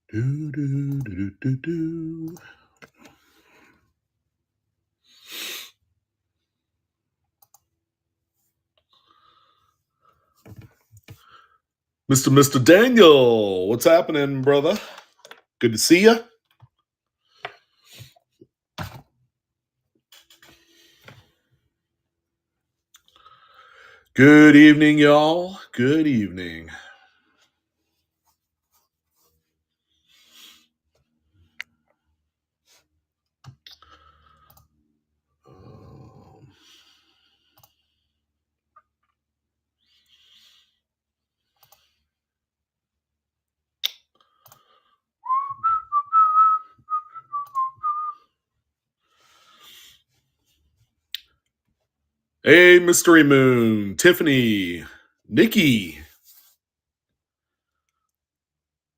Do, do, do, do, do. Mr. Daniel, what's happening, brother? Good to see you. Good evening, y'all. Good evening. Hey, Mystery Moon, Tiffany, Nikki.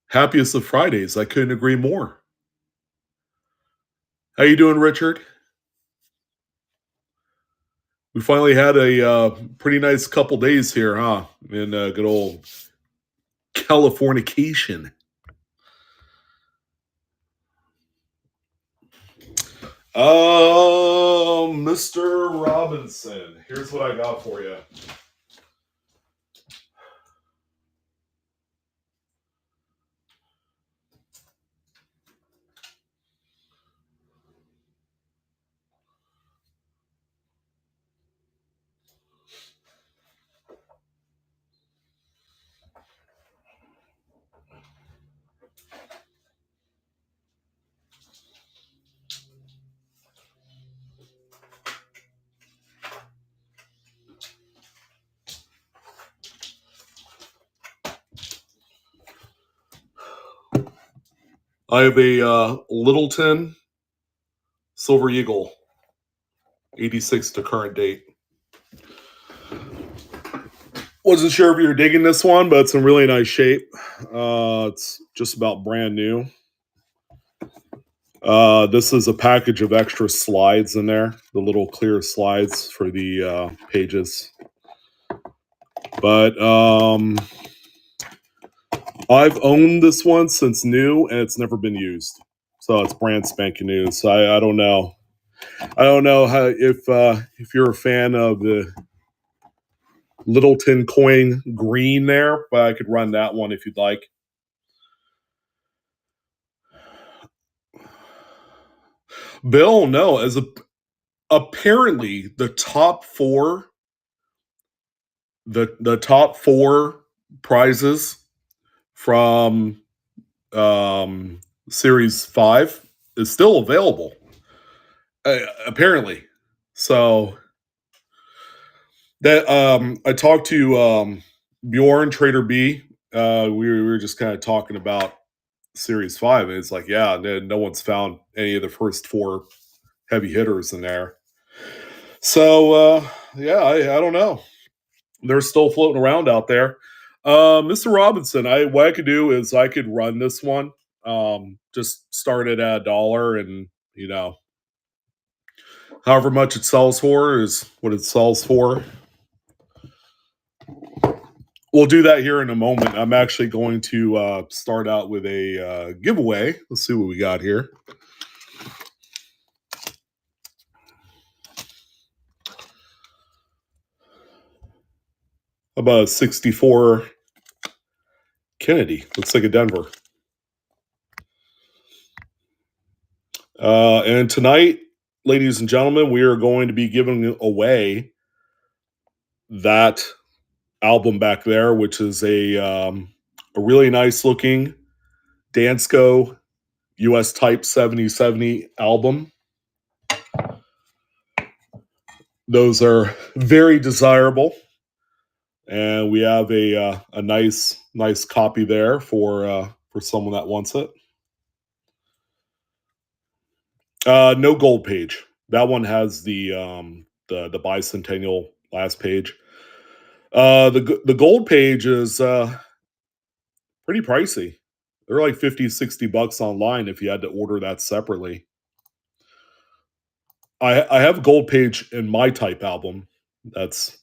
Happiest of Fridays. I couldn't agree more. How you doing, Richard? We finally had a pretty nice couple days here, huh? In good old Californication. Mr. Robinson, here's what I got for you. I have a Littleton Silver Eagle, 86 to current date. Wasn't sure if you're digging this one, but it's in really nice shape. It's just about brand new. This is a package of extra slides in there, the little clear slides for the pages. But I've owned this one since new, and it's never been used. So it's brand spanking new. So I don't know. I don't know how if you're a fan of the Littleton coin green there, but I could run that one if you'd like. Bill, no, apparently the top four prizes from Series 5 is still available. Apparently. So that I talked to Bjorn Trader B. We were just kind of talking about Series 5. And it's like, yeah, no one's found any of the first four heavy hitters in there. So yeah, I don't know. They're still floating around out there. Mr. Robinson, what I could do is I could run this one. Just start it at $1, and however much it sells for is what it sells for. We'll do that here in a moment. I'm actually going to start out with a giveaway. Let's see what we got here. About a 64 Kennedy. Looks like a Denver. And tonight, ladies and gentlemen, we are going to be giving away that album back there, which is a really nice looking DANSCO US Type 7070 album. Those are very desirable, and we have a nice copy there for someone that wants it. No gold page. That one has the Bicentennial last page. The gold page is pretty pricey. They're like $50-$60 online if you had to order that separately. I have gold page in my type album that's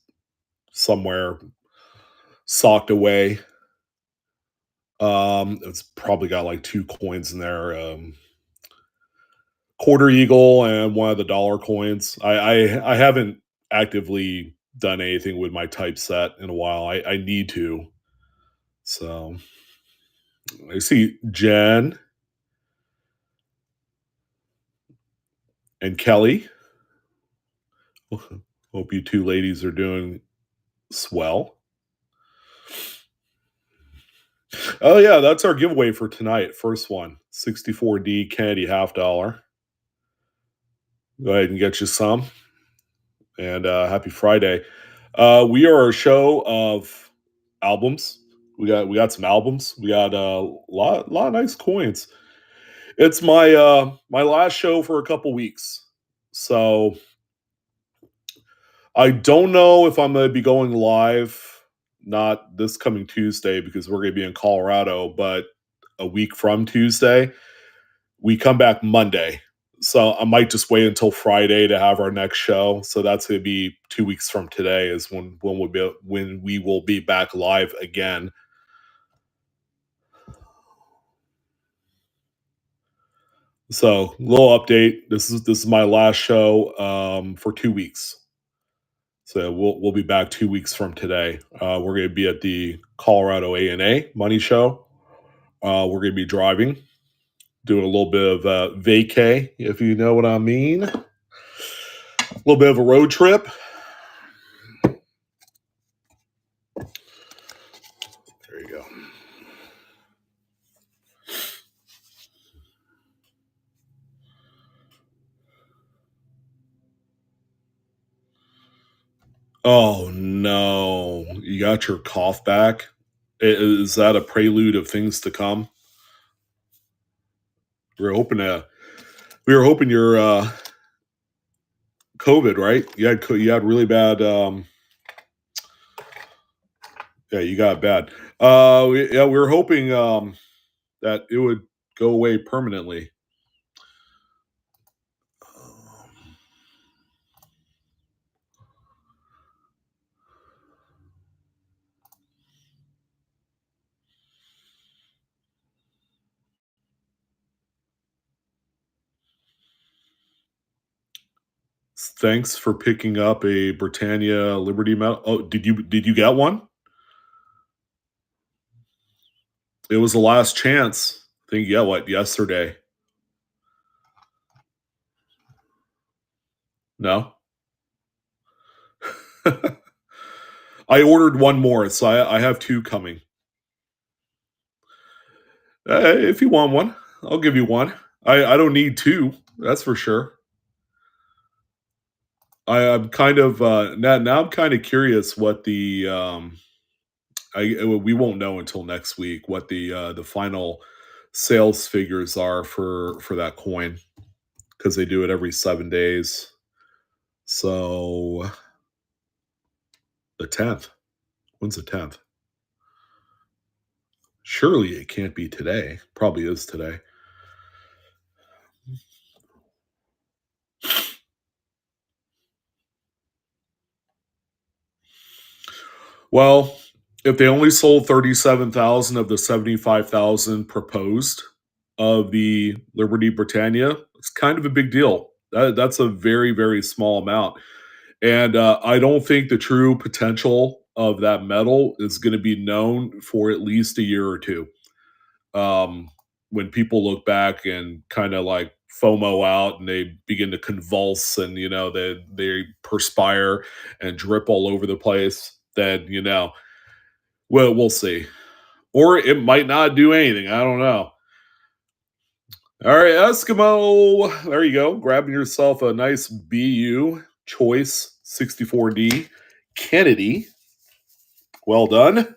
somewhere socked away. It's probably got like 2 coins in there. Quarter eagle and one of the dollar coins. I haven't actively done anything with my typeset in a while. I need to. So I see Jen and Kelly. Hope you two ladies are doing swell. Oh yeah, that's our giveaway for tonight. First one, 64D Kennedy $50. Go ahead and get you some. And happy Friday. We are a show of albums. We got some albums. We got a lot of nice coins. It's my last show for a couple weeks. So I don't know if I'm going to be going live, not this coming Tuesday because we're going to be in Colorado, but a week from Tuesday. We come back Monday. So I might just wait until Friday to have our next show. So that's going to be 2 weeks from today is when we will be back live again. So little update. This is my last show for 2 weeks. So we'll be back 2 weeks from today. We're going to be at the Colorado A&A Money Show. We're going to be driving, doing a little bit of vacay, if you know what I mean. A little bit of a road trip. There you go. Oh no, you got your cough back. Is that a prelude of things to come? We were hoping your COVID, right? You had really bad. Yeah, you got bad. We were hoping that it would go away permanently. Thanks for picking up a Britannia Liberty Medal. Oh, did you get one? It was the last chance. I think yesterday. No. I ordered one more, so I have 2 coming. If you want one, I'll give you one. I don't need 2. That's for sure. I'm kind of now. I'm kind of curious what the we won't know until next week what the final sales figures are for that coin because they do it every 7 days. So the 10th. When's the 10th? Surely it can't be today. Probably is today. Well, if they only sold 37,000 of the 75,000 proposed of the Liberty Britannia, it's kind of a big deal. That's a very, very small amount. And I don't think the true potential of that metal is going to be known for at least a year or two. When people look back and kind of like FOMO out and they begin to convulse and they perspire and drip all over the place, then well, we'll see. Or it might not do anything. I don't know. All right, Eskimo. There you go. Grabbing yourself a nice BU Choice 64D Kennedy. Well done.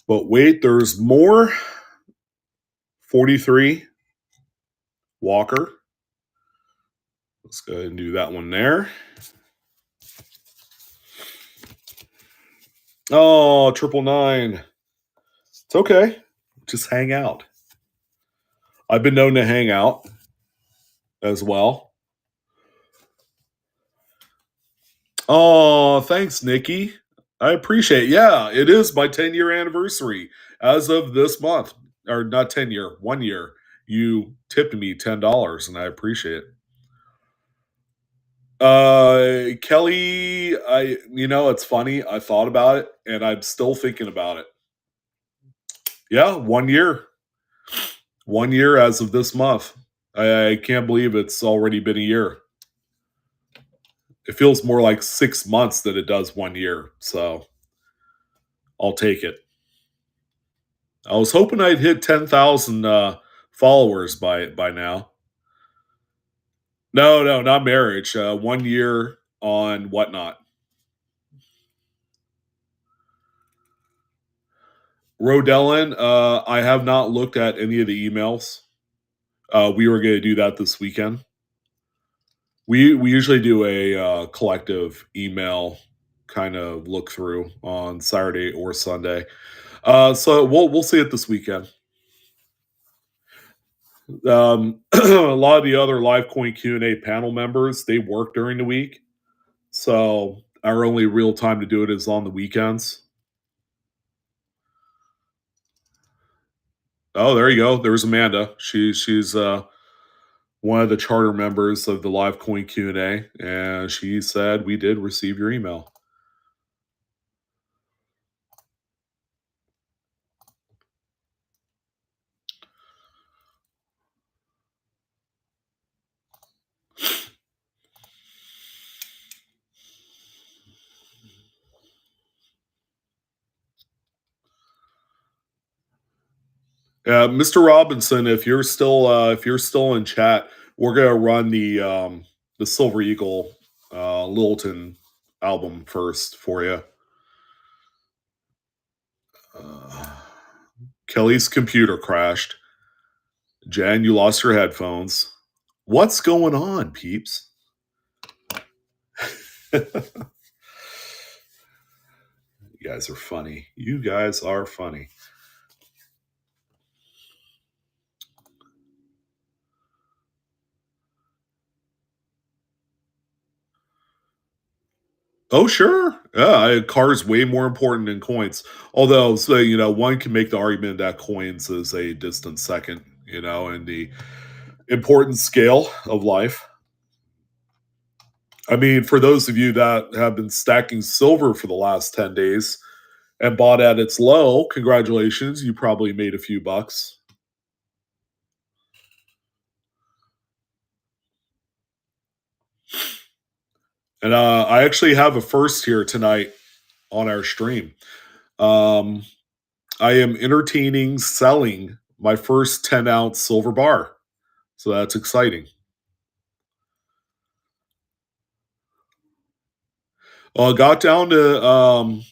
But wait, there's more. 43 Walker. Let's go ahead and do that one there. Oh, 999. It's okay. Just hang out. I've been known to hang out as well. Oh, thanks, Nikki. I appreciate it. Yeah, it is my 10-year anniversary as of this month. Or not 10-year, 1 year. You tipped me $10 and I appreciate it. Kelly, it's funny. I thought about it and I'm still thinking about it. Yeah, 1 year. 1 year as of this month. I can't believe it's already been a year. It feels more like 6 months than it does 1 year. So I'll take it. I was hoping I'd hit 10,000 followers by now. No, not marriage. 1 year on whatnot. Rodellen, I have not looked at any of the emails. We were going to do that this weekend. We usually do a collective email kind of look through on Saturday or Sunday. So we'll see it this weekend. A lot of the other live coin Q&A panel members, they work during the week, so our only real time to do it is on the weekends. Oh, there you go. There's Amanda. She's one of the charter members of the live coin Q&A, and she said we did receive your email. Mr. Robinson, if you're still in chat, we're gonna run the Silver Eagle Littleton album first for you. Kelly's computer crashed. Jan, you lost your headphones. What's going on, peeps? You guys are funny. You guys are funny. Oh, sure. Yeah, cars way more important than coins. Although, so, one can make the argument that coins is a distant second, in the important scale of life. I mean, for those of you that have been stacking silver for the last 10 days and bought at its low, congratulations. You probably made a few bucks. And I actually have a first here tonight on our stream. I am selling my first 10-ounce silver bar. So that's exciting. Got down to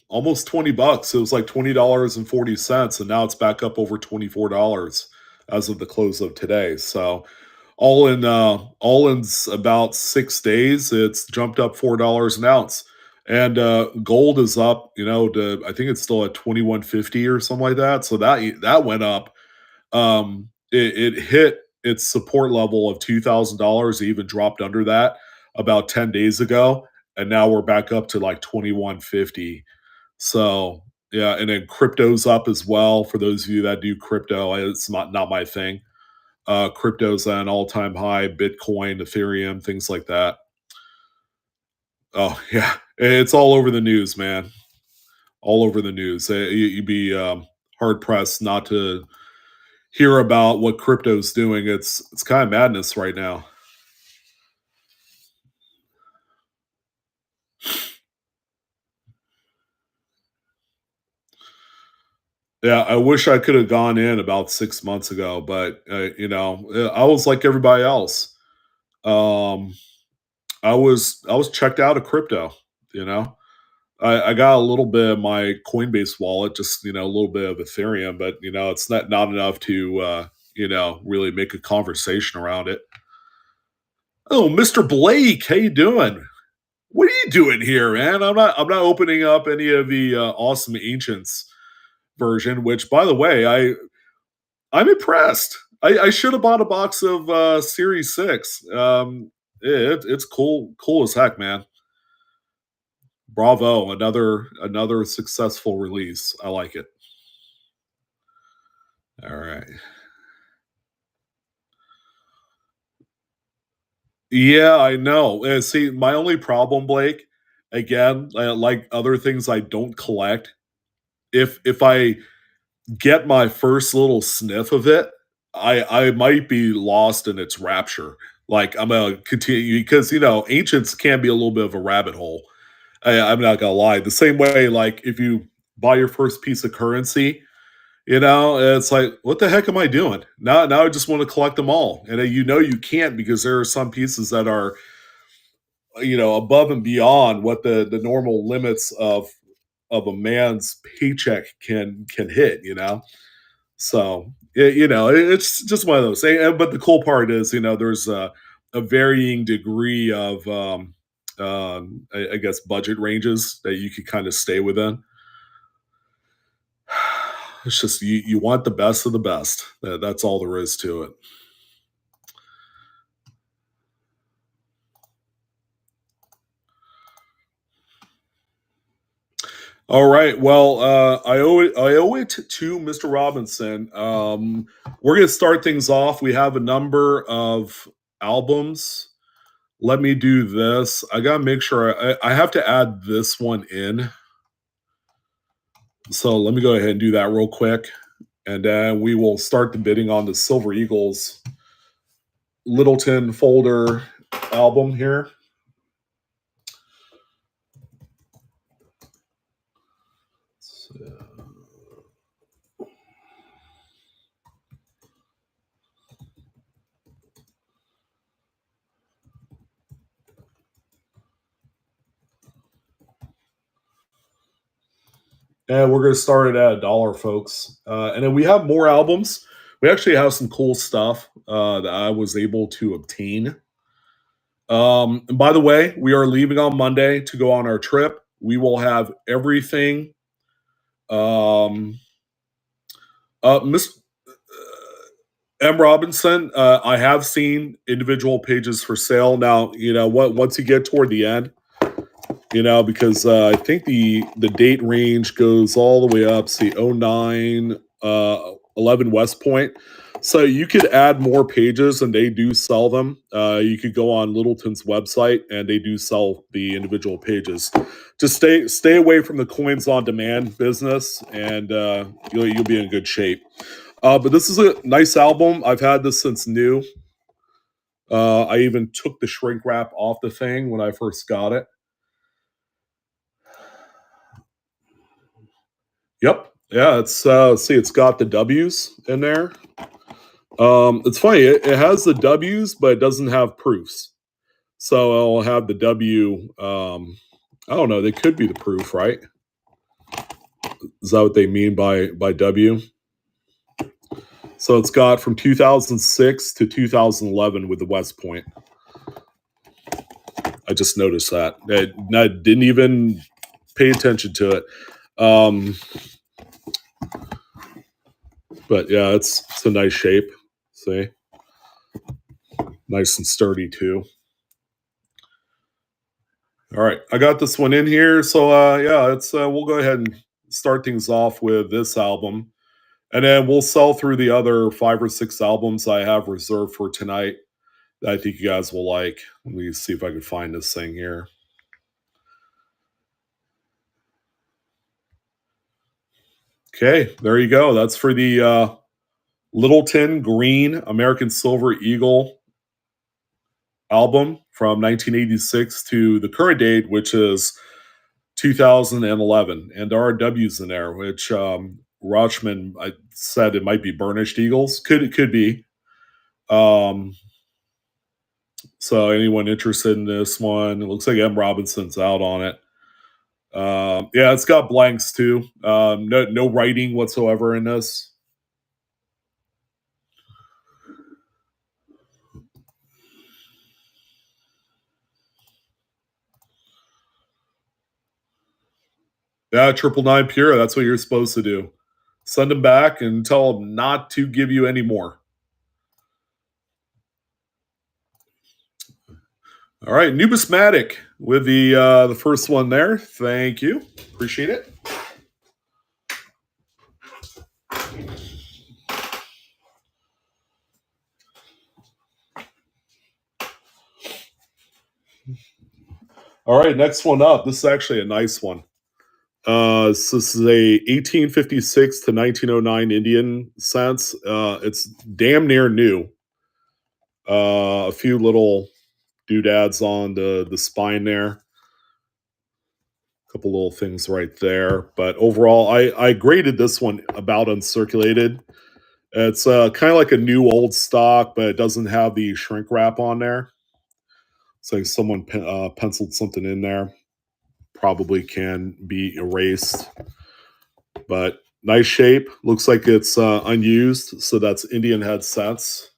almost $20. It was like $20.40, and now it's back up over $24 as of the close of today. So all in about 6 days, it's jumped up $4 an ounce. And gold is up, to I think it's still at 2150 or something like that. So that went up. It hit its support level of $2,000. It even dropped under that about 10 days ago, and now we're back up to like 2150. So yeah, and then crypto's up as well. For those of you that do crypto, it's not my thing. Crypto's at an all-time high. Bitcoin, Ethereum, things like that. Oh yeah, it's all over the news, man. All over the news. You'd be hard pressed not to hear about what crypto's doing. It's kind of madness right now. Yeah, I wish I could have gone in about 6 months ago, but I was like everybody else. Um, I was checked out of crypto. You know, I got a little bit of my Coinbase wallet, just a little bit of Ethereum, but it's not enough to really make a conversation around it. Oh, Mr. Blake, how you doing? What are you doing here, man? I'm not opening up any of the awesome ancients version. Which, by the way, I'm impressed. I should have bought a box of Series 6. It's cool as heck, man. Bravo, another successful release. I like it. All right. Yeah, I know. See, my only problem, Blake, again, like other things I don't collect, if I get my first little sniff of it, I might be lost in its rapture. Like I'm gonna continue because ancients can be a little bit of a rabbit hole. I'm not gonna lie. The same way, like if you buy your first piece of currency, it's like, what the heck am I doing? Now I just want to collect them all. And you can't because there are some pieces that are, above and beyond what the normal limits of a man's paycheck can hit. So it's just one of those. But the cool part is, there's a varying degree of, I guess, budget ranges that you could kind of stay within. It's just you want the best of the best. That's all there is to it. All right. Well, I owe it to Mr. Robinson. We're gonna start things off. We have a number of albums. Let me do this. I gotta make sure I have to add this one in. So let me go ahead and do that real quick, and then we will start the bidding on the Silver Eagles Littleton folder album here. And we're going to start it at $1, folks. And then we have more albums. We actually have some cool stuff that I was able to obtain. And by the way, we are leaving on Monday to go on our trip. We will have everything. Miss M. Robinson, I have seen individual pages for sale. Now, once you get toward the end, because I think the date range goes all the way up. See, 09, 11 West Point. So you could add more pages, and they do sell them. You could go on Littleton's website, and they do sell the individual pages. Just stay away from the coins on demand business, and you'll be in good shape. But this is a nice album. I've had this since new. I even took the shrink wrap off the thing when I first got it. Yep. Yeah, it's see, it's got the W's in there. It's funny, it has the W's, but it doesn't have proofs. So I'll have the W. I don't know, they could be the proof, right? Is that what they mean by W? So it's got from 2006 to 2011 with the West Point. I just noticed that. I didn't even pay attention to it. But yeah, it's a nice shape. See? Nice and sturdy too. All right, I got this one in here. So yeah, it's we'll go ahead and start things off with this album. And then we'll sell through the other 5 or 6 albums I have reserved for tonight that I think you guys will like. Let me see if I can find this thing here. Okay, there you go. That's for the Littleton Green American Silver Eagle album from 1986 to the current date, which is 2011. And there are W's in there, which Rochman, I said it might be burnished eagles. It could be. So anyone interested in this one? It looks like M. Robinson's out on it. Yeah, it's got blanks too. No writing whatsoever in this. Yeah, 999 pure. That's what you're supposed to do. Send them back and tell them not to give you any more. All right, numismatic. with the first one there. Thank you. Appreciate it. All right, next one up. This is actually a nice one. So this is a 1856 to 1909 Indian cents. It's damn near new. A few little doodads on the spine there. A couple little things right there. But overall, I graded this one about uncirculated. It's kind of like a new old stock, but it doesn't have the shrink wrap on there. So someone penciled something in there. Probably can be erased. But nice shape. Looks like it's unused. So that's Indian head cents.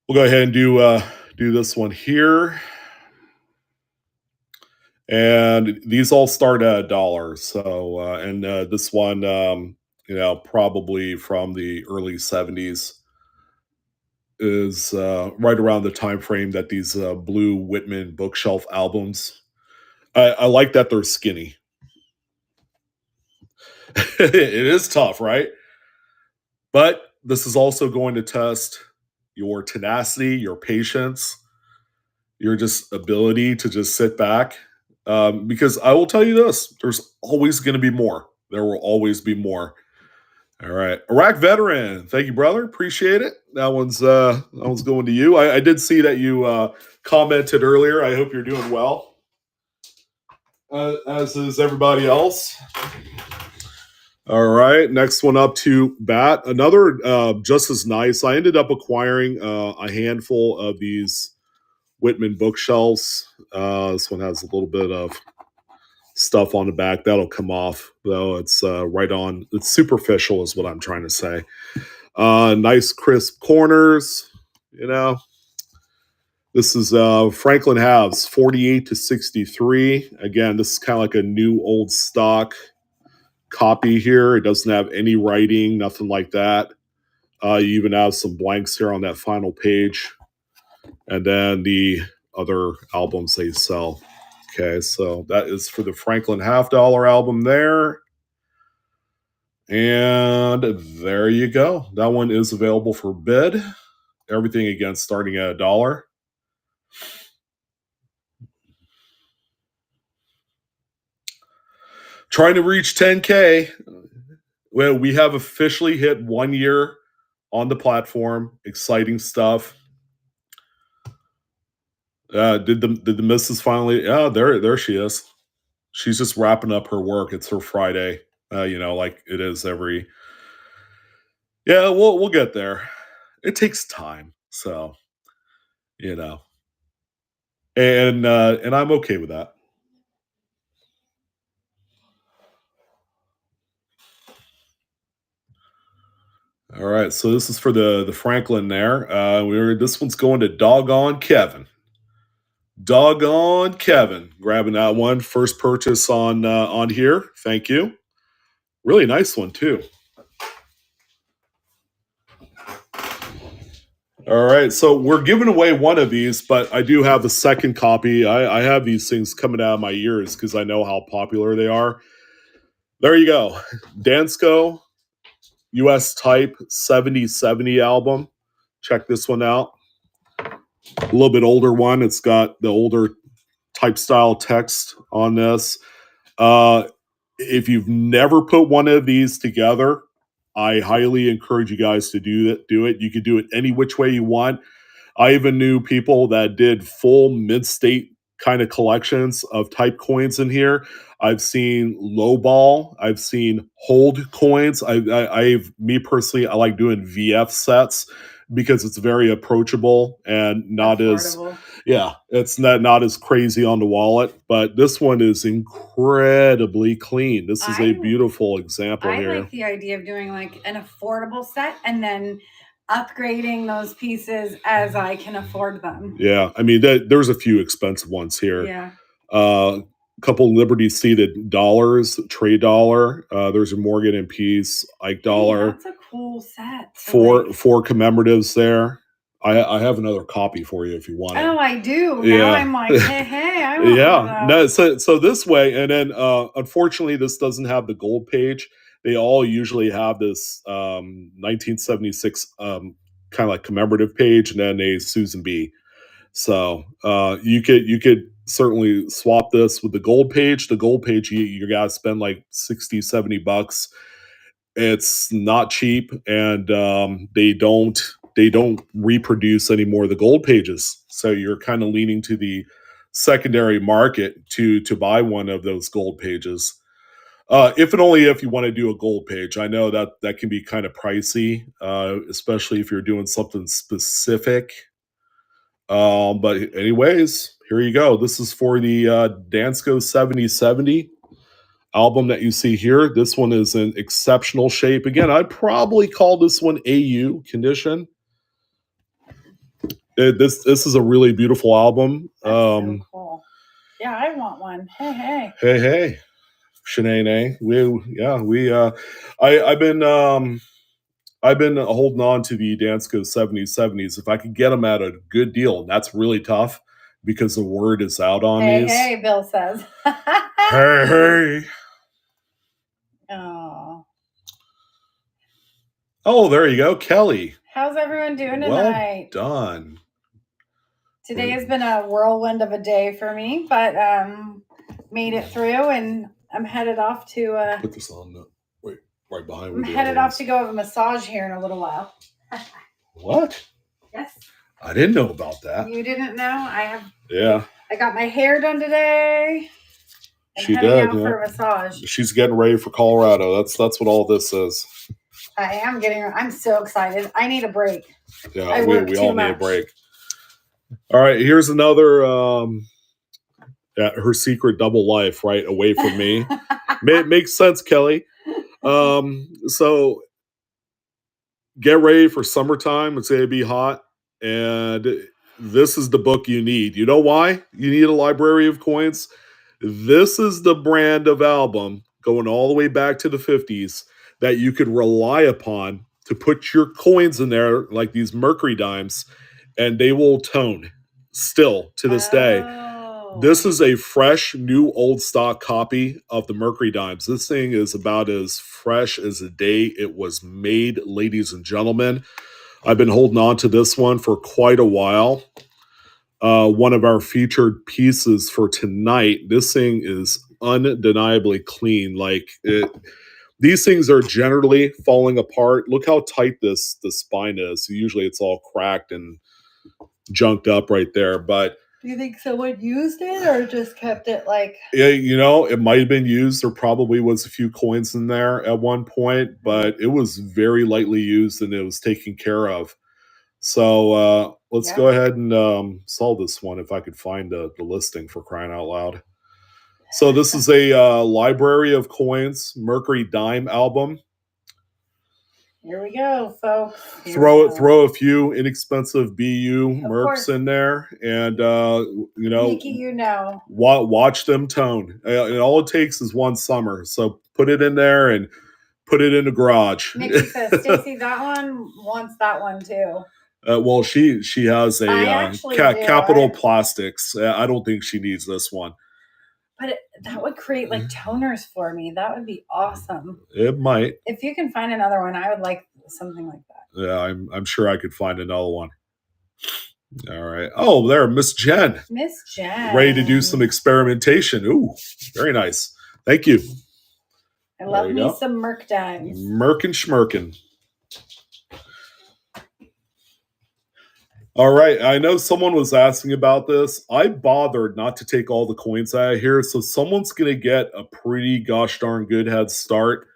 We'll go ahead and do this one here. And these all start at $1. So and this one, probably from the early 70s is right around the time frame that these blue Whitman bookshelf albums. I like that they're skinny. It is tough, right? But this is also going to test your tenacity, your patience, your just ability to just sit back. Because I will tell you this, there's always going to be more. There will always be more. All right. Iraq veteran. Thank you, brother. Appreciate it. That one's going to you. I did see that you commented earlier. I hope you're doing well. As is everybody else. All right, next one up to bat. Another just as nice. I ended up acquiring a handful of these Whitman bookshelves. This one has a little bit of stuff on the back. That'll come off, though. It's right on. It's superficial is what I'm trying to say. Nice crisp corners, This is Franklin Halves, 48 to 63. Again, this is kind of like a new old stock copy here. It doesn't have any writing, nothing like that. You even have some blanks here on that final page. And then the other albums they sell. Okay, so that is for the Franklin $50 album there. And there you go. That one is available for bid. Everything again starting at $1. Trying to reach 10K. Well, we have officially hit 1 year on the platform. Exciting stuff. Did the missus finally? Yeah, there she is. She's just wrapping up her work. It's her Friday. Like it is every. Yeah, we'll get there. It takes time, so and I'm okay with that. All right, so this is for the Franklin there. This one's going to doggone Kevin. Doggone Kevin, grabbing that one. First purchase on here. Thank you. Really nice one too. All right, so we're giving away one of these, but I do have the second copy. I have these things coming out of my ears because I know how popular they are. There you go. DANSCO US Type 7070 album. Check this one out. A little bit older one. It's got the older type style text on this. If you've never put one of these together, I highly encourage you guys to do it. You can do it any which way you want. I even knew people that did full mid-state kind of collections of type coins in here. I've seen lowball. I've seen hold coins. Me personally, I like doing VF sets because it's very approachable and not affordable. It's not as crazy on the wallet, but this one is incredibly clean. This is a beautiful example here. I like the idea of doing like an affordable set and then upgrading those pieces as I can afford them. Yeah, I mean, there's a few expensive ones here. Yeah. Couple Liberty seated dollars, Trade dollar. There's a Morgan and Peace, Ike dollar. That's a cool set. Four commemoratives there. I have another copy for you if you want it. Oh, I do. Yeah. Now I'm like, hey, I want Yeah. one of No, those. so this way, and then unfortunately this doesn't have the gold page. They all usually have this 1976 kind of like commemorative page, and then a Susan B. So you could certainly swap this with the gold page. The gold page you gotta spend like 60, $70. It's not cheap, and they don't reproduce any more of the gold pages. So you're kind of leaning to the secondary market to buy one of those gold pages. If and only if you want to do a gold page. I know that can be kind of pricey, especially if you're doing something specific. But anyways, here you go. This is for the DANSCO 7070 album that you see here. This one is in exceptional shape. Again, I'd probably call this one AU condition. This is a really beautiful album. That's so cool. Yeah, I want one. Hey. Shanae. I've been holding on to the DANSCO 7070s. If I could get them at a good deal, and that's really tough because the word is out on these. Hey, Bill says. Hey. Oh, there you go, Kelly. How's everyone doing Well tonight? done. Today has been a whirlwind of a day for me, but made it through, and I'm headed off to put this on the right behind. I'm headed off to go have a massage here in a little while. What? Yes. I didn't know about that. You didn't know? I have. Yeah. I got my hair done today. She did. For a massage. She's getting ready for Colorado. That's what all this is. I am I'm so excited. I need a break. Yeah, we all need a break. All right, here's another her secret double life, right? Away from me. Makes sense, Kelly. So get ready for summertime. It's gonna be hot, and this is the book you need. You know why? You need a library of coins. This is the brand of album going all the way back to the 50s that you could rely upon to put your coins in there, like these Mercury dimes, and they will tone still to this day. This is a fresh, new, old stock copy of the Mercury dimes. This thing is about as fresh as the day it was made, ladies and gentlemen. I've been holding on to this one for quite a while. One of our featured pieces for tonight. This thing is undeniably clean. These things are generally falling apart. Look how tight the spine is. Usually it's all cracked and junked up right there. But do you think someone used it or just kept it like? Yeah, it might have been used. There probably was a few coins in there at one point, but it was very lightly used and it was taken care of. So let's go ahead and solve this one if I could find the listing, for crying out loud. So this is a library of coins, Mercury dime album. Here we go, folks. Throw a few inexpensive BU Mercs in there, and Nikki, watch them tone. And all it takes is one summer, so put it in there and put it in the garage. Nikki says, Stacy, that one wants that one too. Well, she has a Capital Plastics. I don't think she needs this one. But that would create like toners for me. That would be awesome. It might. If you can find another one, I would like something like that. Yeah, I'm sure I could find another one. All right. Oh, there, Miss Jen. Miss Jen. Ready to do some experimentation. Ooh, very nice. Thank you. I love me some Merc dimes. Merkin schmerkin. All right. I know someone was asking about this. I bothered not to take all the coins out of here, so someone's going to get a pretty gosh darn good head start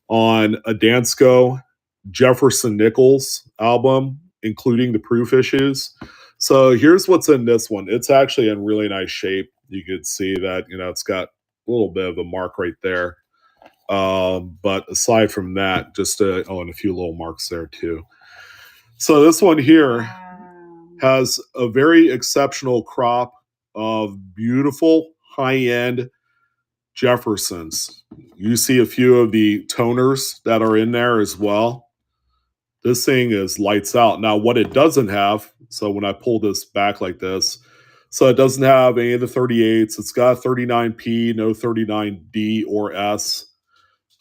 on a DANSCO Jefferson Nichols album, including the proof issues. So here's what's in this one. It's actually in really nice shape. You could see that, it's got a little bit of a mark right there. But aside from that, just and a few little marks there too. So this one here has a very exceptional crop of beautiful high-end Jeffersons. You see a few of the toners that are in there as well. This thing is lights out. Now, what it doesn't have, so when I pull this back like this, so it doesn't have any of the 38s. It's got 39P, no 39D or S.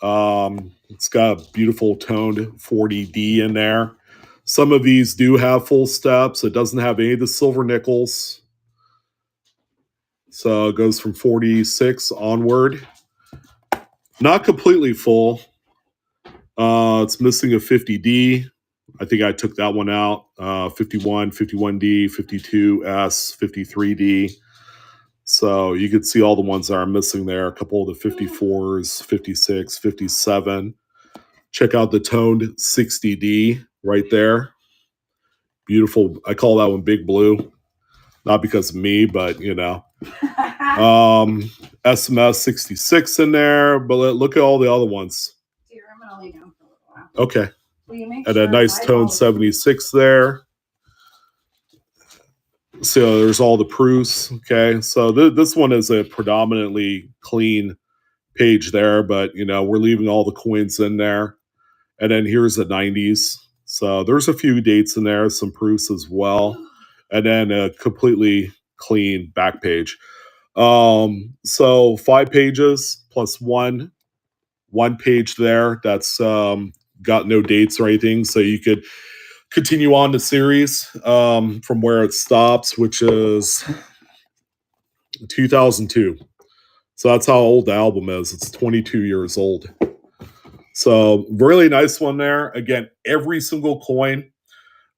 It's got a beautiful toned 40D in there. Some of these do have full steps. It doesn't have any of the silver nickels. So it goes from 46 onward. Not completely full. It's missing a 50D. I think I took that one out. 51, 51D, 52S, 53D. So you can see all the ones that are missing there. A couple of the 54s, 56, 57. Check out the toned 60D right there. Beautiful. I call that one Big Blue. Not because of me, but you know. SMS 66 in there. But look at all the other ones. Here, I'm gonna lay down for a little while. Okay. Will you make And sure a nice tone 76 there. So there's all the proofs. Okay. So this one is a predominantly clean page there, but you know, we're leaving all the coins in there. And then here's the 90s. So there's a few dates in there, some proofs as well. And then a completely clean back page. So 5 pages plus one page there that's got no dates or anything, so you could continue on the series from where it stops, which is 2002. So that's how old the album is. It's 22 years old. So really nice one there. Again, every single coin.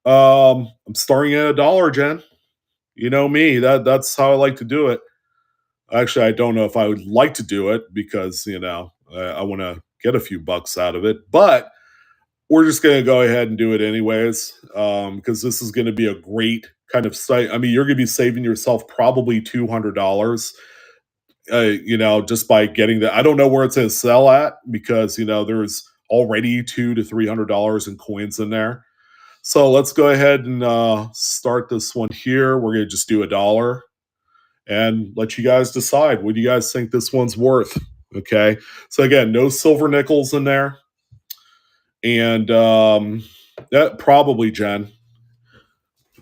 I'm starting at $1, Jen. You know me. That's how I like to do it. Actually, I don't know if I would like to do it because, you know, I want to get a few bucks out of it. But we're just going to go ahead and do it anyways because this is going to be a great kind of site. I mean, you're going to be saving yourself probably $200, you know, just by getting that. I don't know where it's going to sell at because, you know, there's already $200 to $300 in coins in there. So let's go ahead and start this one here. We're going to just do $1 and let you guys decide. What do you guys think this one's worth? Okay. So again, no silver nickels in there. And that probably, Jen.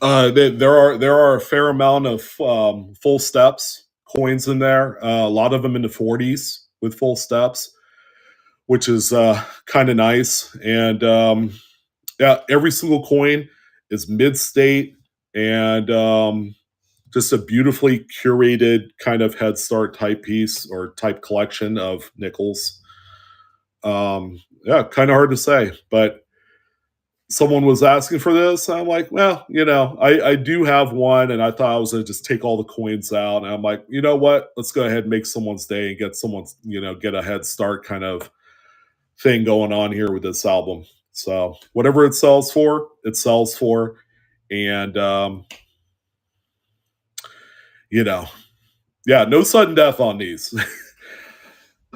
There are a fair amount of full steps coins in there. A lot of them in the 40s with full steps, which is kind of nice. And yeah, every single coin is mid-state and just a beautifully curated kind of head start type piece or type collection of nickels. Yeah, kind of hard to say, but someone was asking for this. I'm like, well, you know, I do have one, and I thought I was going to just take all the coins out. And I'm like, you know what? Let's go ahead and make someone's day and get someone's, you know, get a head start kind of thing going on here with this album. So whatever it sells for, it sells for. And, you know, yeah, no sudden death on these.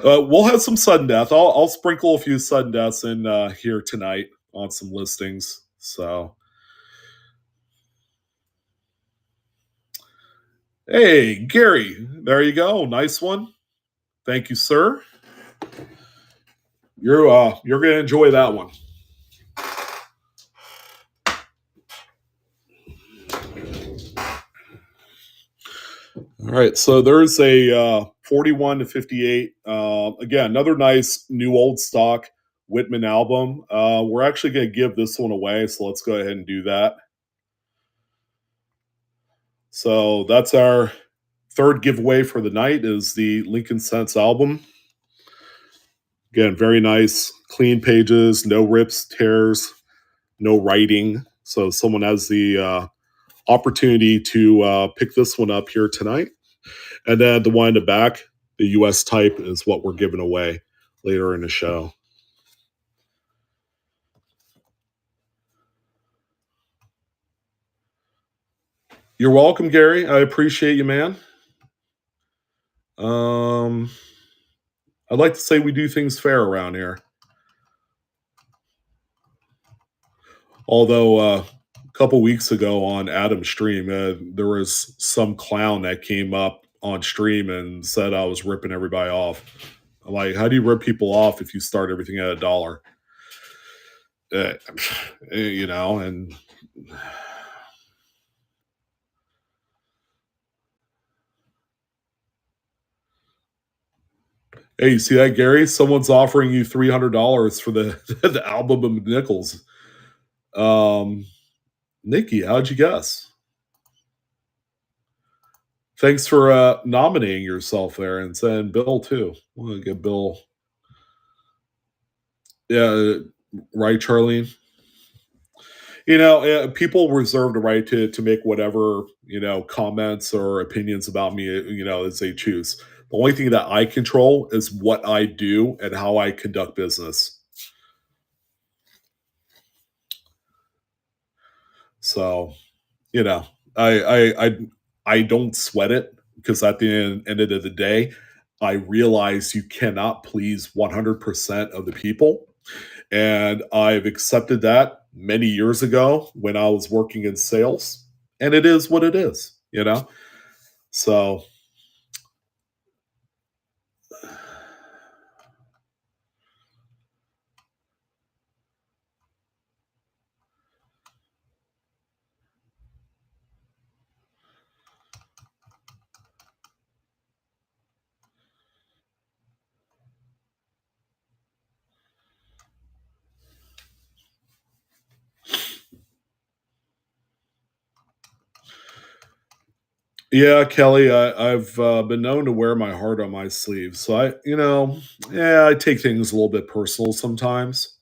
We'll have some sudden death. I'll sprinkle a few sudden deaths in here tonight on some listings. So, hey, Gary, there you go. Nice one. Thank you, sir. You're gonna enjoy that one. All right, so there's a 41 to 58. Again, another nice new old stock Woodsmen album. We're actually going to give this one away, so let's go ahead and do that. So that's our third giveaway for the night is the Lincoln Cents album. Again, very nice, clean pages, no rips, tears, no writing. So someone has the opportunity to pick this one up here tonight. And then the one in the back, the US type, is what we're giving away later in the show. You're welcome, Gary. I appreciate you, man. I'd like to say we do things fair around here. Although a couple weeks ago on Adam's stream, there was some clown that came up on stream and said I was ripping everybody off. I'm like, how do you rip people off if you start everything at $1? you know, and hey, you see that, Gary? Someone's offering you $300 for the the album of nickels. Nikki, how'd you guess? Thanks for nominating yourself there, and saying Bill too. We'll get Bill. Yeah, right, Charlene. You know, people reserve the right to make whatever, you know, comments or opinions about me, you know, as they choose. The only thing that I control is what I do and how I conduct business. So, you know, I don't sweat it, because at the end of the day, I realize you cannot please 100% of the people. And I've accepted that many years ago when I was working in sales. And it is what it is, you know? So, yeah, Kelly, I've been known to wear my heart on my sleeve. So you know, yeah, I take things a little bit personal sometimes,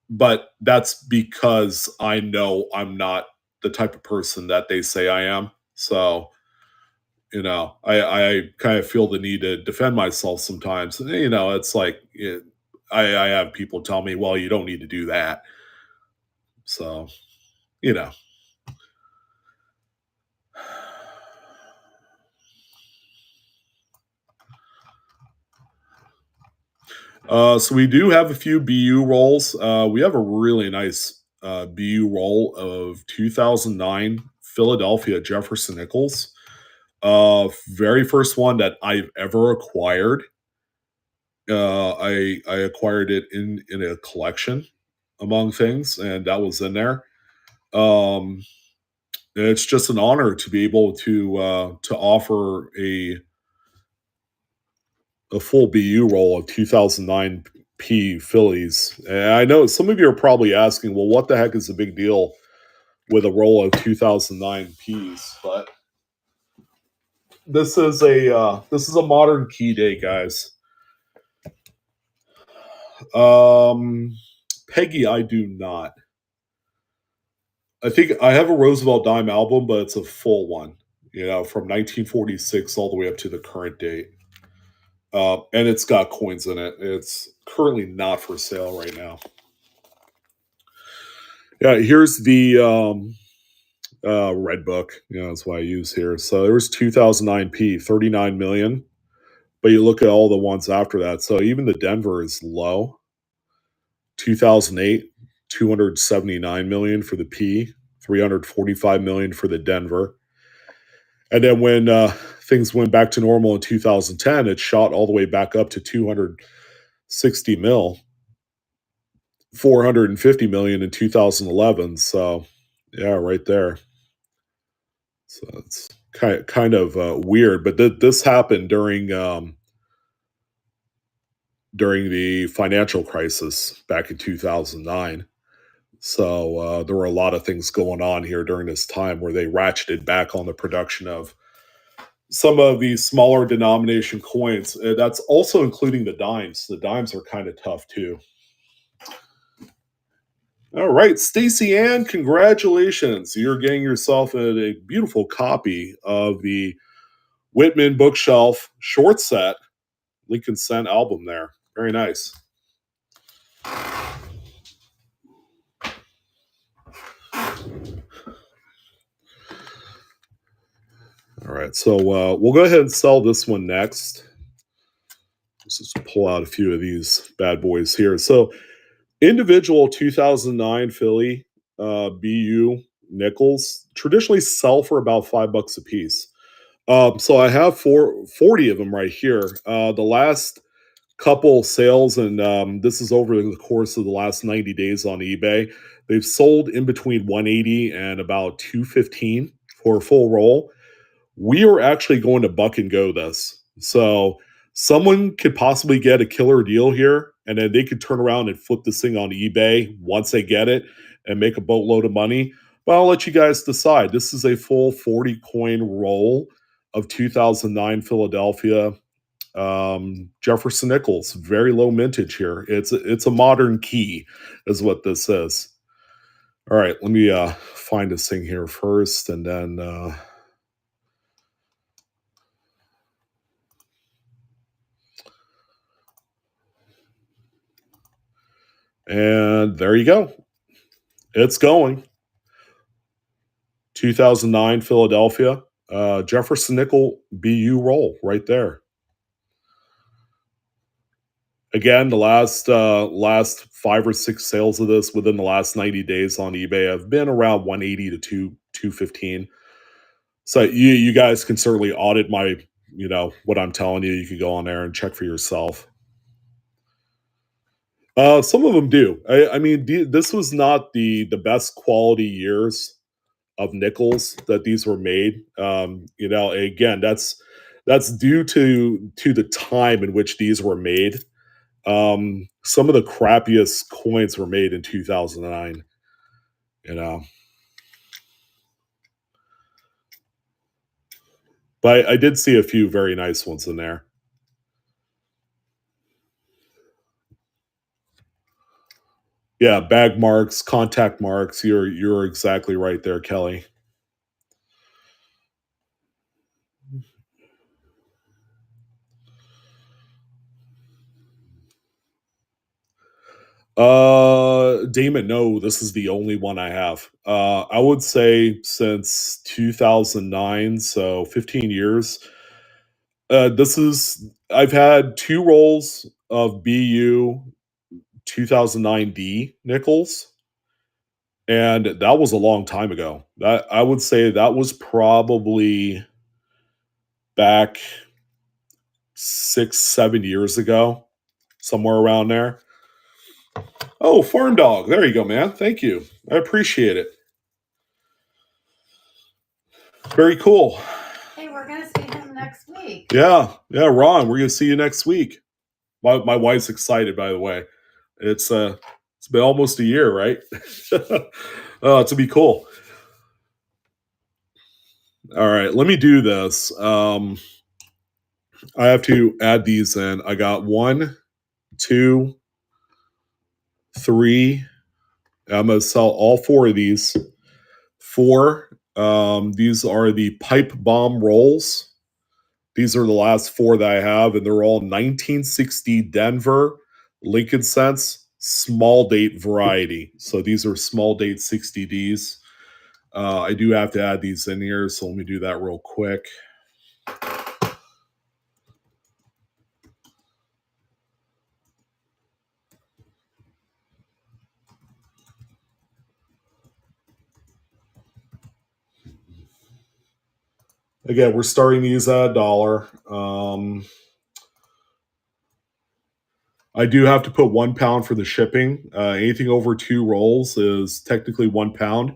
but that's because I know I'm not the type of person that they say I am. So, you know, I kind of feel the need to defend myself sometimes. You know, it's like I have people tell me, well, you don't need to do that. So, you know. So we do have a few BU rolls. We have a really nice BU roll of 2009 Philadelphia Jefferson nickels. Very first one that I've ever acquired. I acquired it in a collection, among things, and that was in there. Um, it's just an honor to be able to offer a full BU roll of 2009 P Phillies. And I know some of you are probably asking, well, what the heck is the big deal with a roll of 2009 Ps? But this is a modern key day, guys. Peggy, I do not. I think I have a Roosevelt Dime album, but it's a full one, you know, from 1946 all the way up to the current date. And it's got coins in it. It's currently not for sale right now. Yeah, here's the red book. You know, that's what I use here. So there was 2009 P, 39 million. But you look at all the ones after that. So even the Denver is low. 2008, 279 million for the P, 345 million for the Denver. And then when things went back to normal in 2010, it shot all the way back up to 260 mil, 450 million in 2011. So, yeah, right there. So it's kind of weird, but this happened during the financial crisis back in 2009. So there were a lot of things going on here during this time where they ratcheted back on the production of some of these smaller denomination coins. That's also including the dimes. The dimes are kind of tough too. All right, Stacy Ann, congratulations. You're getting yourself a beautiful copy of the Whitman Bookshelf short set Lincoln Cent album there. Very nice. All right, so we'll go ahead and sell this one next. Let's just pull out a few of these bad boys here. So individual 2009 Philly BU nickels traditionally sell for about $5 a piece. So I have 40 of them right here. The last couple sales, and this is over the course of the last 90 days on eBay. They've sold in between 180 and about 215 for a full roll. We are actually going to buck and go this. So someone could possibly get a killer deal here, and then they could turn around and flip this thing on eBay once they get it and make a boatload of money. But I'll let you guys decide. This is a full 40 coin roll of 2009 Philadelphia Jefferson nickels. Very low mintage here. It's a modern key, is what this is. All right, let me find this thing here first, and then and there you go. It's going. 2009 Philadelphia Jefferson nickel BU roll right there. Again, the last 5 or 6 sales of this within the last 90 days on eBay have been around 180 to 215. So you guys can certainly audit my, what I'm telling you. You can go on there and check for yourself. Some of them do. I mean, this was not the best quality years of nickels that these were made. Again, that's due to the time in which these were made. Some of the crappiest coins were made in 2009. But I did see a few very nice ones in there. Yeah, bag marks, contact marks. You're exactly right there, Kelly. Damon, no, this is the only one I have. I would say since 2009, so 15 years. I've had 2 rolls of BU 2009D nickels, and that was a long time ago. That I would say that was probably back 6, 7 years ago, somewhere around there. Oh, Farm Dog. There you go, man. Thank you. I appreciate it. Very cool. Hey, we're going to see him next week. Yeah, Ron, we're going to see you next week. My wife's excited, by the way. It's been almost a year, right? To be cool. All right, let me do this. I have to add these in. I got 1, 2, 3. I'm going to sell all 4 of these. 4. These are the pipe bomb rolls. These are the last 4 that I have, and they're all 1960 Denver, Lincoln cents, small date variety. So these are small date 60Ds. I do have to add these in here, so let me do that real quick. Again, we're starting these at $1. I do have to put 1 pound for the shipping. Anything over 2 rolls is technically 1 pound,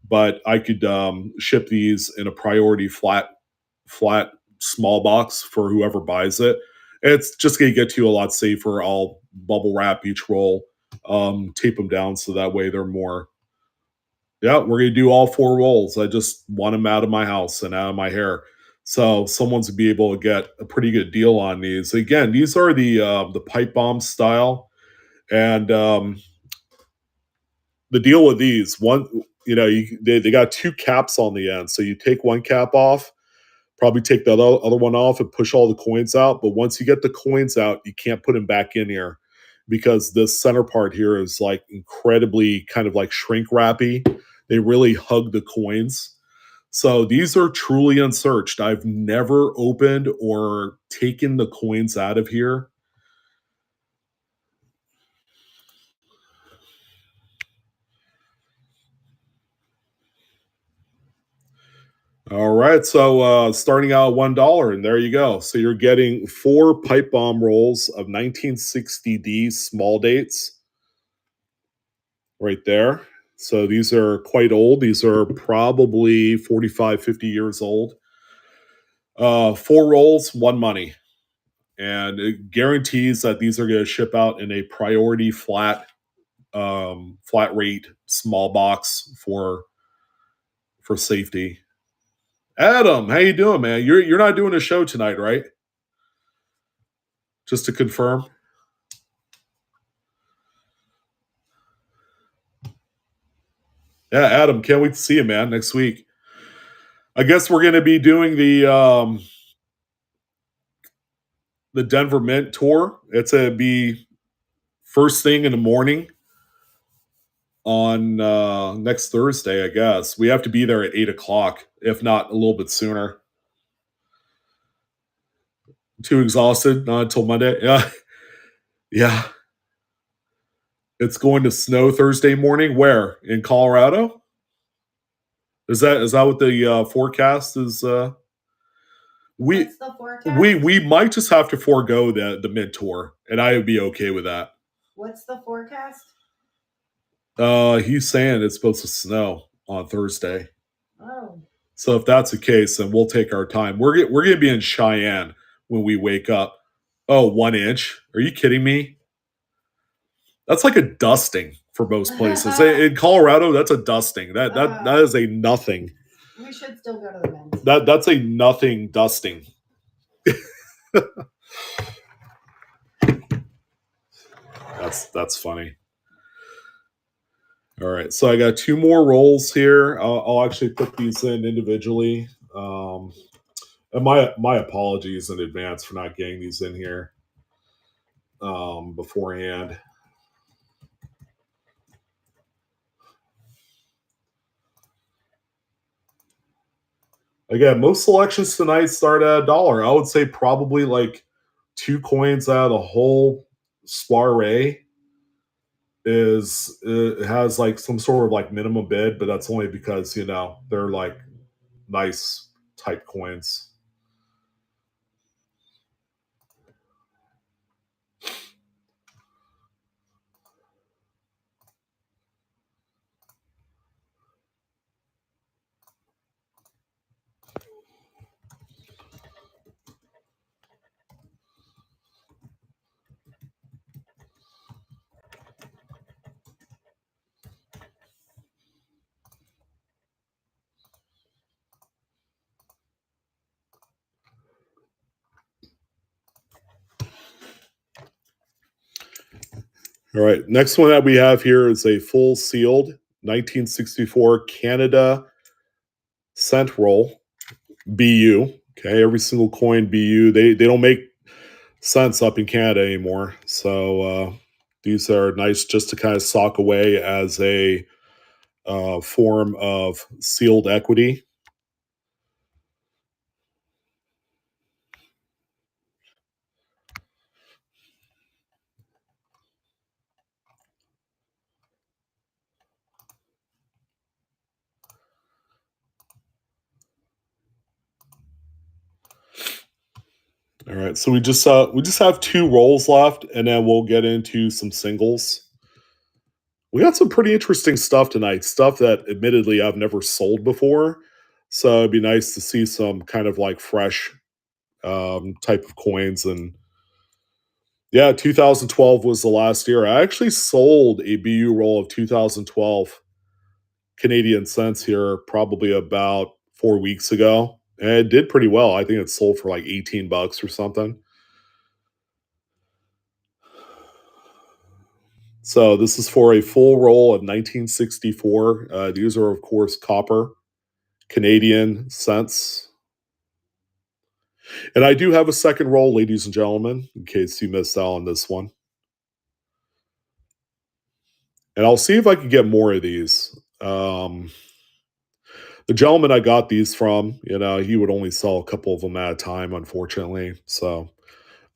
but I could ship these in a priority flat small box for whoever buys it. It's just going to get to you a lot safer. I'll bubble wrap each roll, tape them down so that way they're more. Yeah, we're going to do all 4 rolls. I just want them out of my house and out of my hair. So someone's be able to get a pretty good deal on these. Again, these are the pipe bomb style, and the deal with these one, they got 2 caps on the end. So you take 1 cap off, probably take the other one off, and push all the coins out. But once you get the coins out, you can't put them back in here because this center part here is like incredibly kind of like shrink wrappy. They really hug the coins. So these are truly unsearched. I've never opened or taken the coins out of here. All right, so starting out at $1, and there you go. So you're getting 4 pipe bomb rolls of 1960D small dates right there. So these are quite old. These are probably 45, 50 years old. 4 rolls, 1 money. And it guarantees that these are going to ship out in a priority flat rate small box for safety. Adam, how you doing, man? You're not doing a show tonight, right? Just to confirm. Yeah, Adam, can't wait to see you, man, next week. I guess we're going to be doing the Denver Mint tour. It's going to be first thing in the morning on next Thursday, I guess. We have to be there at 8 o'clock, if not a little bit sooner. Too exhausted, not until Monday. Yeah. Yeah. It's going to snow Thursday morning. Where? In Colorado? Is that what the forecast is? We What's the forecast? we might just have to forego the mid tour, and I would be okay with that. What's the forecast? He's saying it's supposed to snow on Thursday. Oh. So if that's the case, then we'll take our time. We're gonna be in Cheyenne when we wake up. Oh, 1 inch? Are you kidding me? That's like a dusting for most places. In Colorado, that's a dusting. That is a nothing. We should still go to the men's. That's a nothing dusting. That's funny. All right, so I got 2 more rolls here. I'll actually put these in individually. And my apologies in advance for not getting these in here beforehand. Again, most selections tonight start at $1. I would say probably like 2 coins out of the whole soiree it has like some sort of like minimum bid, but that's only because they're like nice type coins. All right, next one that we have here is a full sealed 1964 Canada cent roll BU. Okay, every single coin BU. They don't make cents up in Canada anymore, so these are nice just to kind of sock away as a form of sealed equity. All right, so we just have 2 rolls left, and then we'll get into some singles. We got some pretty interesting stuff tonight. Stuff that, admittedly, I've never sold before. So it'd be nice to see some kind of like fresh type of coins. And yeah, 2012 was the last year. I actually sold a BU roll of 2012 Canadian cents here probably about 4 weeks ago. And it did pretty well. I think it sold for like $18 or something. So this is for a full roll of 1964. These are, of course, copper Canadian cents. And I do have a second roll, ladies and gentlemen, in case you missed out on this one. And I'll see if I can get more of these. The gentleman I got these from, he would only sell a couple of them at a time, unfortunately. So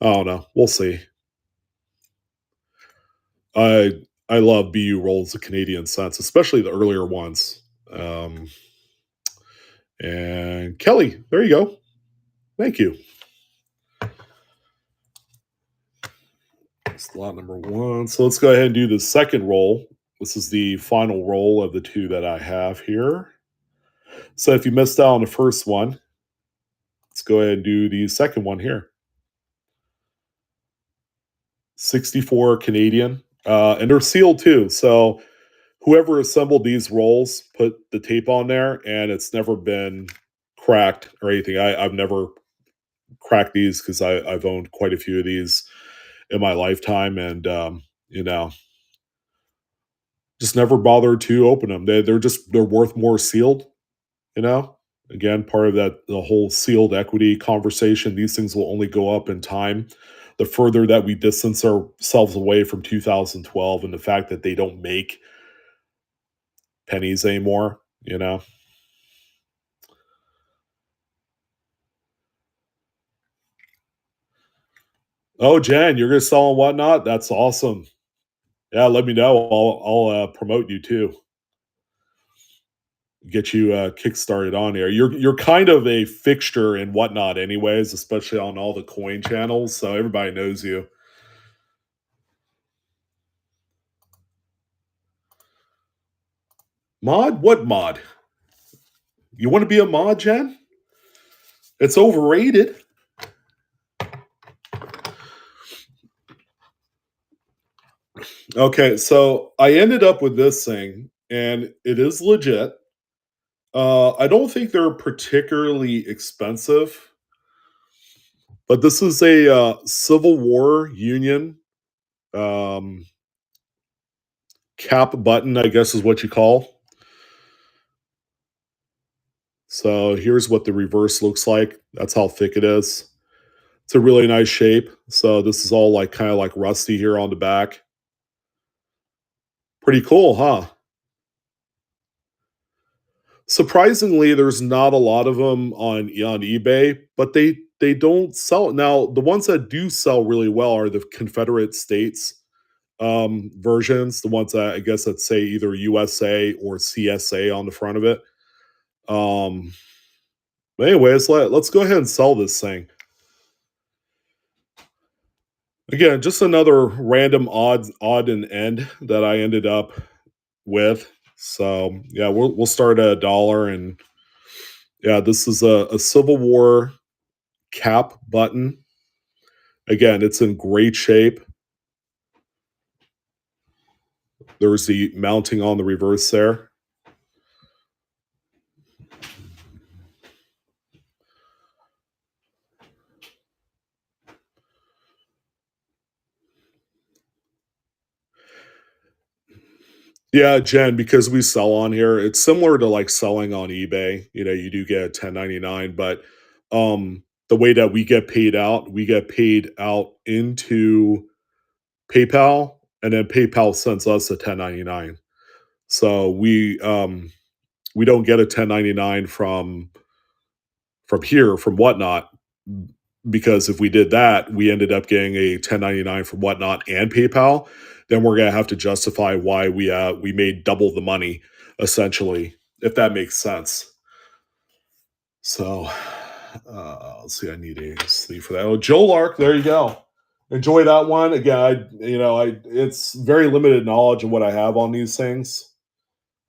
I don't know. We'll see. I love BU rolls of Canadian cents, especially the earlier ones. And Kelly, there you go. Thank you. That's lot number 1. So let's go ahead and do the second roll. This is the final roll of the 2 that I have here. So if you missed out on the first one, let's go ahead and do the second one here. 64 Canadian. And they're sealed too. So whoever assembled these rolls put the tape on there, and it's never been cracked or anything. I've never cracked these because I've owned quite a few of these in my lifetime, and just never bothered to open them. They're worth more sealed. Again, part of the whole sealed equity conversation. These things will only go up in time. The further that we distance ourselves away from 2012 and the fact that they don't make pennies anymore. Oh, Jen, you're gonna sell and whatnot? That's awesome. Yeah, let me know. I'll promote you too. Get you kickstarted on here. You're kind of a fixture and whatnot, anyways, especially on all the coin channels. So everybody knows you. Mod? What mod? You want to be a mod, Jen? It's overrated. Okay, so I ended up with this thing, and it is legit. I don't think they're particularly expensive, but this is a Civil War Union cap button, I guess is what you call. So here's what the reverse looks like. That's how thick it is. It's a really nice shape. So this is all like kind of like rusty here on the back. Pretty cool, huh? Surprisingly, there's not a lot of them on eBay, but they don't sell. Now, the ones that do sell really well are the Confederate States versions, the ones that I guess that say either USA or CSA on the front of it. But anyways, let's go ahead and sell this thing. Again, just another random odd and end that I ended up with. So yeah, we'll start at $1, and yeah, this is a Civil War cap button. Again, it's in great shape. There's the mounting on the reverse there. Yeah, Jen, because we sell on here, it's similar to like selling on eBay. You do get a 1099, but the way that we get paid out into PayPal, and then PayPal sends us a 1099. So we don't get a 1099 from here, from Whatnot, because if we did that, we ended up getting a 1099 from Whatnot and PayPal. Then we're gonna have to justify why we made double the money, essentially, if that makes sense. So let's see. I need a sleeve for that. Oh, Joe Lark, there you go. Enjoy that one. Again, it's very limited knowledge of what I have on these things.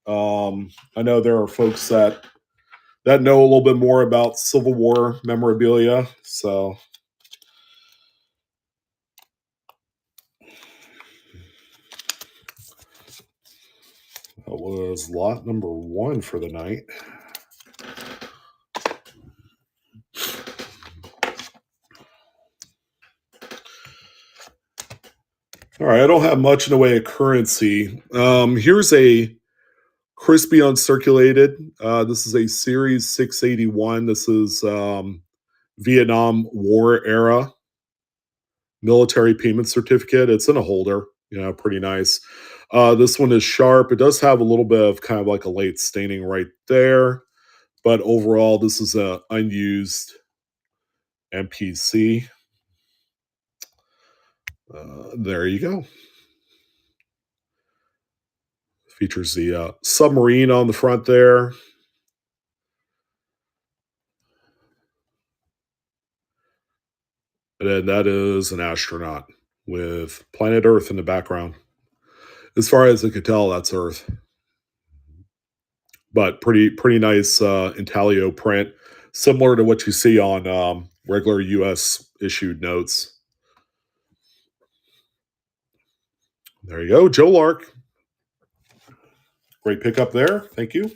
I know there are folks that know a little bit more about Civil War memorabilia. So that was lot number 1 for the night. All right, I don't have much in the way of currency. Here's a crispy uncirculated. This is a Series 681. This is Vietnam War era military payment certificate. It's in a holder, pretty nice. This one is sharp. It does have a little bit of kind of like a late staining right there, but overall, this is a unused MPC. There you go. Features the submarine on the front there. And then that is an astronaut with planet Earth in the background. As far as I could tell, that's Earth. But pretty nice intaglio print, similar to what you see on regular U.S. issued notes. There you go, Joe Lark. Great pickup there. Thank you.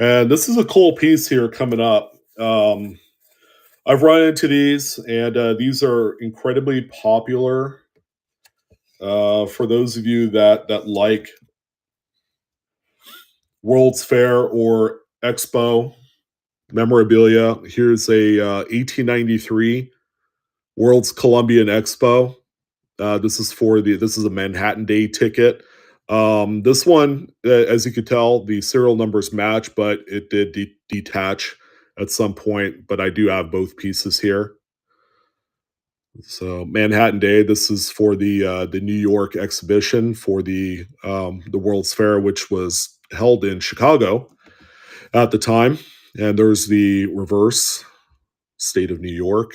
And this is a cool piece here coming up. I've run into these, and these are incredibly popular for those of you that like World's Fair or Expo memorabilia. Here's a 1893 World's Columbian Expo. This is a Manhattan Day ticket. This one, as you could tell, the serial numbers match, but it did detach at some point. But I do have both pieces here. So Manhattan Day. This is for the New York exhibition for the World's Fair, which was held in Chicago at the time. And there's the reverse, state of New York.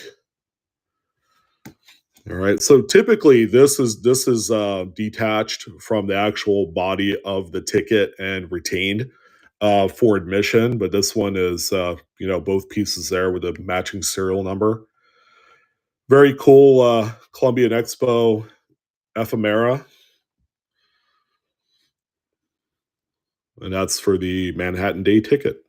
All right. So typically, this is detached from the actual body of the ticket and retained for admission. But this one is both pieces there with a matching serial number. Very cool Columbian Expo ephemera, and that's for the Manhattan Day ticket.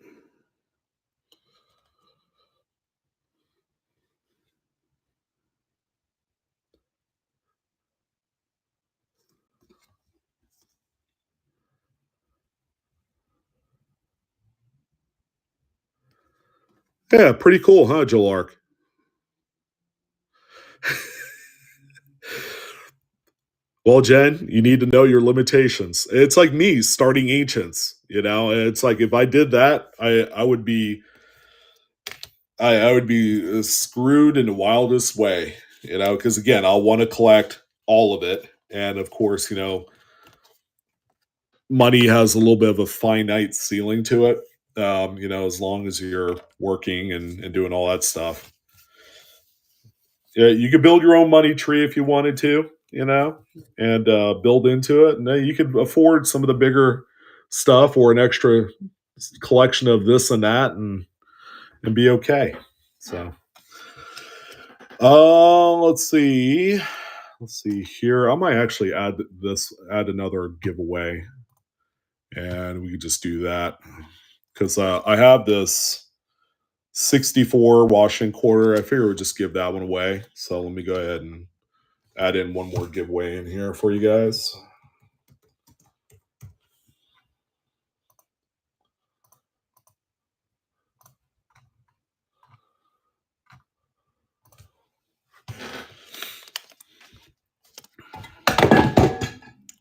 Yeah, pretty cool, huh, Joel Ark? Well, Jen, you need to know your limitations. It's like me starting ancients. It's like if I did that, I would be I would be screwed in the wildest way. Because again, I'll want to collect all of it, and of course, money has a little bit of a finite ceiling to it. As long as you're working and doing all that stuff. Yeah, you could build your own money tree if you wanted to, and build into it. And then you could afford some of the bigger stuff or an extra collection of this and that, and be okay. So, let's see. Let's see here. I might actually add another giveaway, and we could just do that because I have this 64 Washington quarter. I figure we'll just give that one away. So let me go ahead and add in one more giveaway in here for you guys.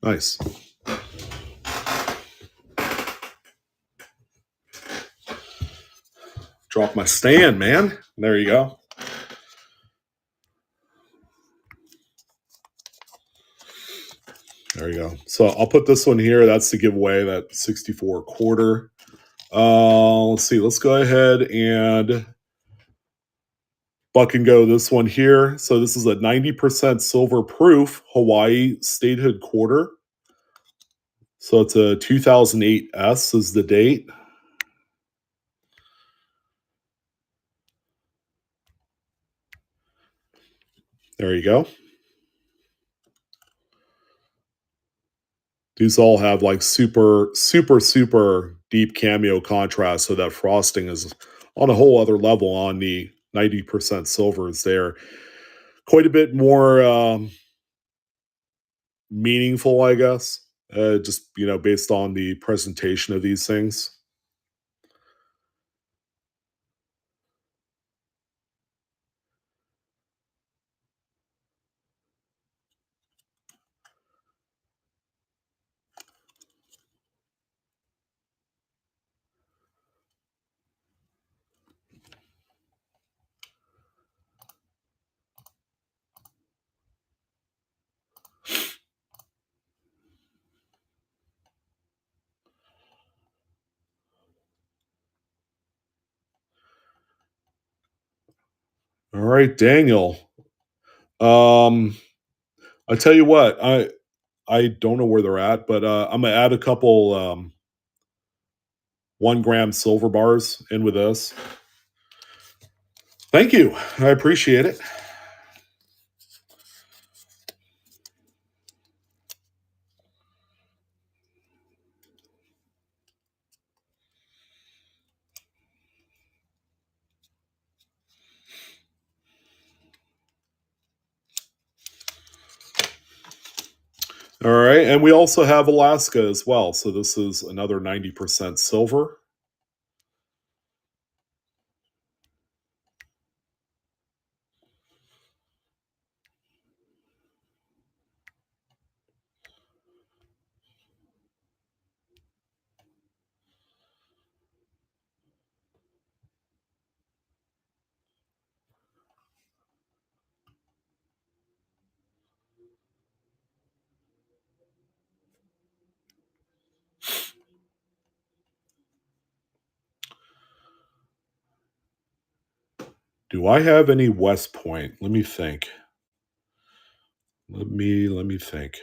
Nice. Drop my stand, man. There you go. There you go. So I'll put this one here. That's the giveaway, that 64 quarter. Let's see. Let's go ahead and buck and go this one here. So this is a 90% silver proof Hawaii statehood quarter. So it's a 2008 S is the date. There you go. These all have like super, super, super deep cameo contrast. So that frosting is on a whole other level on the 90% silver is there. Quite a bit more meaningful, I guess, just, based on the presentation of these things. All right, Daniel. I tell you what, I don't know where they're at, but I'm gonna add a couple 1 gram silver bars in with this. Thank you. I appreciate it. All right, and we also have Alaska as well. So this is another 90% silver. Do I have any West Point? Let me think. Let me think.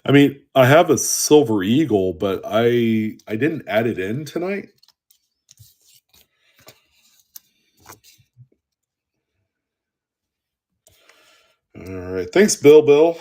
I mean, I have a Silver Eagle, but I didn't add it in tonight. All right. Thanks, Bill.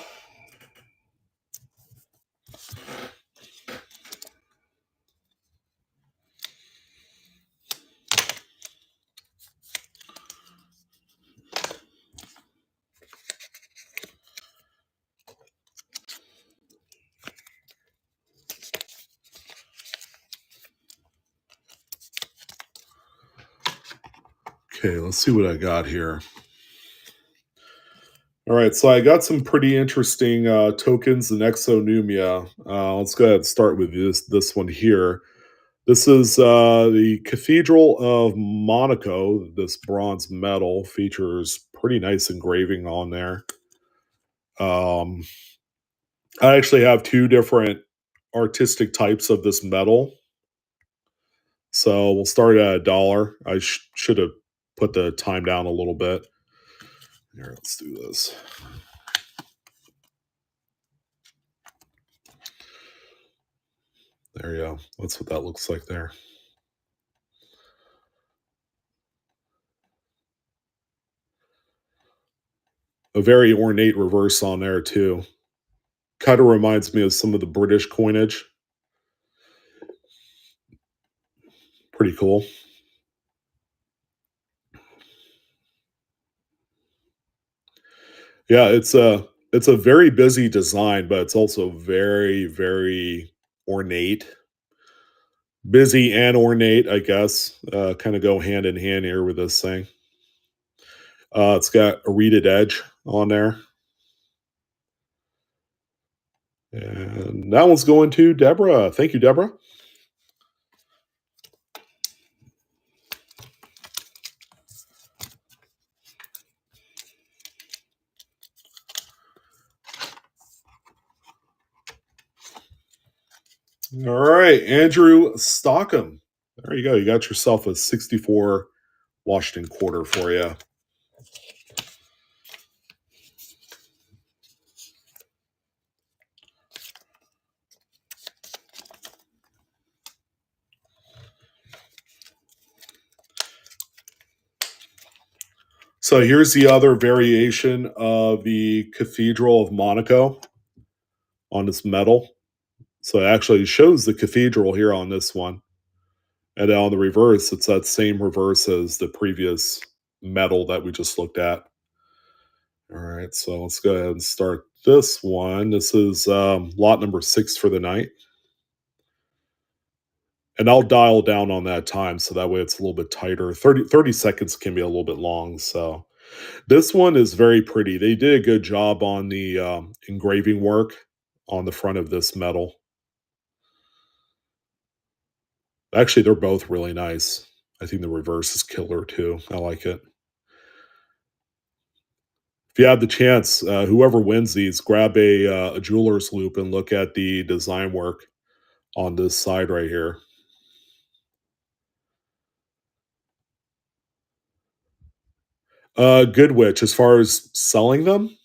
Okay, let's see what I got here. All right, so I got some pretty interesting tokens in Exonumia. Let's go ahead and start with this one here. This is the Cathedral of Monaco. This bronze medal features pretty nice engraving on there. I actually have 2 different artistic types of this medal. So we'll start at $1. I should have put the time down a little bit. Here, let's do this. There you go. That's what that looks like there. A very ornate reverse on there too. Kind of reminds me of some of the British coinage. Pretty cool. Yeah, it's a very busy design, but it's also very ornate. Busy and ornate, I guess. Kind of go hand in hand here with this thing. It's got a reeded edge on there. And that one's going to Deborah. Thank you, Deborah. All right, Andrew Stockham. There you go. You got yourself a 64 Washington quarter for you. So here's the other variation of the Cathedral of Monaco on this medal. So it actually shows the cathedral here on this one. And then on the reverse, it's that same reverse as the previous medal that we just looked at. All right, so let's go ahead and start this one. This is lot number 6 for the night. And I'll dial down on that time so that way it's a little bit tighter. 30 seconds can be a little bit long. So this one is very pretty. They did a good job on the engraving work on the front of this medal. Actually, they're both really nice. I think the reverse is killer too. I like it. If you have the chance, whoever wins these, grab a jeweler's loop and look at the design work on this side right here. Good witch, as far as selling them,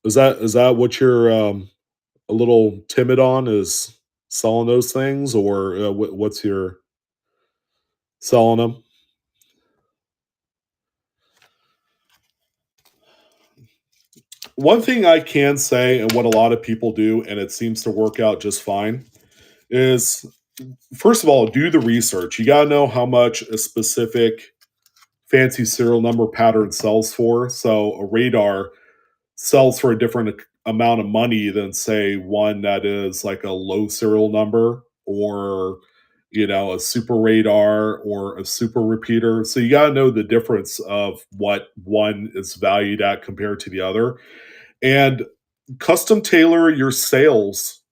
is that what you're a little timid on? Is selling those things, or what's your selling them? One thing I can say, and what a lot of people do, and it seems to work out just fine, is first of all, do the research. You got to know how much a specific fancy serial number pattern sells for. So a radar sells for a different amount of money than, say, one that is like a low serial number, or a super radar or a super repeater. So you got to know the difference of what one is valued at compared to the other, and custom tailor your sales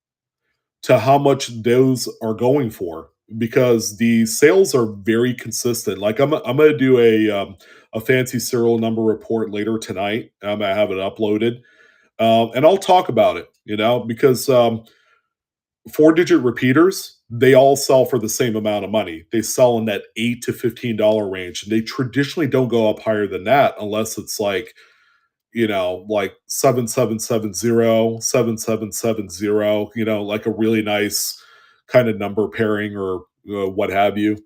to how much those are going for, because the sales are very consistent. Like I'm going to do a fancy serial number report later tonight. I'm going to have it uploaded, and I'll talk about it. Because 4-digit repeaters, they all sell for the same amount of money. They sell in that $8 to $15 range, and they traditionally don't go up higher than that unless it's like 7770, 7770, like a really nice kind of number pairing, or what have you.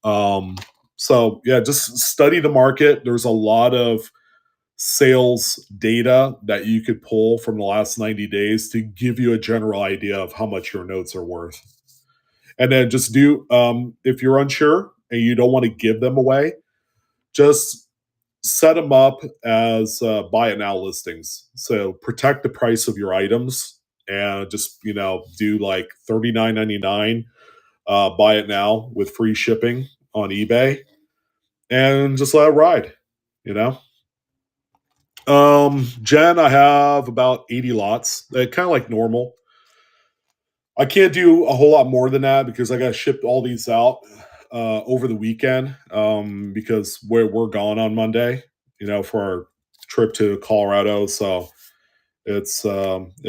So yeah, just study the market. There's a lot of sales data that you could pull from the last 90 days to give you a general idea of how much your notes are worth. And then just do, if you're unsure and you don't want to give them away, just set them up as buy it now listings. So protect the price of your items, and just do like $39.99, buy it now with free shipping on eBay, and just let it ride. You know. Jen, I have about 80 lots. Kind of like normal. I can't do a whole lot more than that because I got to ship all these out over the weekend, because we're gone on Monday, for our trip to Colorado. So it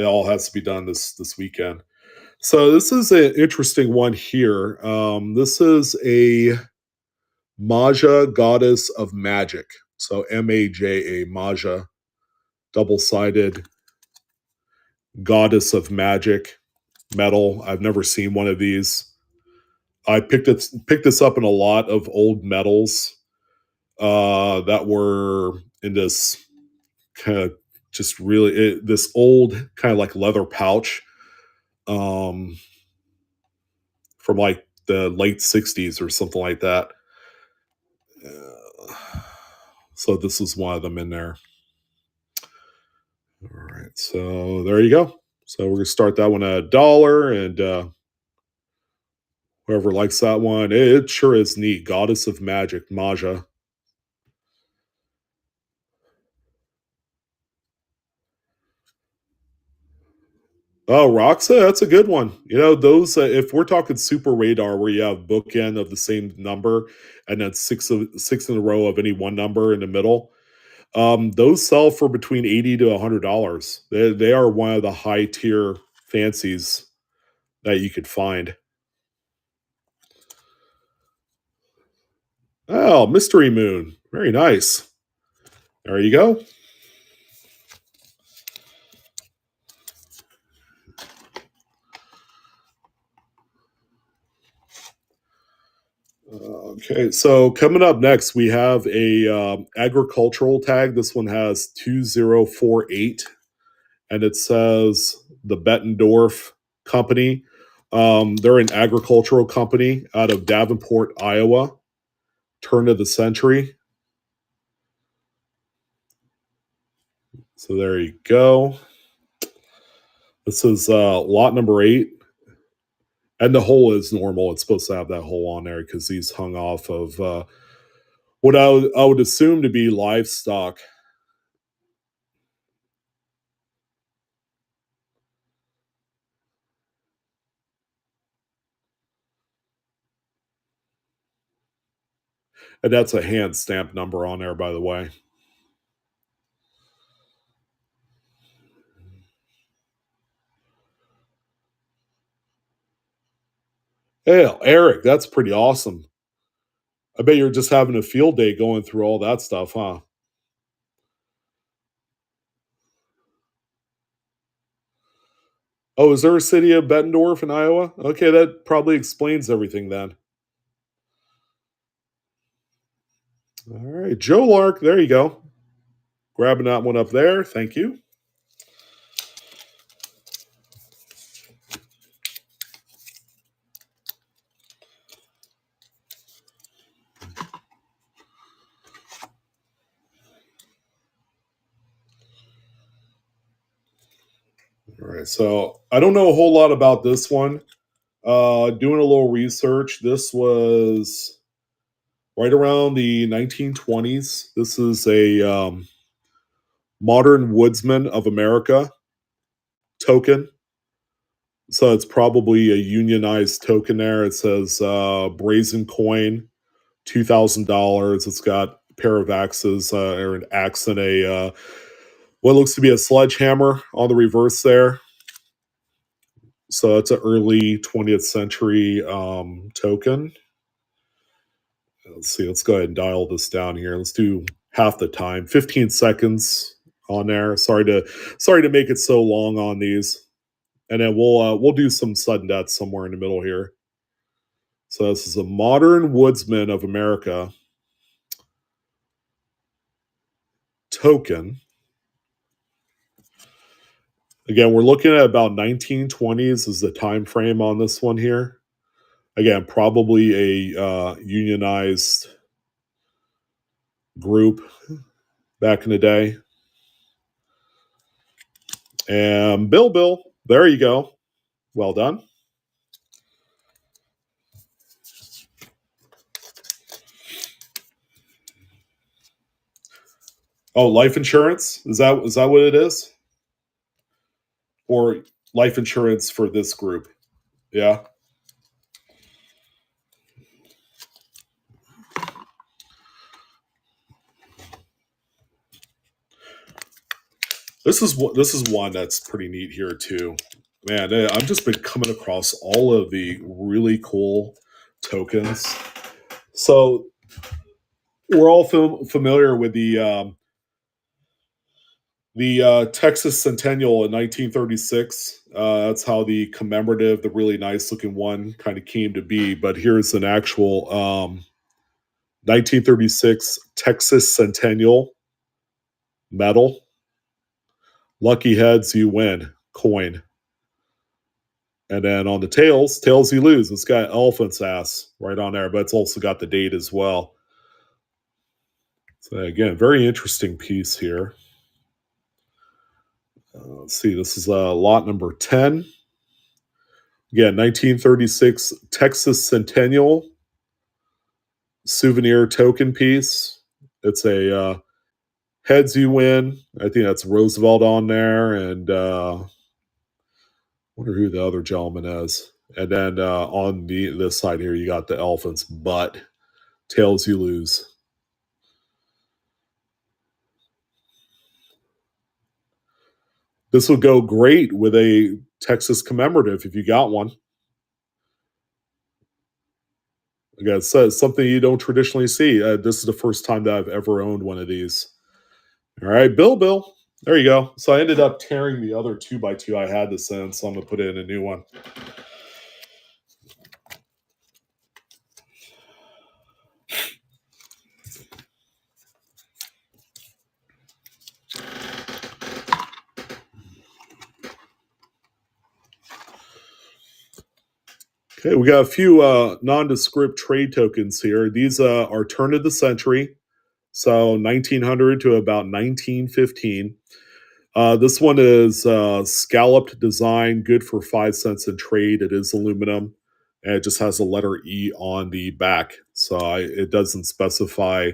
all has to be done this weekend. So this is an interesting one here. This is a Maja, goddess of magic. So Maja, Maja, double sided goddess of magic metal. I've never seen one of these. I picked this up in a lot of old metals that were in this kind of just really this old kind of like leather pouch, um, from like the late 60s or something like that. So this is one of them in there. All right, so there you go. So we're gonna start that one at $1, and whoever likes that one, it sure is neat. Goddess of Magic, Maja. Oh, Roxa, that's a good one. Those, if we're talking super radar, where you have bookend of the same number, and then six in a row of any one number in the middle, those sell for between $80 to $100. They are one of the high tier fancies that you could find. Oh, Mystery Moon, very nice. There you go. Okay, so coming up next, we have a agricultural tag. This one has 2048, and it says the Bettendorf Company. They're an agricultural company out of Davenport, Iowa, turn of the century. So there you go. This is lot number 8. And the hole is normal. It's supposed to have that hole on there because these hung off of what I would assume to be livestock. And that's a hand stamped number on there, by the way. Hey, Eric, that's pretty awesome. I bet you're just having a field day going through all that stuff, huh? Oh, is there a city of Bettendorf in Iowa? Okay, that probably explains everything then. All right, Joe Lark, there you go. Grabbing that one up there. Thank you. All right, so I don't know a whole lot about this one. Doing a little research, this was right around the 1920s. This is a modern Woodsman of America token. So it's probably a unionized token there. It says brazen coin, $2,000. It's got a pair of axes, or an axe and a what looks to be a sledgehammer on the reverse there. So it's an early 20th century token. Let's see. Let's go ahead and dial this down here. Let's do half the time, 15 seconds on there. Sorry to make it so long on these, and then we'll do some sudden death somewhere in the middle here. So this is a modern Woodsman of America token. Again, we're looking at about 1920s is the time frame on this one here. Again, probably a unionized group back in the day. And Bill, there you go. Well done. Oh, life insurance? Is that what it is? Or life insurance for this group? Yeah. This is one that's pretty neat here too. Man, I've just been coming across all of the really cool tokens. So we're all familiar with the Texas Centennial in 1936. That's how the commemorative, the really nice looking one, kind of came to be. But here's an actual 1936 Texas Centennial medal. Lucky heads, you win. Coin. And then on the tails you lose. It's got elephant's ass right on there, but it's also got the date as well. So again, very interesting piece here. Let's see, this is lot number 10. Again, 1936 Texas Centennial souvenir token piece. It's a heads you win. I think that's Roosevelt on there, and wonder who the other gentleman is. And then on this side here, you got the elephant's butt. Tails you lose. This would go great with a Texas commemorative if you got one. Again, it's something you don't traditionally see. This is the first time that I've ever owned one of these. All right, Bill. There you go. So I ended up tearing the other 2x2 I had this in, so I'm going to put in a new one. Okay, we got a few nondescript trade tokens here. These are turn of the century, so 1900 to about 1915. This one is scalloped design, good for 5 cents in trade. It is aluminum, and it just has a letter E on the back, so it doesn't specify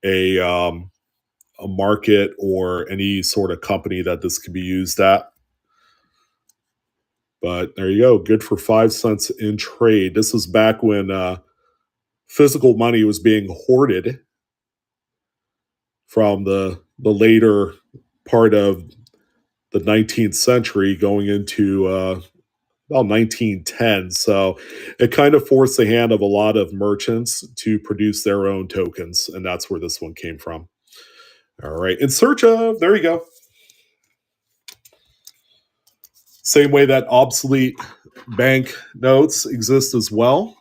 a market or any sort of company that this could be used at. But there you go, good for 5 cents in trade. This was back when physical money was being hoarded from the later part of the 19th century going into about 1910. So it kind of forced the hand of a lot of merchants to produce their own tokens, and that's where this one came from. All right, in search of, there you go. Same way that obsolete bank notes exist as well.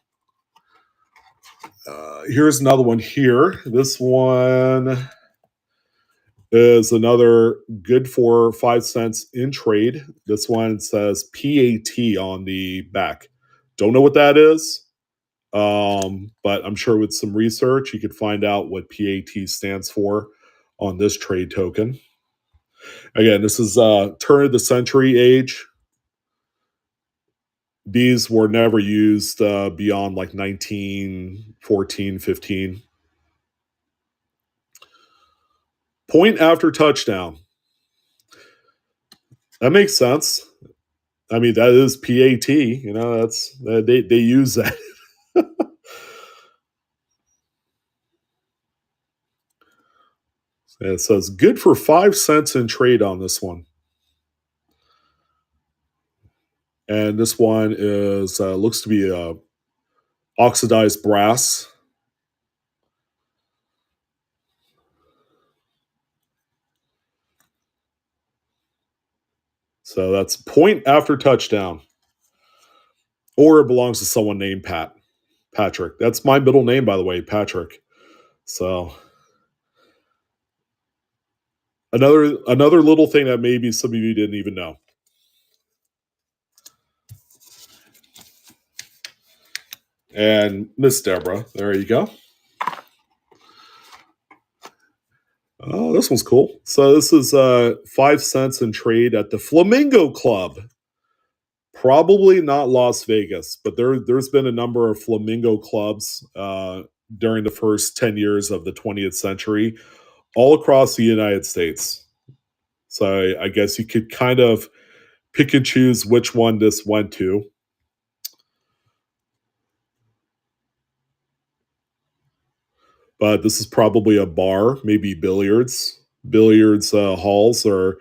Here's another one here. This one is another good for 5 cents in trade. This one says PAT on the back. Don't know what that is, but I'm sure with some research you could find out what PAT stands for on this trade token. Again, this is turn of the century age. These were never used beyond like 1914, 15. Point after touchdown. That makes sense. I mean, that is PAT. You know, that's they use that. It says good for 5 cents in trade on this one. And this one is looks to be oxidized brass. So that's point after touchdown. Or it belongs to someone named Patrick. That's my middle name, by the way, Patrick. So another little thing that maybe some of you didn't even know. And Miss Deborah, there you go. Oh, this one's cool. So this is 5 cents in trade at the Flamingo Club. Probably not Las Vegas, but there's been a number of Flamingo clubs during the first 10 years of the 20th century, all across the United States. So I guess you could kind of pick and choose which one this went to. But this is probably a bar, maybe billiards halls, or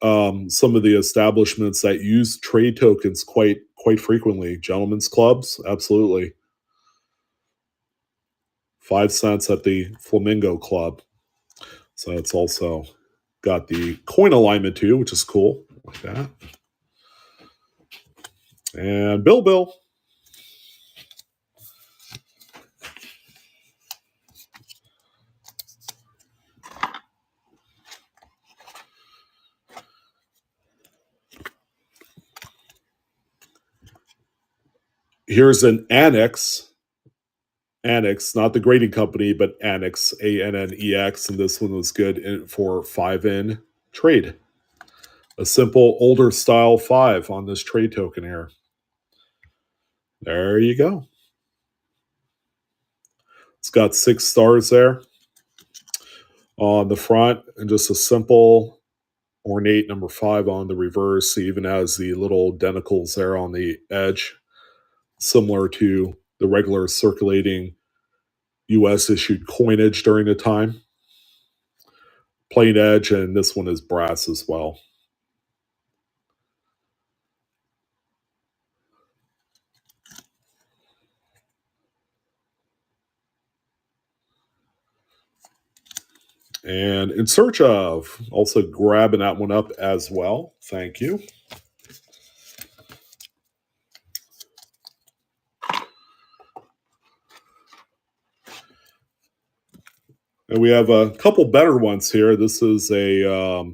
some of the establishments that use trade tokens quite frequently. Gentlemen's clubs, absolutely. 5 cents at the Flamingo Club. So it's also got the coin alignment too, which is cool, like that. And Bill. Here's an Annex, not the grading company, but Annex, ANNEX, and this one was good for 5 in trade. A simple older style 5 on this trade token here. There you go. It's got 6 stars there on the front, and just a simple ornate number 5 on the reverse. It even has the little denticles there on the edge, similar to the regular circulating US issued coinage during the time. Plain edge, and this one is brass as well. And in search of, also grabbing that one up as well. Thank you. And we have a couple better ones here. This is a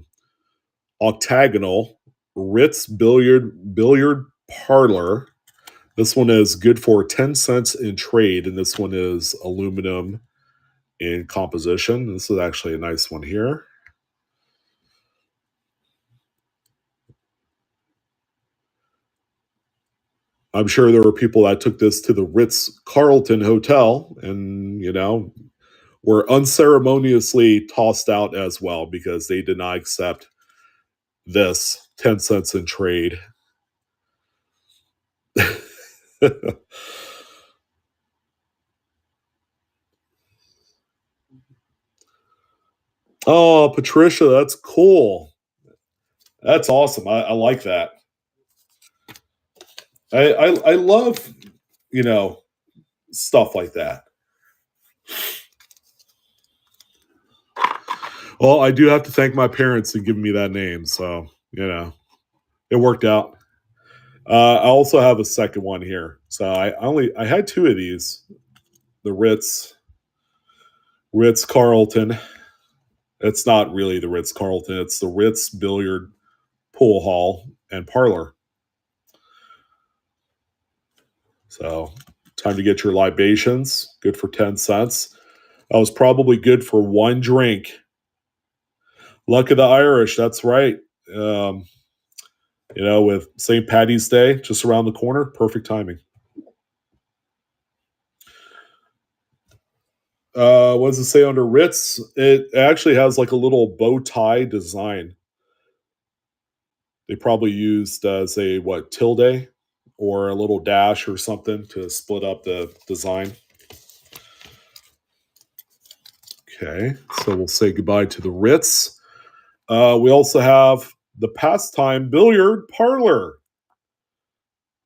octagonal Ritz billiard parlor. This one is good for 10 cents in trade, and this one is aluminum in composition. This is actually a nice one here. I'm sure there were people that took this to the Ritz-Carlton Hotel and, were unceremoniously tossed out as well because they did not accept this 10 cents in trade. Oh, Patricia, that's cool. That's awesome. I like that. I love, you know, stuff like that. Well, I do have to thank my parents for giving me that name, so you know it worked out. I also have a second one here, so I had two of these. The Ritz Carlton. It's not really the Ritz Carlton. It's the Ritz Billiard Pool Hall and Parlor. So time to get your libations. Good for 10 cents. That was probably good for one drink. Luck of the Irish. That's right. With St. Patty's Day just around the corner, perfect timing. What does it say under Ritz? It actually has like a little bow tie design. They probably used as a tilde or a little dash or something to split up the design. Okay, so we'll say goodbye to the Ritz. We also have the Pastime Billiard Parlor.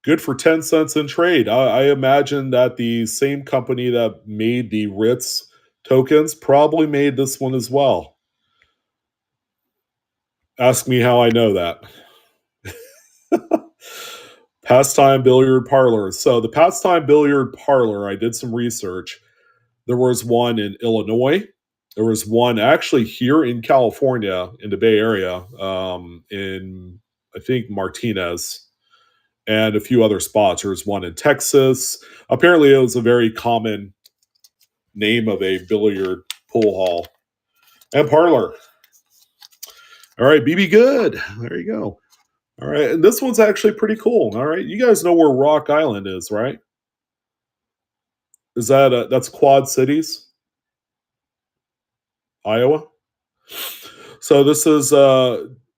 Good for 10 cents in trade. I imagine that the same company that made the Ritz tokens probably made this one as well. Ask me how I know that. Pastime Billiard Parlor. So the Pastime Billiard Parlor, I did some research. There was one in Illinois. There was one actually here in California, in the Bay Area, in, I think, Martinez, and a few other spots. There was one in Texas. Apparently, it was a very common name of a billiard pool hall and parlor. All right, BB Good. There you go. All right, and this one's actually pretty cool. All right, you guys know where Rock Island is, right? Is that's Quad Cities, Iowa? So this is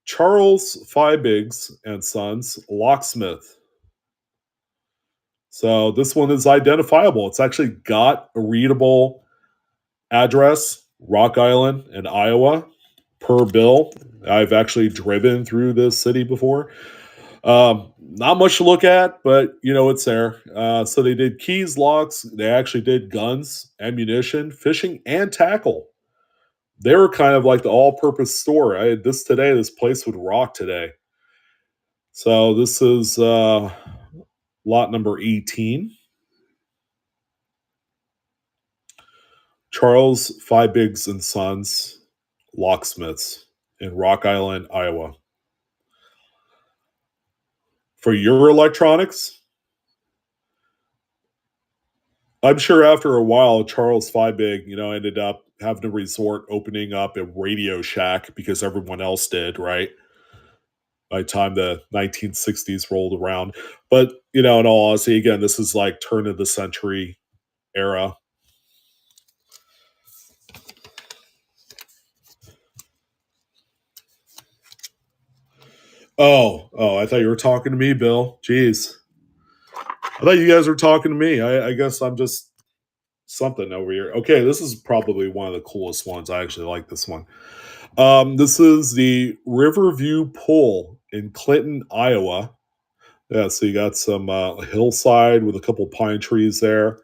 Charles Fiebigs and Sons, Locksmith. So this one is identifiable. It's actually got a readable address, Rock Island in Iowa, per bill. I've actually driven through this city before. Not much to look at, but it's there. So they did keys, locks. They actually did guns, ammunition, fishing, and tackle. They were kind of like the all-purpose store. I had this today. This place would rock today. So this is lot number 18. Charles Fiebigs and Sons, Locksmiths in Rock Island, Iowa. For your electronics, I'm sure after a while, Charles Fiebig, ended up having a resort opening up a Radio Shack because everyone else did, right? By the time the 1960s rolled around. But, in all honesty, again, this is like turn of the century era. Oh, I thought you were talking to me, Bill. Jeez. I thought you guys were talking to me. I guess I'm just something over here. Okay, this is probably one of the coolest ones. I actually like this one. This is the Riverview Pool in Clinton, Iowa. Yeah, so you got some hillside with a couple pine trees there.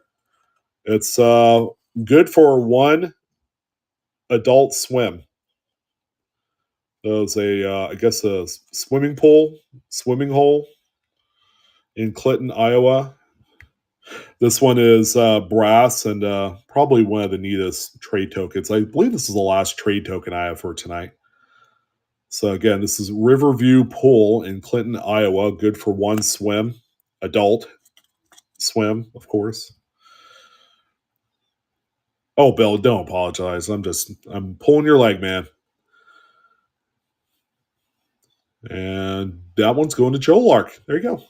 It's good for one adult swim. There's I guess a swimming hole in Clinton, Iowa. This one is brass and probably one of the neatest trade tokens. I believe this is the last trade token I have for tonight. So again, this is Riverview Pool in Clinton, Iowa. Good for one swim, adult swim, of course. Oh, Bill, don't apologize. I'm pulling your leg, man. And that one's going to Joe Lark. There you go.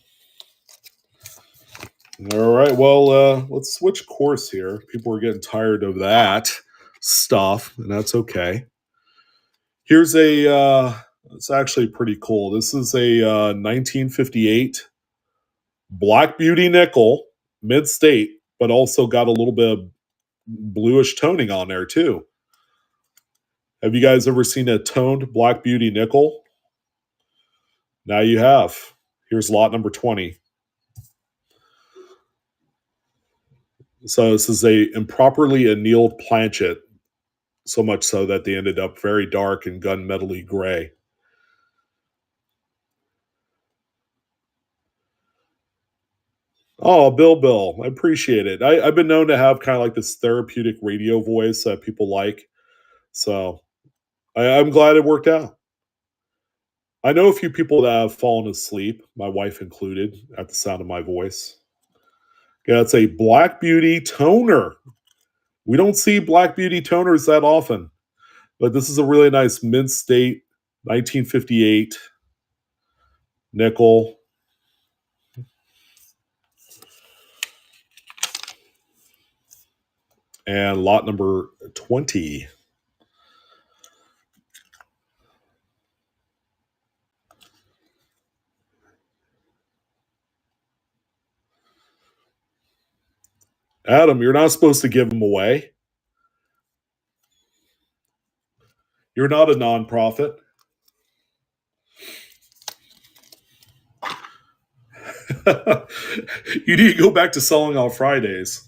All right. Well, let's switch course here. People are getting tired of that stuff, and that's okay. Here's it's actually pretty cool. This is a 1958 Black Beauty nickel, mid-state, but also got a little bit of bluish toning on there too. Have you guys ever seen a toned Black Beauty nickel? Now you have. Here's lot number 20. So this is a improperly annealed planchet, so much so that they ended up very dark and gunmetally gray. Oh, Bill, I appreciate it. I've been known to have kind of like this therapeutic radio voice that people like. So I'm glad it worked out. I know a few people that have fallen asleep, my wife included, at the sound of my voice. Yeah, it's a Black Beauty toner. We don't see Black Beauty toners that often, but this is a really nice mint state 1958 nickel. And lot number 20. Adam, you're not supposed to give them away. You're not a nonprofit. You need to go back to selling on Fridays.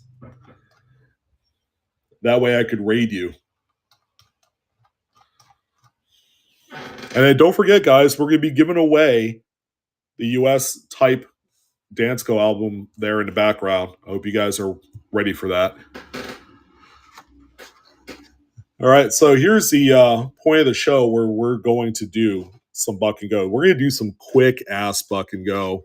That way I could raid you. And then don't forget, guys, we're going to be giving away the US type DANSCO album there in the background. I hope you guys are ready for that. All right, so here's the point of the show where we're going to do some buck and go. We're going to do some quick ass buck and go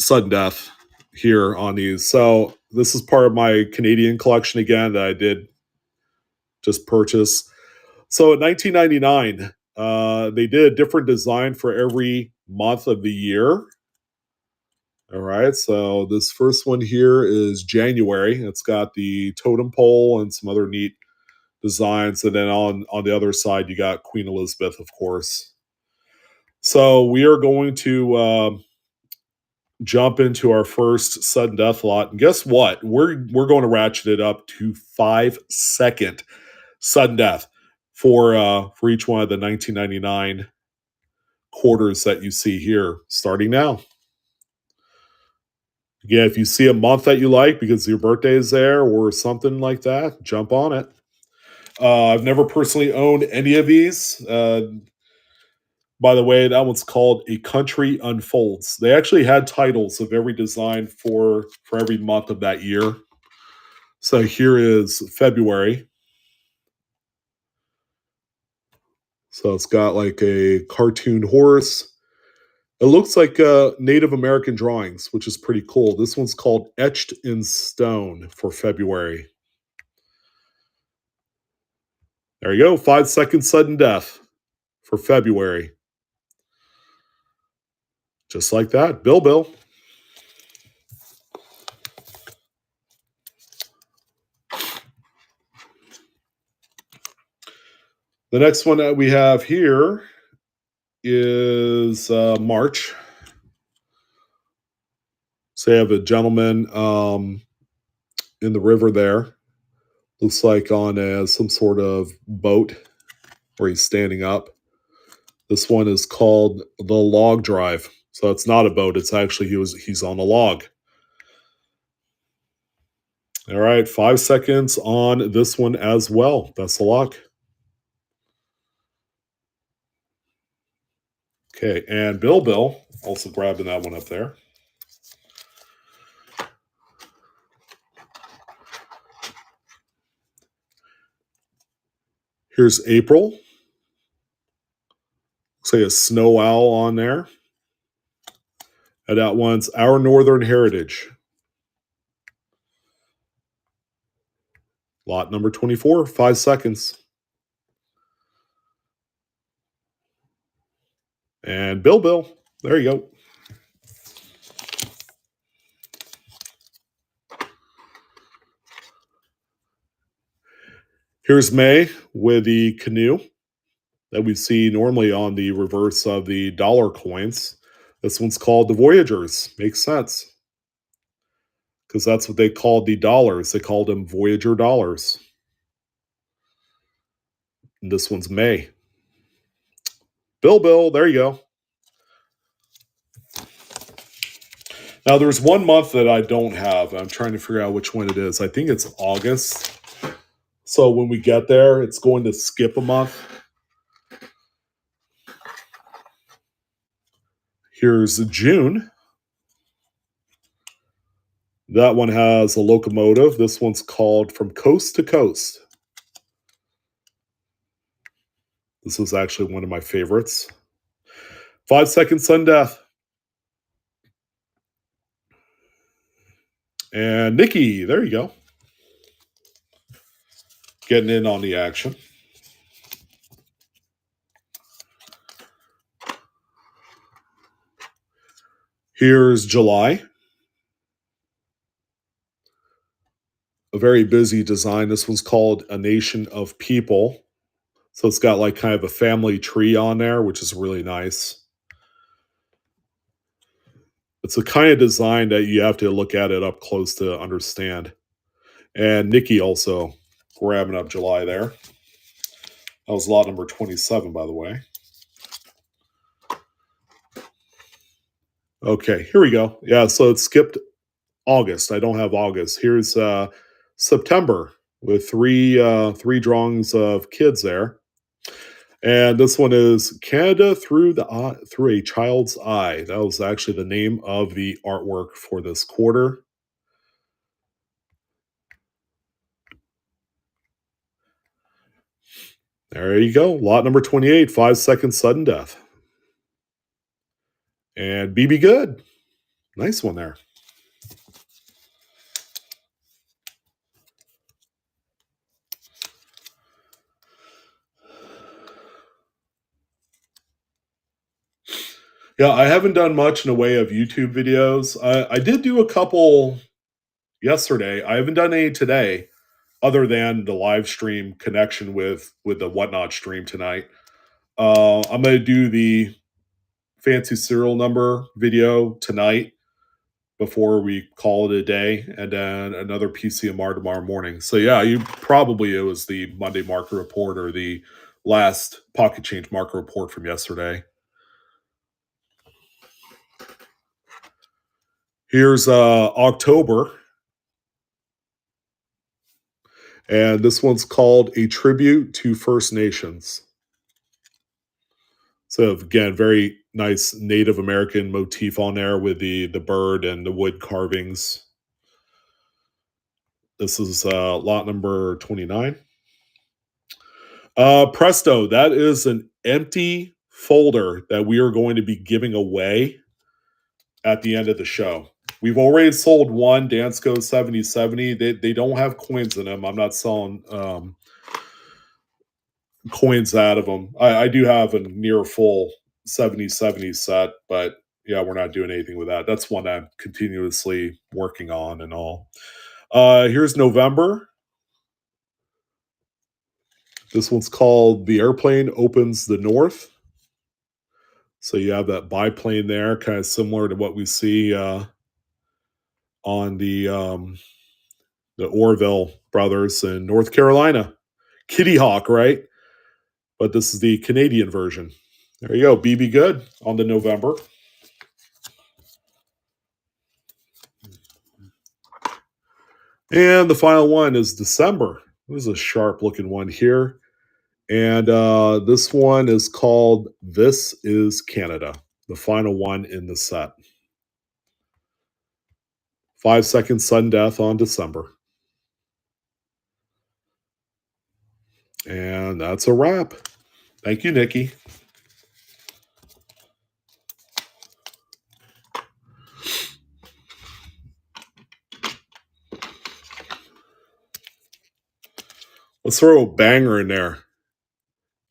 sudden death here on these. So this is part of my Canadian collection again that I did just purchase. So in 1999, they did a different design for every month of the year. All right, so this first one here is January. It's got the totem pole and some other neat designs. And then on the other side, you got Queen Elizabeth, of course. So we are going to jump into our first sudden death lot. And guess what? We're going to ratchet it up to 5-second sudden death for each one of the 1999 quarters that you see here, starting now. Again, if you see a month that you like because your birthday is there or something like that, jump on it. I've never personally owned any of these. By the way, that one's called A Country Unfolds. They actually had titles of every design for every month of that year. So here is February. So it's got like a cartoon horse. It looks like Native American drawings, which is pretty cool. This one's called Etched in Stone for February. There you go. 5-second sudden death for February. Just like that. Bill. The next one that we have here is March. So you have a gentleman in the river there. Looks like on some sort of boat where he's standing up. This one is called the Log Drive. So it's not a boat. It's actually he's on a log. All right, 5 seconds on this one as well. Best of luck. Okay, and Bill, also grabbing that one up there. Here's April. Looks like a snow owl on there. And that one's Our Northern Heritage. Lot number 24, 5 seconds. And Bill, there you go. Here's May with the canoe that we see normally on the reverse of the dollar coins. This one's called the Voyagers. Makes sense. Because that's what they called the dollars. They called them Voyager dollars. And this one's May. Bill, there you go. Now, there's one month that I don't have. I'm trying to figure out which one it is. I think it's August. So when we get there, it's going to skip a month. Here's June. That one has a locomotive. This one's called From Coast to Coast. This was actually one of my favorites. 5 Second Sudden Death. And Nikki, there you go. Getting in on the action. Here's July. A very busy design. This one's called A Nation of People. So it's got like kind of a family tree on there, which is really nice. It's a kind of design that you have to look at it up close to understand. And Nikki also grabbing up July there. That was lot number 27, by the way. Okay, here we go. Yeah, so it skipped August. I don't have August. Here's September with three drawings of kids there. And this one is Canada through a child's eye. That was actually the name of the artwork for this quarter. There you go. Lot number 28, 5 Second Sudden Death. And BB Good. Nice one there. Yeah, I haven't done much in the way of YouTube videos. I did do a couple yesterday. I haven't done any today, other than the live stream connection with the Whatnot stream tonight. I'm going to do the fancy serial number video tonight before we call it a day, and then another PCMR tomorrow morning. So yeah, it was the Monday market report or the last pocket change market report from yesterday. Here's October. And this one's called A Tribute to First Nations. So again, very nice Native American motif on there with the bird and the wood carvings. This is lot number 29. Presto, that is an empty folder that we are going to be giving away at the end of the show. We've already sold one DANSCO 7070. They don't have coins in them. I'm not selling coins out of them. I do have a near full 7070 set, but yeah, we're not doing anything with that. That's one I'm continuously working on and all. Here's November. This one's called The Airplane Opens the North. So you have that biplane there, kind of similar to what we see on the Orville brothers in North Carolina. Kitty Hawk, right? But this is the Canadian version. There you go. BB Good on the November. And the final one is December. This is a sharp looking one here. And this one is called This is Canada, the final one in the set. 5 Second Sudden Death on December. And that's a wrap. Thank you, Nikki. Let's throw a banger in there.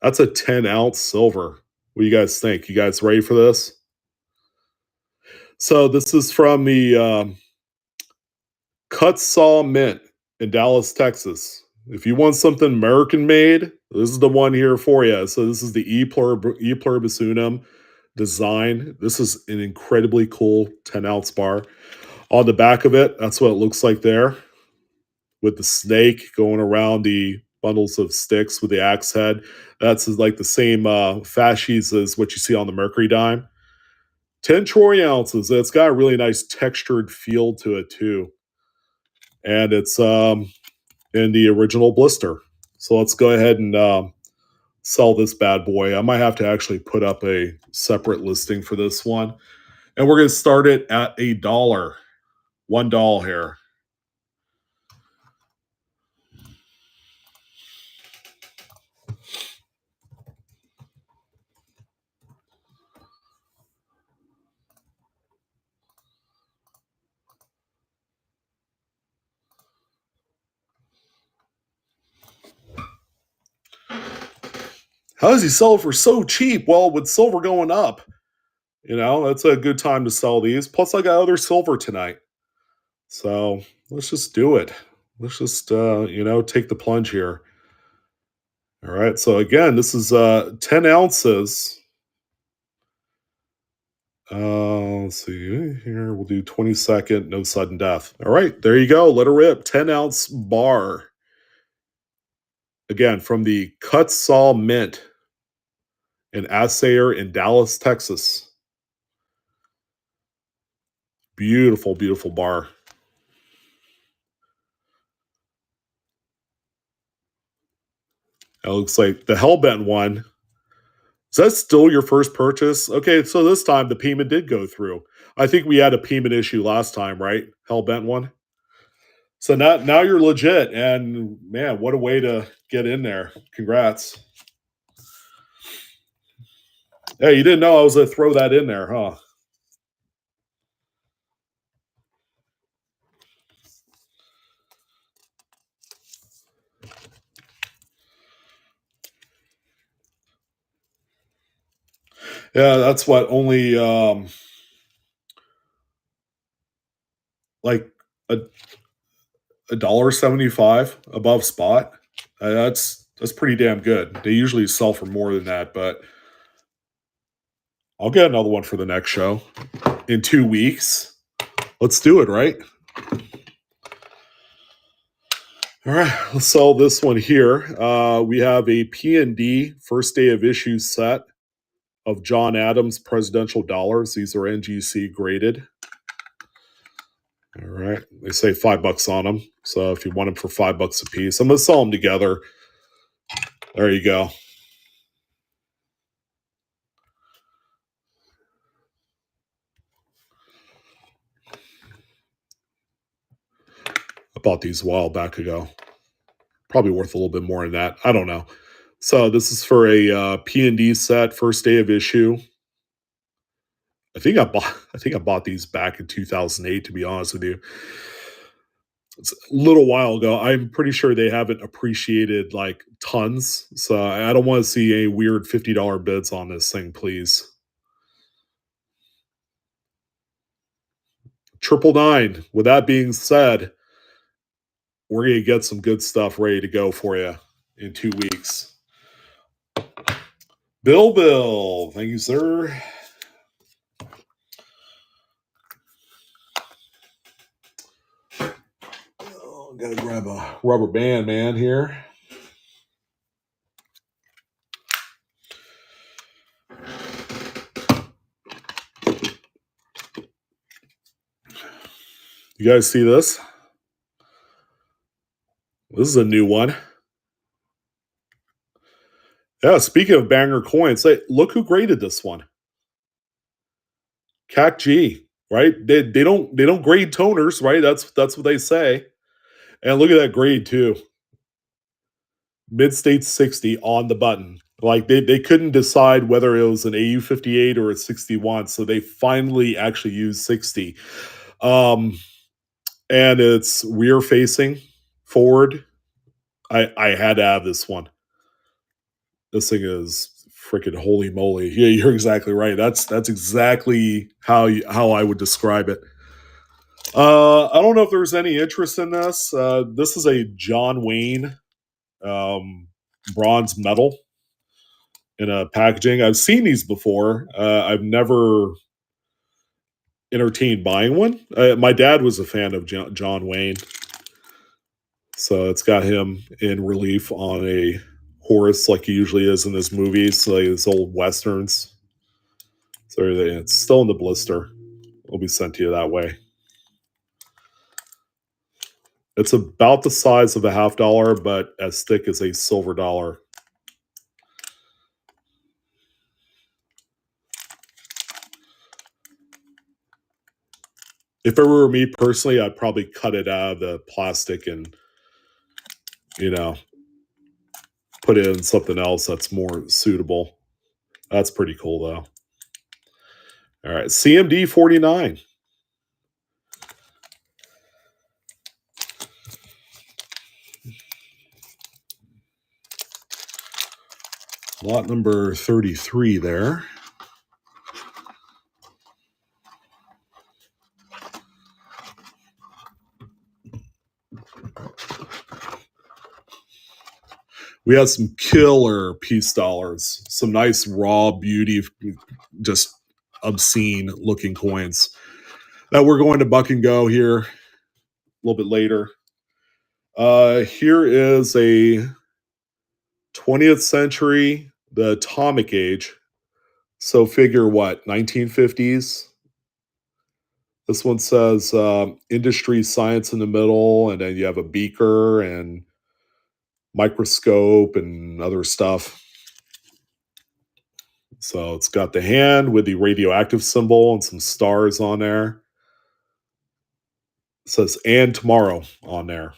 That's a 10-ounce silver. What do you guys think? You guys ready for this? So this is from the Cut Saw Mint in Dallas, Texas. If you want something American made, this is the one here for you. So this is the E Pluribus Unum design. This is an incredibly cool 10-ounce bar. On the back of it, that's what it looks like there, with the snake going around the bundles of sticks with the axe head. That's like the same fascies as what you see on the Mercury dime. 10 troy ounces. It's got a really nice textured feel to it too. And it's in the original blister. So let's go ahead and sell this bad boy. I might have to actually put up a separate listing for this one. And we're going to start it at $1. $1 here. How does he sell it for so cheap? Well, with silver going up, that's a good time to sell these. Plus, I got other silver tonight. So let's just do it. Let's just, take the plunge here. All right. So again, this is 10 ounces. Let's see here. We'll do 20-second, no sudden death. All right. There you go. Let her rip. 10-ounce bar. Again, from the Cut Saw Mint, an assayer in Dallas, Texas. Beautiful, beautiful bar. It looks like the Hellbent one. Is that still your first purchase? Okay, so this time the payment did go through. I think we had a payment issue last time, right? Hellbent one. So now you're legit, and man, what a way to get in there. Congrats. Hey, you didn't know I was going to throw that in there, huh? Yeah, that's what, only like $1.75 above spot. That's pretty damn good. They usually sell for more than that, but I'll get another one for the next show in 2 weeks. Let's do it, right? All right, let's sell this one here. We have a P&D first day of issue set of John Adams presidential dollars. These are NGC graded. All right, they say $5 on them. So if you want them for $5 a piece, I'm gonna sell them together. There you go. I bought these a while back ago. Probably worth a little bit more than that. I don't know. So this is for a P&D set, first day of issue. I think I bought these back in 2008. To be honest with you, it's a little while ago. I'm pretty sure they haven't appreciated like tons. So I don't want to see a weird $50 bids on this thing, please. 999. With that being said, we're going to get some good stuff ready to go for you in 2 weeks. Bill. Thank you, sir. Oh, gotta grab a rubber band, man, here. You guys see this? This is a new one. Yeah, speaking of banger coins, look who graded this one. CAC G, right? They don't grade toners, right? That's what they say. And look at that grade too. Mid-state 60 on the button. Like they couldn't decide whether it was an AU 58 or a 61, so they finally actually used 60. And it's rear facing forward. I had to have this one. This thing is freaking holy moly. Yeah, you're exactly right. That's exactly how I would describe it. I don't know if there's any interest in this. This is a John Wayne bronze medal in a packaging. I've seen these before. I've never entertained buying one. My dad was a fan of John Wayne. So it's got him in relief on a horse like he usually is in his movies, like his old westerns. So it's still in the blister. It'll be sent to you that way. It's about the size of a $half, but as thick as a silver dollar. If it were me personally, I'd probably cut it out of the plastic and, you know, put it in something else that's more suitable. That's pretty cool, though. All right, CMD 49. Lot number 33 there. We have some killer peace dollars, some nice raw beauty, just obscene looking coins that we're going to buck and go here a little bit later. Here is a 20th century, the atomic age. So figure what, 1950s? This one says industry science in the middle, and then you have a beaker and microscope and other stuff. So it's got the hand with the radioactive symbol and some stars on there. It says "and tomorrow" on there.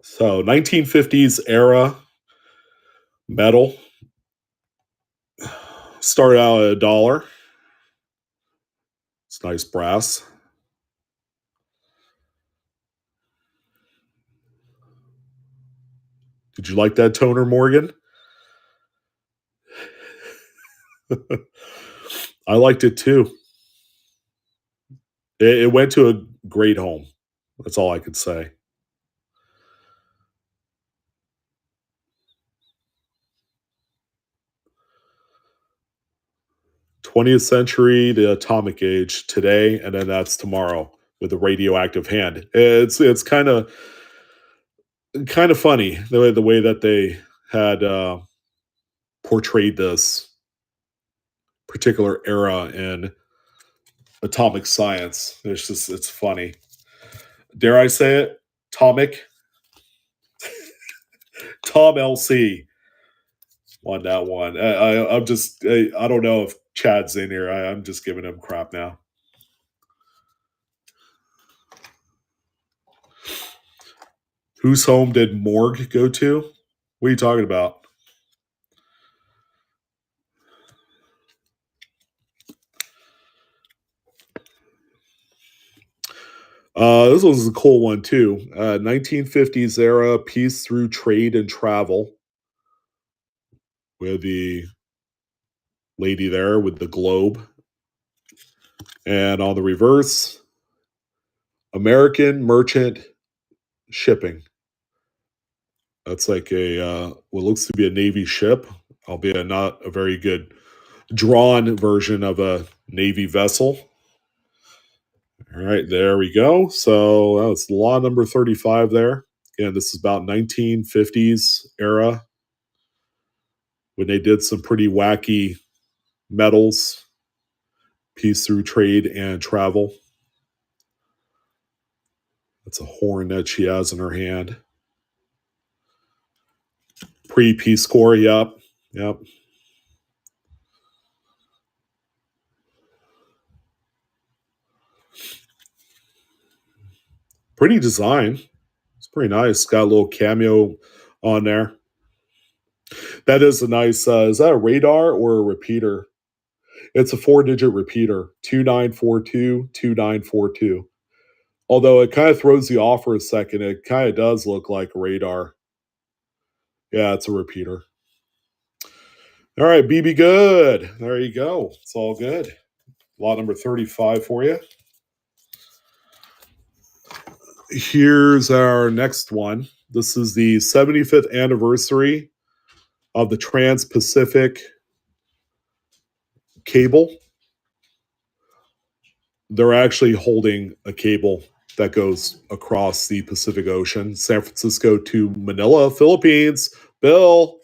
So 1950s era metal. Started out at $1. It's nice brass. Did you like that toner, Morgan? I liked it too. It went to a great home. That's all I could say. '20th century, the atomic age today, and then that's tomorrow with the radioactive hand. It's kind of funny the way that they had portrayed this particular era in atomic science. It's funny. Dare I say it? Atomic. Tom LC won that one. I'm just I don't know if Chad's in here. I'm just giving him crap now. Whose home did Morg go to? What are you talking about? This was a cool one too. 1950s era peace through trade and travel, with the lady there with the globe, and on the reverse, American merchant shipping. That's like a what looks to be a Navy ship, albeit not a very good drawn version of a Navy vessel. All right, there we go. So that's law number 35 there. Again, this is about 1950s era when they did some pretty wacky metals, peace through trade and travel. That's a horn that she has in her hand. Pre-Peace Corps, yep. Pretty design. It's pretty nice. Got a little cameo on there. That is a nice, is that a radar or a repeater? It's a 4-digit repeater, 2942, 2942. Although it kind of throws you off for a second, it kind of does look like a radar. Yeah, it's a repeater. All right, BB Good. There you go. It's all good. Lot number 35 for you. Here's our next one. This is the 75th anniversary of the Trans-Pacific cable. They're actually holding a cable that goes across the Pacific Ocean, San Francisco to Manila, Philippines. Bill,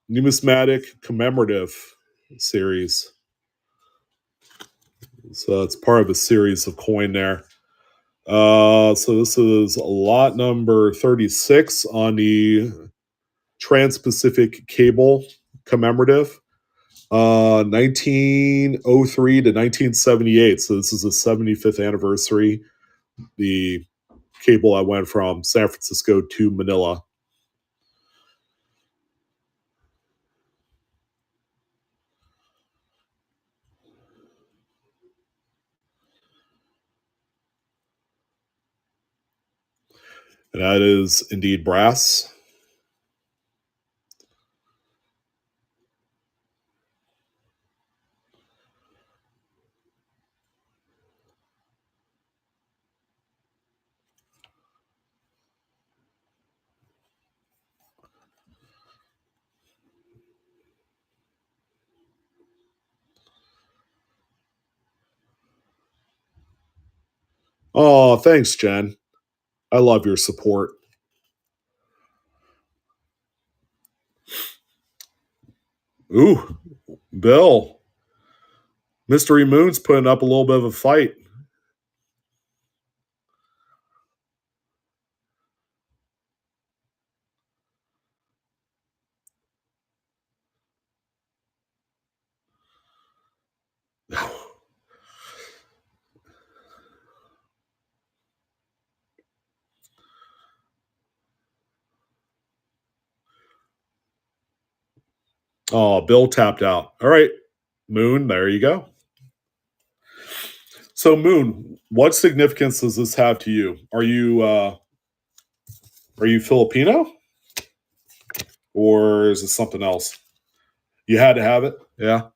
numismatic commemorative. series. So it's part of a series of coin there. So this is lot number 36 on the Trans-Pacific Cable commemorative. 1903 to 1978. So this is the 75th anniversary. The cable I went from San Francisco to Manila. And that is indeed brass. Oh, thanks, Jen. I love your support. Ooh, Bill. Mystery Moon's putting up a little bit of a fight. Oh, Bill tapped out. All right, Moon, there you go. So, Moon, what significance does this have to you? Are you Filipino, or is it something else? You had to have it, yeah.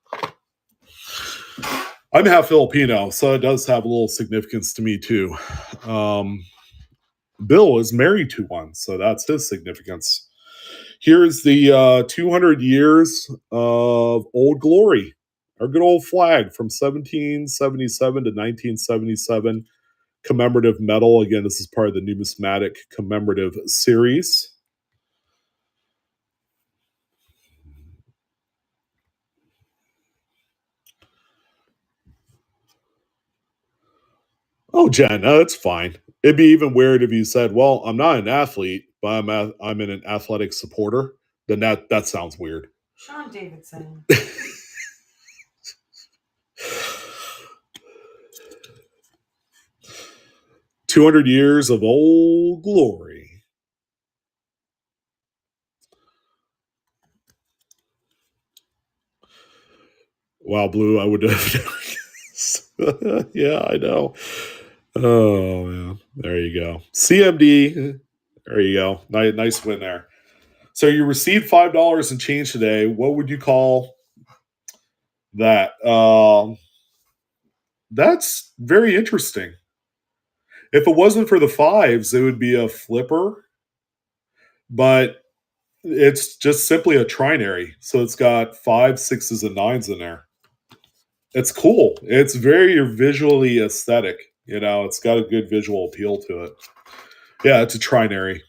I'm half Filipino, so it does have a little significance to me too. Bill is married to one, so that's his significance. Here's the 200 years of Old Glory, our good old flag from 1777 to 1977, commemorative medal. Again, this is part of the numismatic commemorative series. Oh, Jen, no, it's fine. It'd be even weird if you said, "Well, I'm not an athlete, but I'm an athletic supporter." Then that sounds weird. Sean Davidson. 200 years of Old Glory. Wow, Blue, I would have. Yeah, I know. Oh, yeah. There you go. CMD. There you go. Nice win there. So you received $5 in change today. What would you call that? That's very interesting. If it wasn't for the fives, it would be a flipper, but it's just simply a trinary. So it's got 5s, 6s, and 9s in there. It's cool. It's very visually aesthetic. You know, it's got a good visual appeal to it. Yeah, it's a trinary.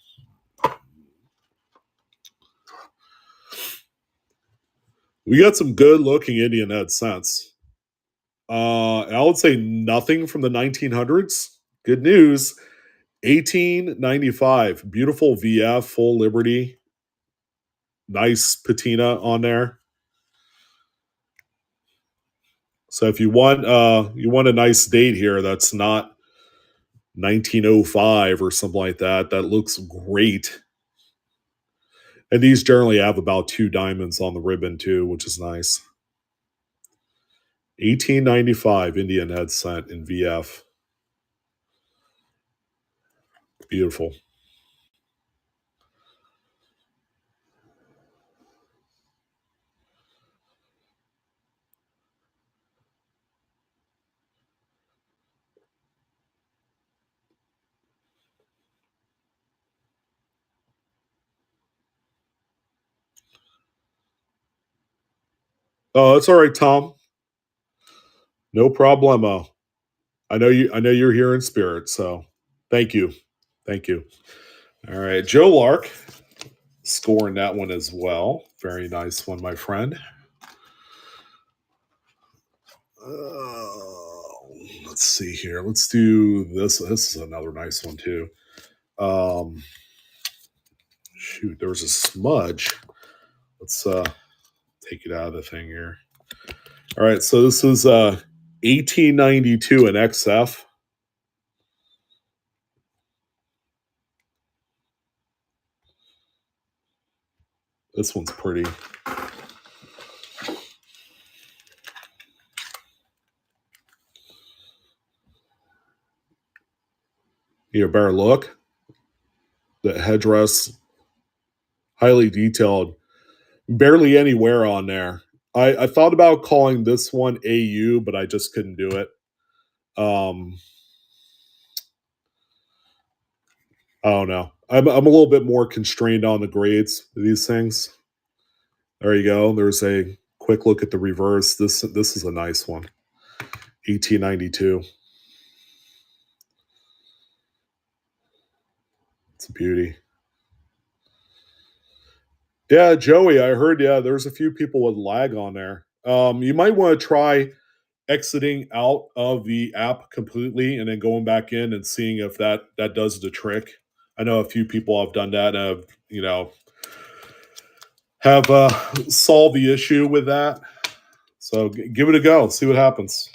We got some good looking Indian head cents. I would say nothing from the 1900s. Good news. 1895. Beautiful VF, full Liberty. Nice patina on there. So if you want a nice date here that's not 1905 or something like that, that looks great. And these generally have about 2 diamonds on the ribbon too, which is nice. 1895 Indian head cent in VF. Beautiful. Oh, that's all right, Tom. No problemo. I know you're here in spirit, so thank you. Thank you. All right, Joe Lark scoring that one as well. Very nice one, my friend. Let's see here. Let's do this. This is another nice one too. Shoot, there was a smudge. Let's take it out of the thing here. All right, so this is 1892 in XF. This one's pretty. You a better look. The headdress, highly detailed. Barely any wear on there. I thought about calling this one AU, but I just couldn't do it. I don't know. I'm a little bit more constrained on the grades of these things. There you go. There's a quick look at the reverse. This is a nice one. 1892. It's a beauty. Yeah, Joey, I heard, there's a few people with lag on there. You might want to try exiting out of the app completely and then going back in and seeing if that does the trick. I know a few people have done that, have solved the issue with that. So give it a go, see what happens.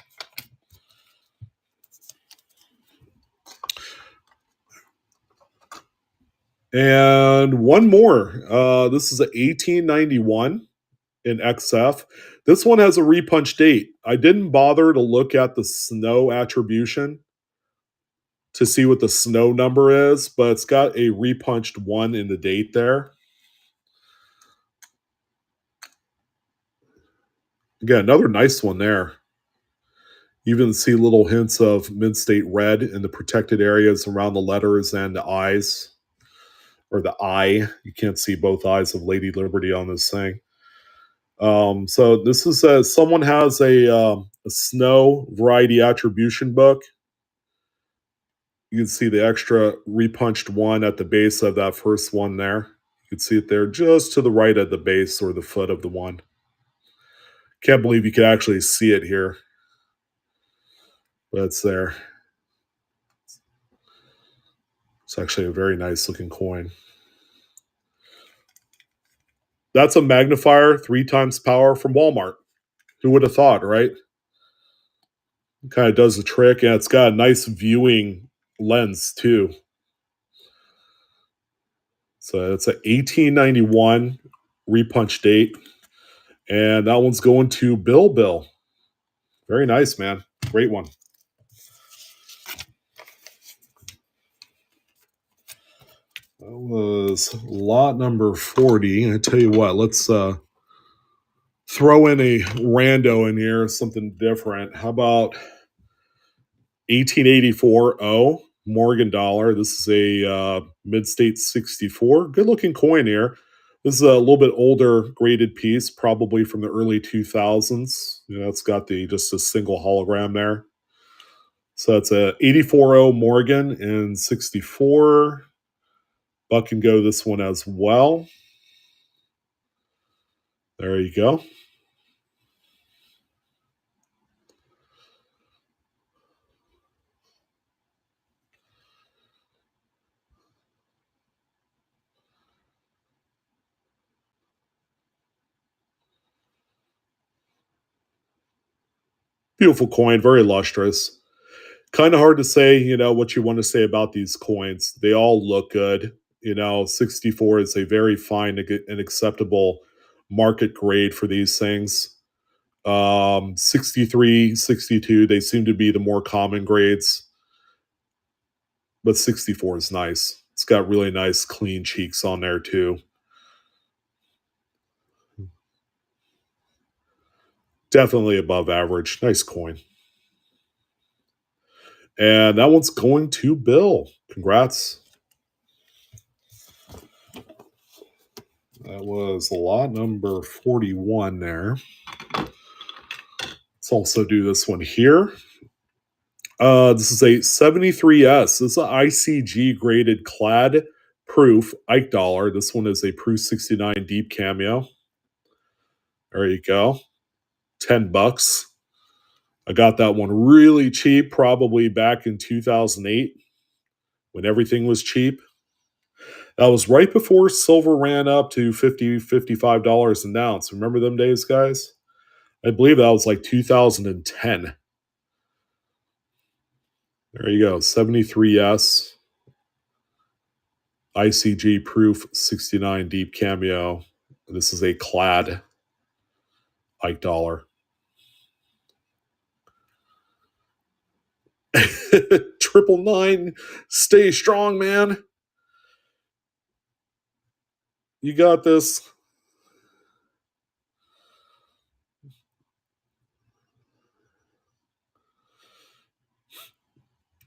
And one more. This is an 1891 in XF. This one has a repunch date. I didn't bother to look at the snow attribution to see what the snow number is, but it's got a repunched 1 in the date there. Again, another nice one there. You even see little hints of mid-state red in the protected areas around the letters and the eyes. Or the eye. You can't see both eyes of Lady Liberty on this thing. So this is someone has a snow variety attribution book. You can see the extra repunched 1 at the base of that first one there. You can see it there just to the right at the base or the foot of the 1. Can't believe you can actually see it here. But it's there. It's actually a very nice looking coin. That's a magnifier 3 times power from Walmart. Who would have thought, right? Kind of does the trick, and it's got a nice viewing lens too. So it's an 1891 repunch date, and that one's going to Bill. Very nice, man. Great one. That was lot number 40. I tell you what, let's throw in a rando in here, something different. How about 1884 Morgan dollar? This is a mid-state 64. Good looking coin here. This is a little bit older graded piece, probably from the early 2000s. It's got just a single hologram there. So it's a 84 Morgan in 64. Buck can go this one as well. There you go. Beautiful coin, very lustrous. Kind of hard to say, what you want to say about these coins. They all look good. 64 is a very fine and acceptable market grade for these things. 63, 62, they seem to be the more common grades. But 64 is nice. It's got really nice clean cheeks on there too. Definitely above average. Nice coin. And that one's going to Bill. Congrats. That was lot number 41 there. Let's also do this one here. This is a 73S. This is an ICG graded clad proof Ike dollar. This one is a proof 69 deep cameo. There you go. $10. I got that one really cheap, probably back in 2008 when everything was cheap. That was right before silver ran up to $55 an ounce. Remember them days, guys? I believe that was like 2010. There you go, 73S, ICG proof 69 deep cameo. This is a clad Ike dollar. Triple nine, stay strong, man. You got this.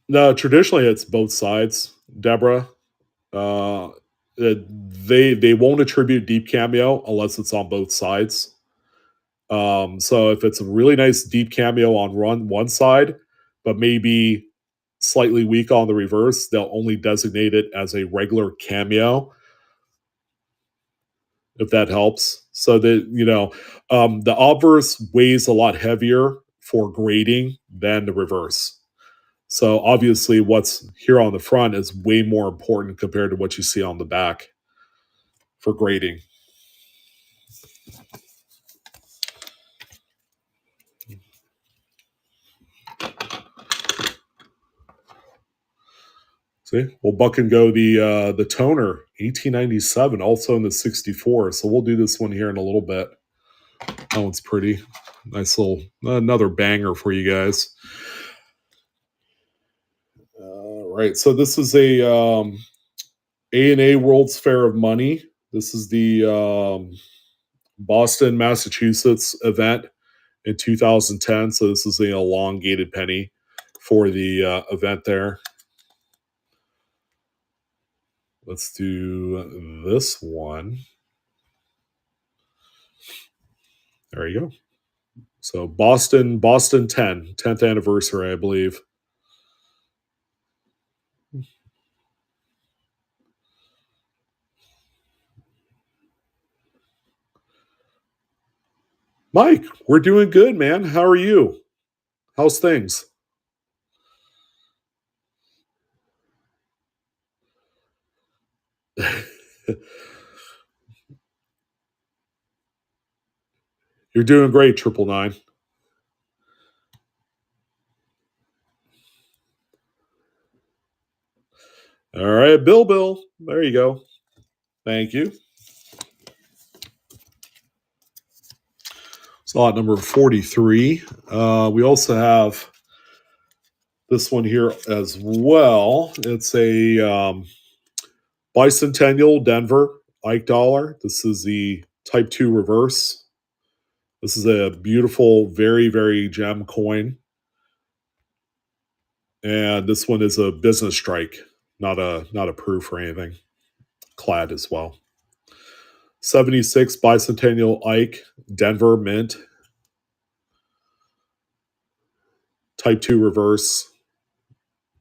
No, traditionally it's both sides, Deborah. Uh, they won't attribute deep cameo unless it's on both sides. So if it's a really nice deep cameo on one side, but maybe slightly weak on the reverse, they'll only designate it as a regular cameo, if that helps. So that, the obverse weighs a lot heavier for grading than the reverse. So obviously what's here on the front is way more important compared to what you see on the back for grading. See, we'll buck and go the toner, 1897, also in the 64. So we'll do this one here in a little bit. That one's pretty. Nice little, another banger for you guys. All right, so this is a A&A World's Fair of Money. This is the Boston, Massachusetts event in 2010. So this is the elongated penny for the event there. Let's do this one. There you go. So Boston 10th anniversary, I believe. Mike, we're doing good, man. How are you? How's things? You're doing great, 999. All right, Bill. There you go. Thank you. Slot number 43. We also have this one here as well. It's a Bicentennial Denver Ike dollar. This is the Type 2 reverse. This is a beautiful, very, very gem coin. And this one is a business strike, not a proof or anything. Clad as well. 76 Bicentennial Ike, Denver mint. Type 2 reverse.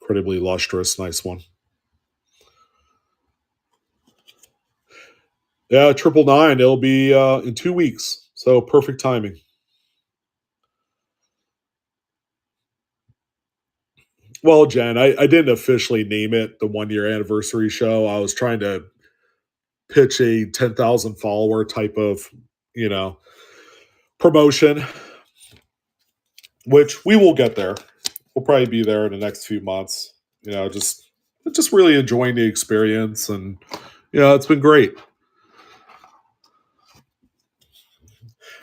Incredibly lustrous, nice one. Yeah, 999. It'll be in 2 weeks. So perfect timing. Well, Jen, I didn't officially name it the 1-year anniversary show. I was trying to pitch a 10,000 follower type of, promotion, which we will get there. We'll probably be there in the next few months. Just really enjoying the experience, and it's been great.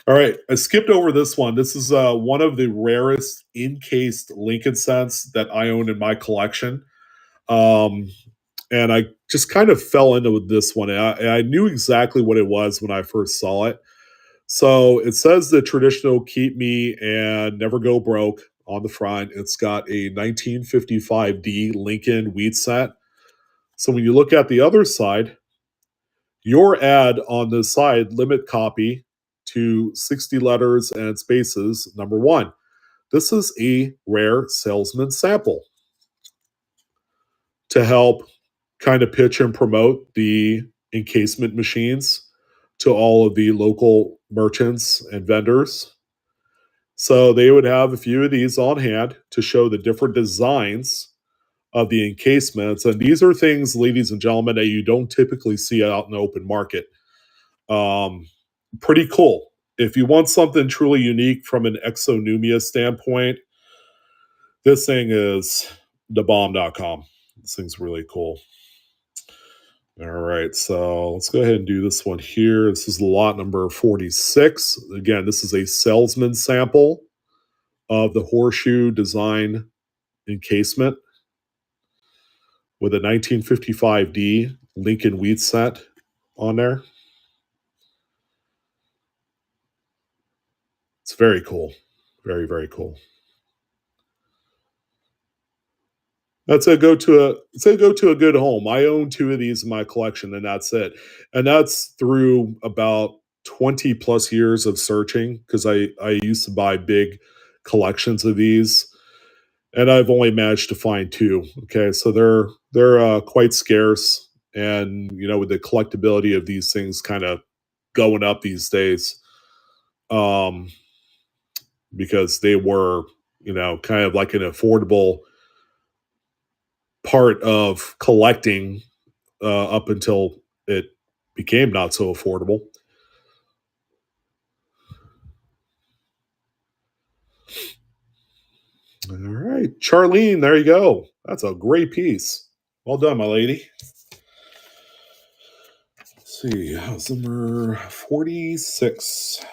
All right, I skipped over this one. This is one of the rarest encased Lincoln cents that I own in my collection. And I just kind of fell into this one. I knew exactly what it was when I first saw it. So it says the traditional keep me and never go broke on the front. It's got a 1955D Lincoln wheat cent. So when you look at the other side, your ad on the side, limit copy to 60 letters and spaces, number 1. This is a rare salesman sample to help kind of pitch and promote the encasement machines to all of the local merchants and vendors. So they would have a few of these on hand to show the different designs of the encasements. And these are things, ladies and gentlemen, that you don't typically see out in the open market. Pretty cool. If you want something truly unique from an exonumia standpoint, this thing is thebomb.com. This thing's really cool. All right, so let's go ahead and do this one here. This is lot number 46. Again, this is a Salesman sample of the horseshoe design encasement with a 1955D Lincoln wheat set on there. It's very cool. Very, very cool. That's a go to a good home. I own 2 of these in my collection, and that's it. And that's through about 20 plus years of searching, because I used to buy big collections of these, and I've only managed to find 2. Okay, so they're quite scarce, and with the collectability of these things kind of going up these days, um, because they were kind of like an affordable part of collecting up until it became not so affordable. All right, Charlene, there you go. That's a great piece. Well done, my lady. Let's see, how's number 46?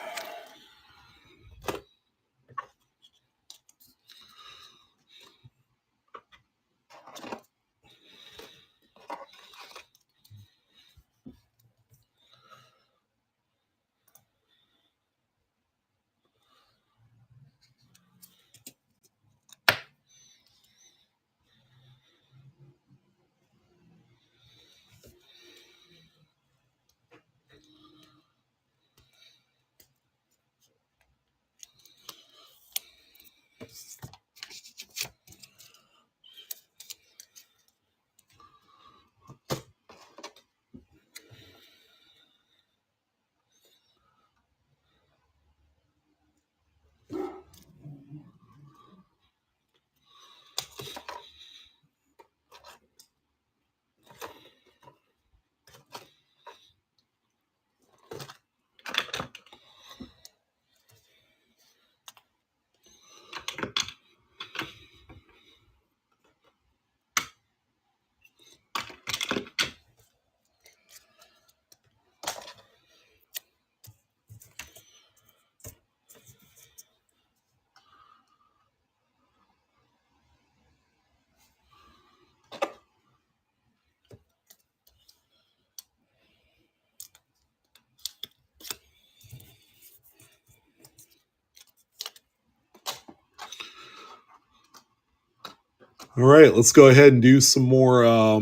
All right, let's go ahead and do some more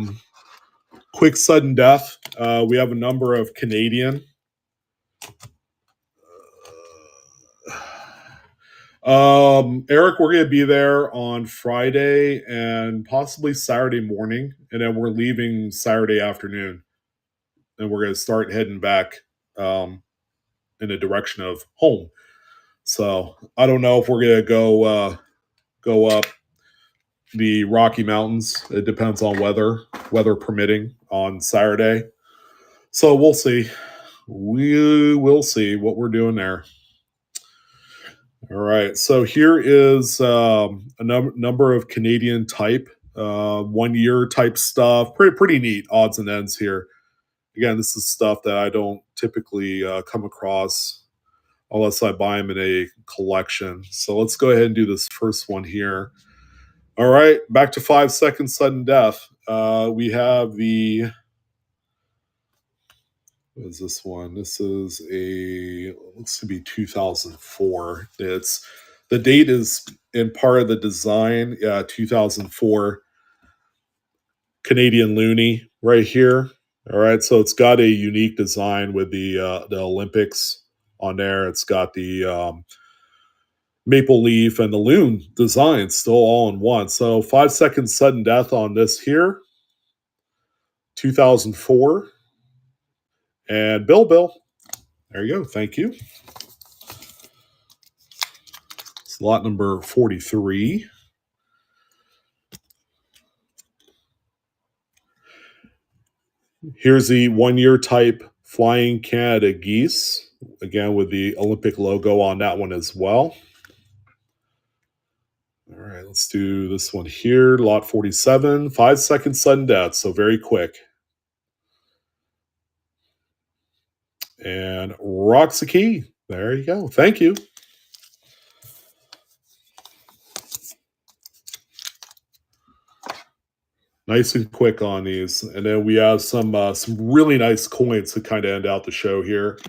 quick sudden death. We have a number of Canadian. Eric, we're going to be there on Friday and possibly Saturday morning, and then we're leaving Saturday afternoon, and we're going to start heading back in the direction of home. So I don't know if we're going to go up the Rocky Mountains. It depends on weather permitting on Saturday. So we'll see. We will see what we're doing there. All right. So here is a number of Canadian type, 1 year type stuff. Pretty neat odds and ends here. Again, this is stuff that I don't typically come across unless I buy them in a collection. So let's go ahead and do this first one here. All right, back to 5 seconds sudden death. We have the. What is this one? This is looks to be 2004. The date is in part of the design. 2004 Canadian loonie right here. All right, so it's got a unique design with the Olympics on there. It's got the maple leaf and the loon design still all in one. So 5 seconds sudden death on this here. 2004. And Bill, there you go. Thank you. It's lot number 43. Here's the 1-year type Flying Canada geese, again with the Olympic logo on that one as well. All right, let's do this one here, lot 47, 5-second sudden death, so very quick. And rocks a key. There you go. Thank you. Nice and quick on these. And then we have some really nice coins to kind of end out the show here.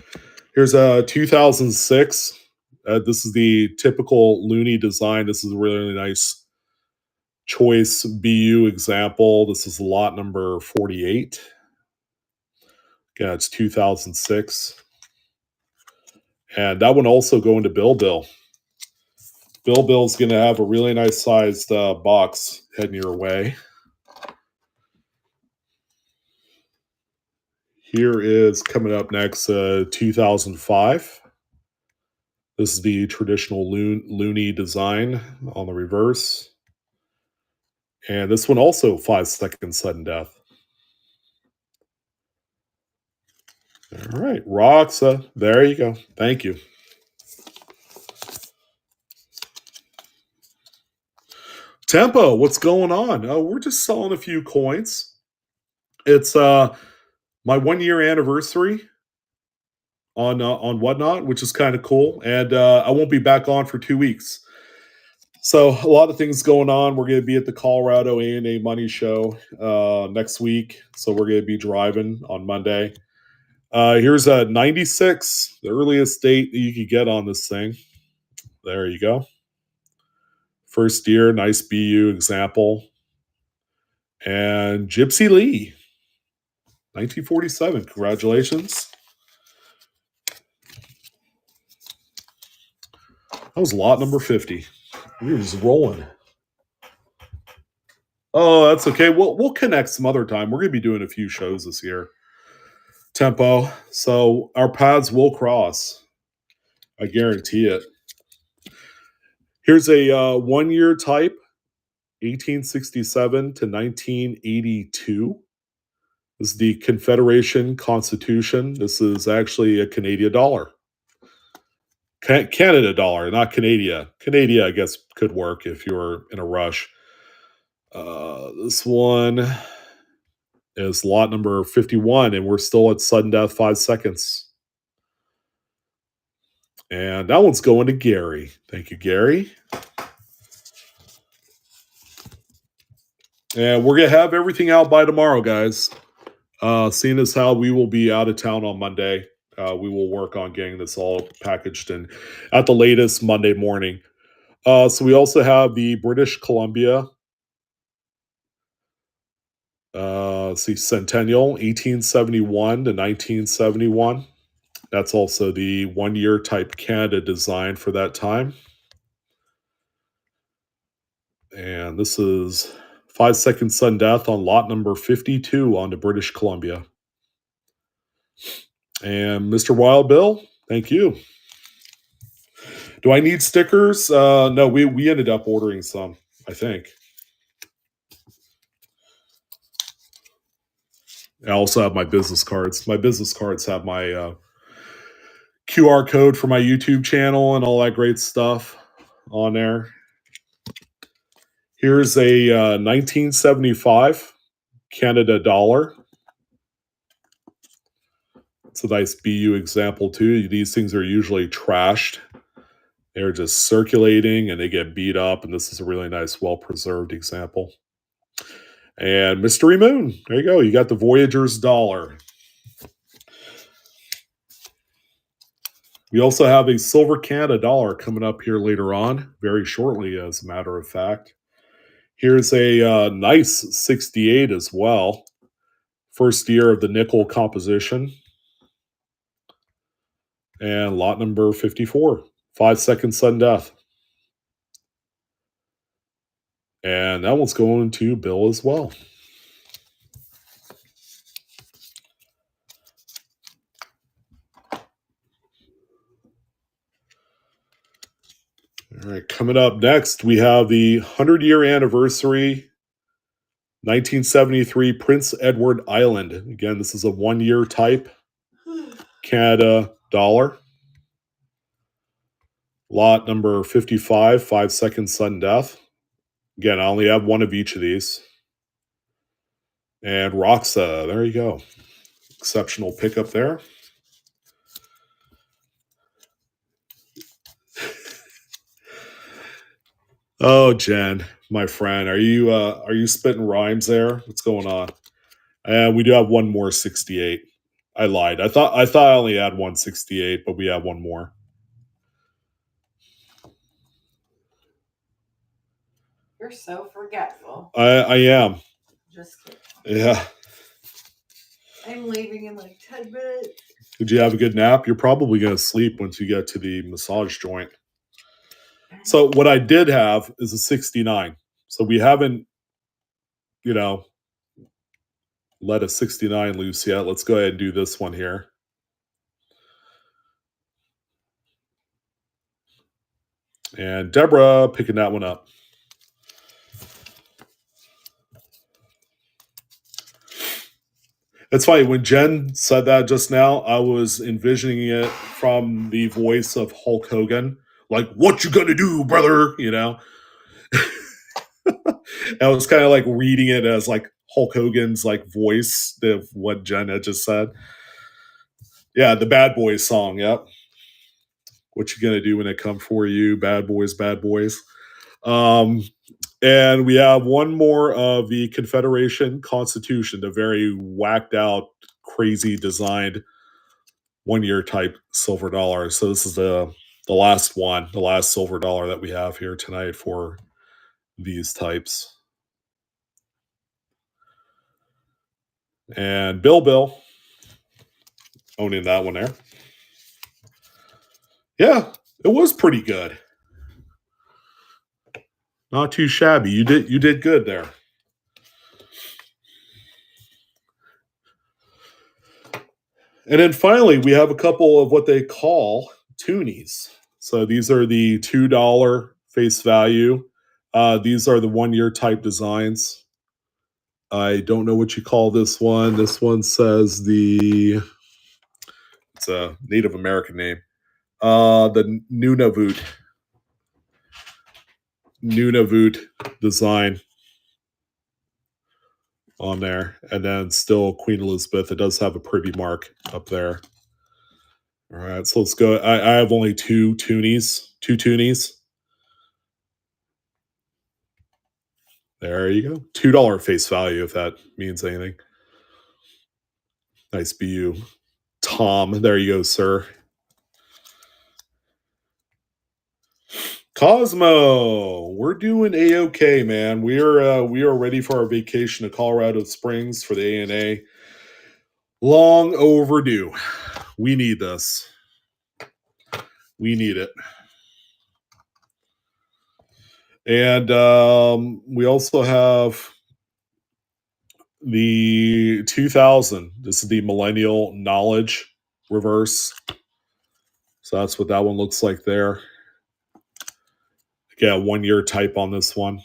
Here's a 2006. This is the typical loony design. This is a really nice choice BU example. This is lot number 48. Yeah, it's 2006. And that one also going to Bill. Bill's going to have a really nice sized box heading your way. Here is coming up next, 2005. This is the traditional loony design on the reverse. And this one also 5-second sudden death. All right, Roxa. There you go. Thank you. Tempo, what's going on? We're just selling a few coins. It's my 1-year anniversary on Whatnot, which is kind of cool. And I won't be back on for 2 weeks. So a lot of things going on. We're going to be at the Colorado A&A Money Show next week. So we're going to be driving on Monday. Here's a 96, the earliest date that you could get on this thing. There you go. First year, nice BU example. And Gypsy Lee, 1947. Congratulations. That was lot number 50. We were just rolling. Oh, that's okay. We'll connect some other time. We're going to be doing a few shows this year. Tempo. So our paths will cross. I guarantee it. Here's a 1-year type, 1867 to 1982. This is the Confederation Constitution. This is actually a Canadian dollar. Canada dollar, not Canada. Canada, I guess, could work if you're in a rush. This one is lot number 51, and we're still at sudden death, 5 seconds. And that one's going to Gary. Thank you, Gary. And we're going to have everything out by tomorrow, guys. Seeing as how we will be out of town on Monday, we will work on getting this all packaged and at the latest Monday morning. So we also have the British Columbia Centennial, 1871 to 1971. That's also the 1-year type Canada design for that time. And this is 5-second sudden death on lot number 52 on the British Columbia. And Mr. Wild Bill, thank you. Do I need stickers? No, we ended up ordering some, I think. I also have my business cards. My business cards have my QR code for my YouTube channel and all that great stuff on there. Here's a 1975 Canada dollar. It's a nice BU example too. These things are usually trashed. They're just circulating and they get beat up, and this is a really nice, well-preserved example. And Mystery Moon. There you go. You got the Voyager's dollar. We also have a silver Canada dollar coming up here later on, very shortly, as a matter of fact. Here's a nice 68 as well. First year of the nickel composition. And lot number 54, 5-second sudden death. And that one's going to Bill as well. All All right, coming up next, we have the 100-year anniversary 1973 Prince Edward Island. Again, this is a 1-year type Canada dollar. Lot number 55, 5-second sudden death. Again, I only have one of each of these. And Roxa, there you go. Exceptional pickup there. Oh, Jen, my friend, are you spitting rhymes there? What's going on? We do have one more 68. I lied. I thought I only had 168, but we have one more. You're so forgetful. I am. Just kidding. Yeah. I'm leaving in like 10 minutes. Did you have a good nap? You're probably going to sleep once you get to the massage joint. So what I did have is a 69. So we haven't, let a 69 loose yet. Let's go ahead and do this one here. And Deborah picking that one up. It's funny, when Jen said that just now, I was envisioning it from the voice of Hulk Hogan. Like, what you gonna do, brother? I was kind of like reading it as like Hulk Hogan's like voice of what Jen had just said. Yeah, the Bad Boys song, yep. What you gonna do when they come for you? Bad boys, bad boys. And we have one more of the Confederation Constitution, the very whacked out, crazy designed 1-year type silver dollar. So this is the last one, the last silver dollar that we have here tonight for these types. And Bill owning that one there. Yeah, it was pretty good. Not too shabby. You did good there. And then finally, we have a couple of what they call toonies. So these are the $2 face value. These are the 1-year type designs. I don't know what you call this one. This one says it's a Native American name. The Nunavut design on there. And then still Queen Elizabeth. It does have a privy mark up there. All right, so let's go. I have only two toonies. There you go. $2 face value, if that means anything. Nice BU. Tom, there you go, sir. Cosmo, we're doing A-OK, man. We are ready for our vacation to Colorado Springs for the ANA. Long overdue. We need this. We need it. And we also have the 2000. This is the Millennial Knowledge reverse. So that's what that one looks like there. Yeah, 1-year type on this one.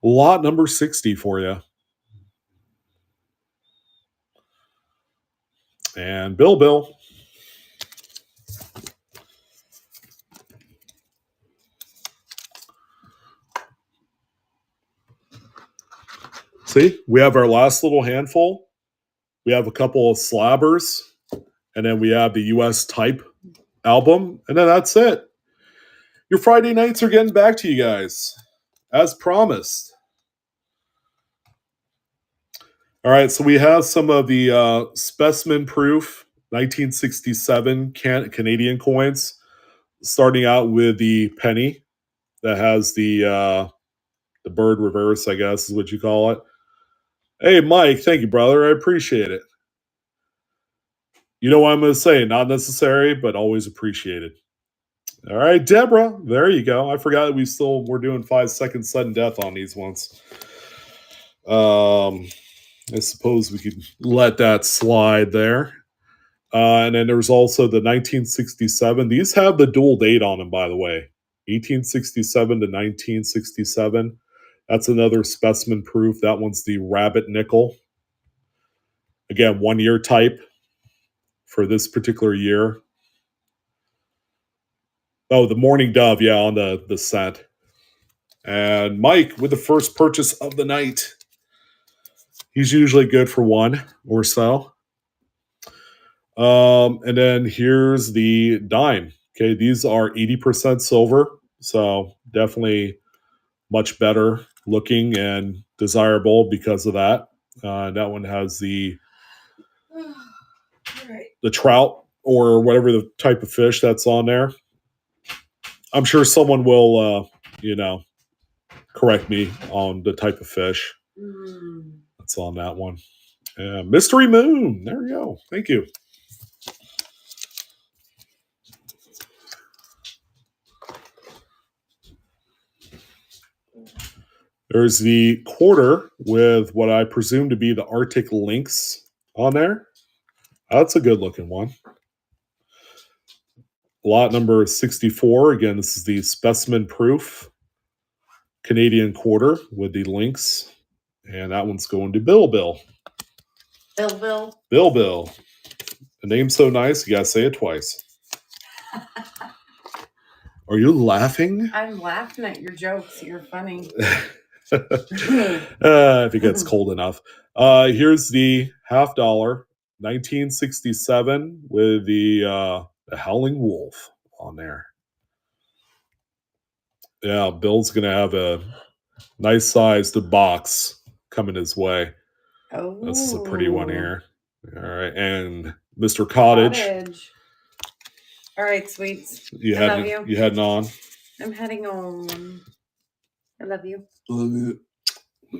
Lot number 60 for you. And Bill. See, we have our last little handful. We have a couple of slabbers. And then we have the US type album. And then that's it. Your Friday nights are getting back to you guys, as promised. All right, so we have some of the specimen proof 1967 Canadian coins, starting out with the penny that has the bird reverse, I guess is what you call it. Hey, Mike, thank you, brother. I appreciate it. You know what I'm going to say? Not necessary, but always appreciated. All right, Deborah, there you go. I forgot that we're doing 5-second sudden death on these ones. I suppose we could let that slide there. And then there's also the 1967. These have the dual date on them, by the way. 1867 to 1967. That's another specimen proof. That one's the rabbit nickel. Again, 1 year type for this particular year. Oh, the Morning Dove, yeah, on the cent. And Mike with the first purchase of the night. He's usually good for one or so. And then here's the dime. Okay, these are 80% silver, so definitely much better looking and desirable because of that. That one has the trout or whatever the type of fish that's on there. I'm sure someone will, correct me on the type of fish that's on that one. Mystery Moon. There we go. Thank you. There's the quarter with what I presume to be the Arctic lynx on there. That's a good looking one. Lot number 64. Again, this is the specimen proof Canadian quarter with the lynx. And that one's going to Bill. Bill. The name's so nice, you gotta say it twice. Are you laughing? I'm laughing at your jokes. You're funny. If it gets cold enough. Here's the $50, 1967 with the Howling Wolf on there. Yeah, Bill's gonna have a nice sized box coming his way. Oh, this is a pretty one here. All right, and Mr. Cottage. All right, sweets. You heading on? I'm heading on. I love you. Love you.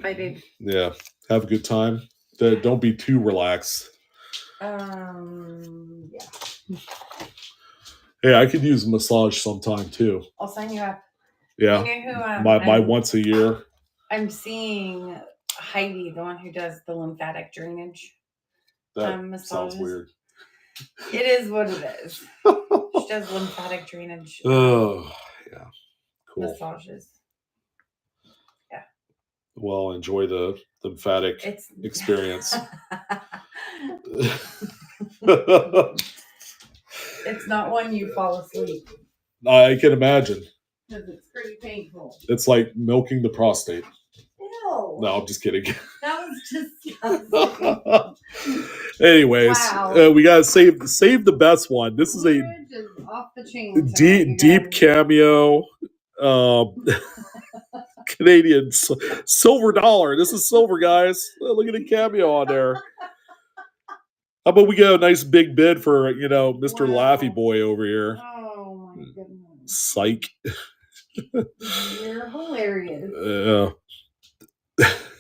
Bye, babe. Yeah. Have a good time. Don't be too relaxed. Yeah. Hey, I could use a massage sometime too. I'll sign you up. Yeah. You know who? My once a year. I'm seeing Heidi, the one who does the lymphatic drainage. That sounds weird. It is what it is. She does lymphatic drainage. Oh, yeah. Cool. Massages. Yeah. Well, enjoy the lymphatic experience. It's not one you fall asleep. I can imagine. Because it's pretty painful. It's like milking the prostate. Ew. No, I'm just kidding. That was disgusting. Anyways, wow. We gotta save the best one. This is a off the chain deep cameo. Canadian silver dollar. This is silver, guys. Look at the cameo on there. How about we get a nice big bid for Mr. Laffy Boy over here? Oh my goodness! Psych. You're hilarious.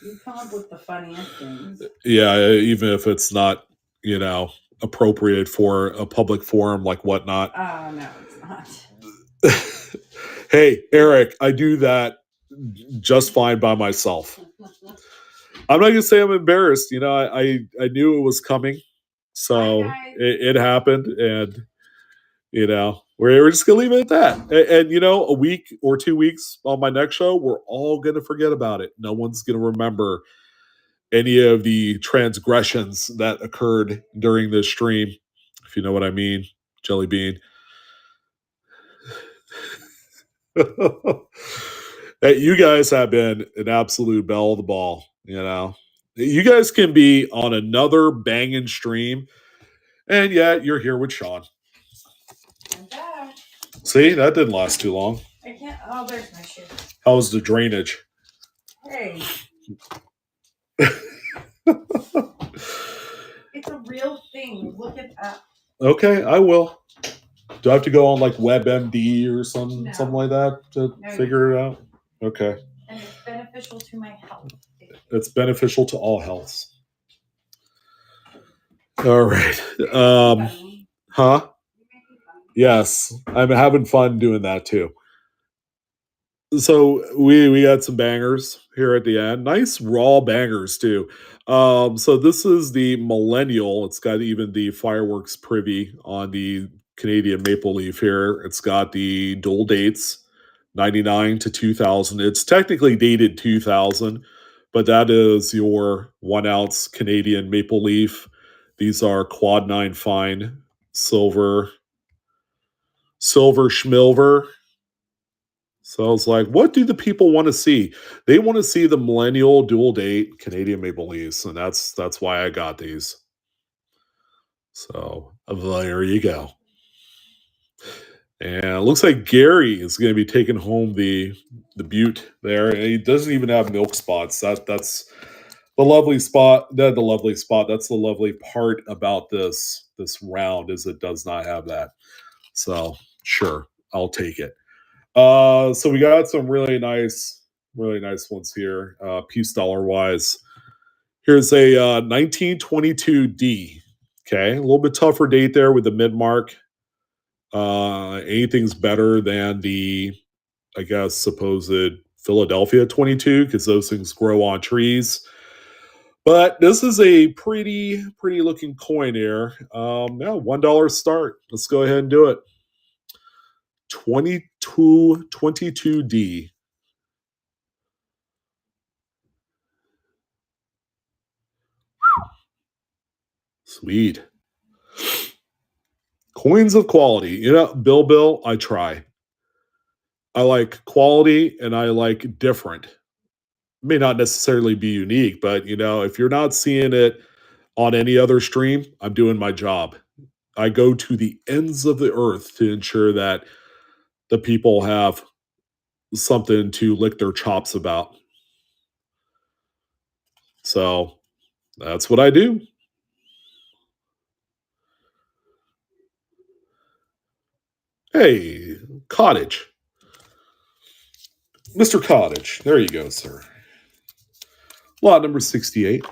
You come up with the funniest things. Yeah, even if it's not, appropriate for a public forum like whatnot. Oh, no, it's not. Hey, Eric, I do that just fine by myself. I'm not going to say I'm embarrassed. I knew it was coming. So it happened. And, we're just going to leave it at that. And, a week or 2 weeks on my next show, we're all going to forget about it. No one's going to remember any of the transgressions that occurred during this stream, if you know what I mean, Jelly Bean. You guys have been an absolute belle of the ball, You guys can be on another banging stream, and yet you're here with Sean. I'm back. See, that didn't last too long. I can't. Oh, there's my shoe. How's the drainage? Hey. It's a real thing. Look at that. Okay, I will. Do I have to go on like WebMD or something like that to figure it out? Okay. And it's beneficial to my health. It's beneficial to all healths. All right. Huh? Yes, I'm having fun doing that too. So we got some bangers here at the end. Nice raw bangers too. So this is the millennial. It's got even the fireworks privy on the Canadian maple leaf here. It's got the dual dates, 99 to 2000. It's technically dated 2000, but that is your 1 ounce Canadian maple leaf. These are quad 9 fine silver schmilver. So I was like, what do the people want to see? They want to see the millennial dual date Canadian maple leafs, and that's why I got these. So there you go. And it looks like Gary is going to be taking home the butte there. And he doesn't even have milk spots. That's the lovely spot. The lovely spot. That's the lovely part about this round is it does not have that. So sure, I'll take it. So we got some really nice ones here, piece dollar wise. Here's a 1922D. Okay, a little bit tougher date there with the mid mark. Anything's better than the, I guess, supposed Philadelphia 22 because those things grow on trees. But this is a pretty looking coin here. Yeah, $1 start. Let's go ahead and do it. 22D. Sweet. Coins of quality. You know, Bill, I try. I like quality and I like different. May not necessarily be unique, but you know, if you're not seeing it on any other stream, I'm doing my job. I go to the ends of the earth to ensure that the people have something to lick their chops about. So that's what I do. Hey, Cottage. Mr. Cottage. There you go, sir. Lot number 68.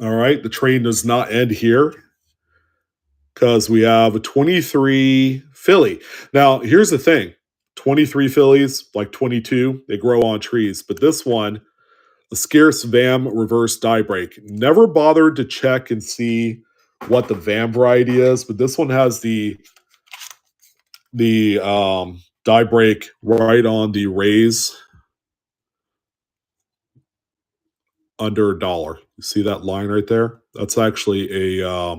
All right. The train does not end here because we have a 23 Philly. Now, here's the thing 23 Phillies, like 22, they grow on trees. But this one, a Scarce VAM reverse die break. Never bothered to check and see what the VAM variety is, but this one has the die break right on the raise under $1. You see that line right there? That's actually a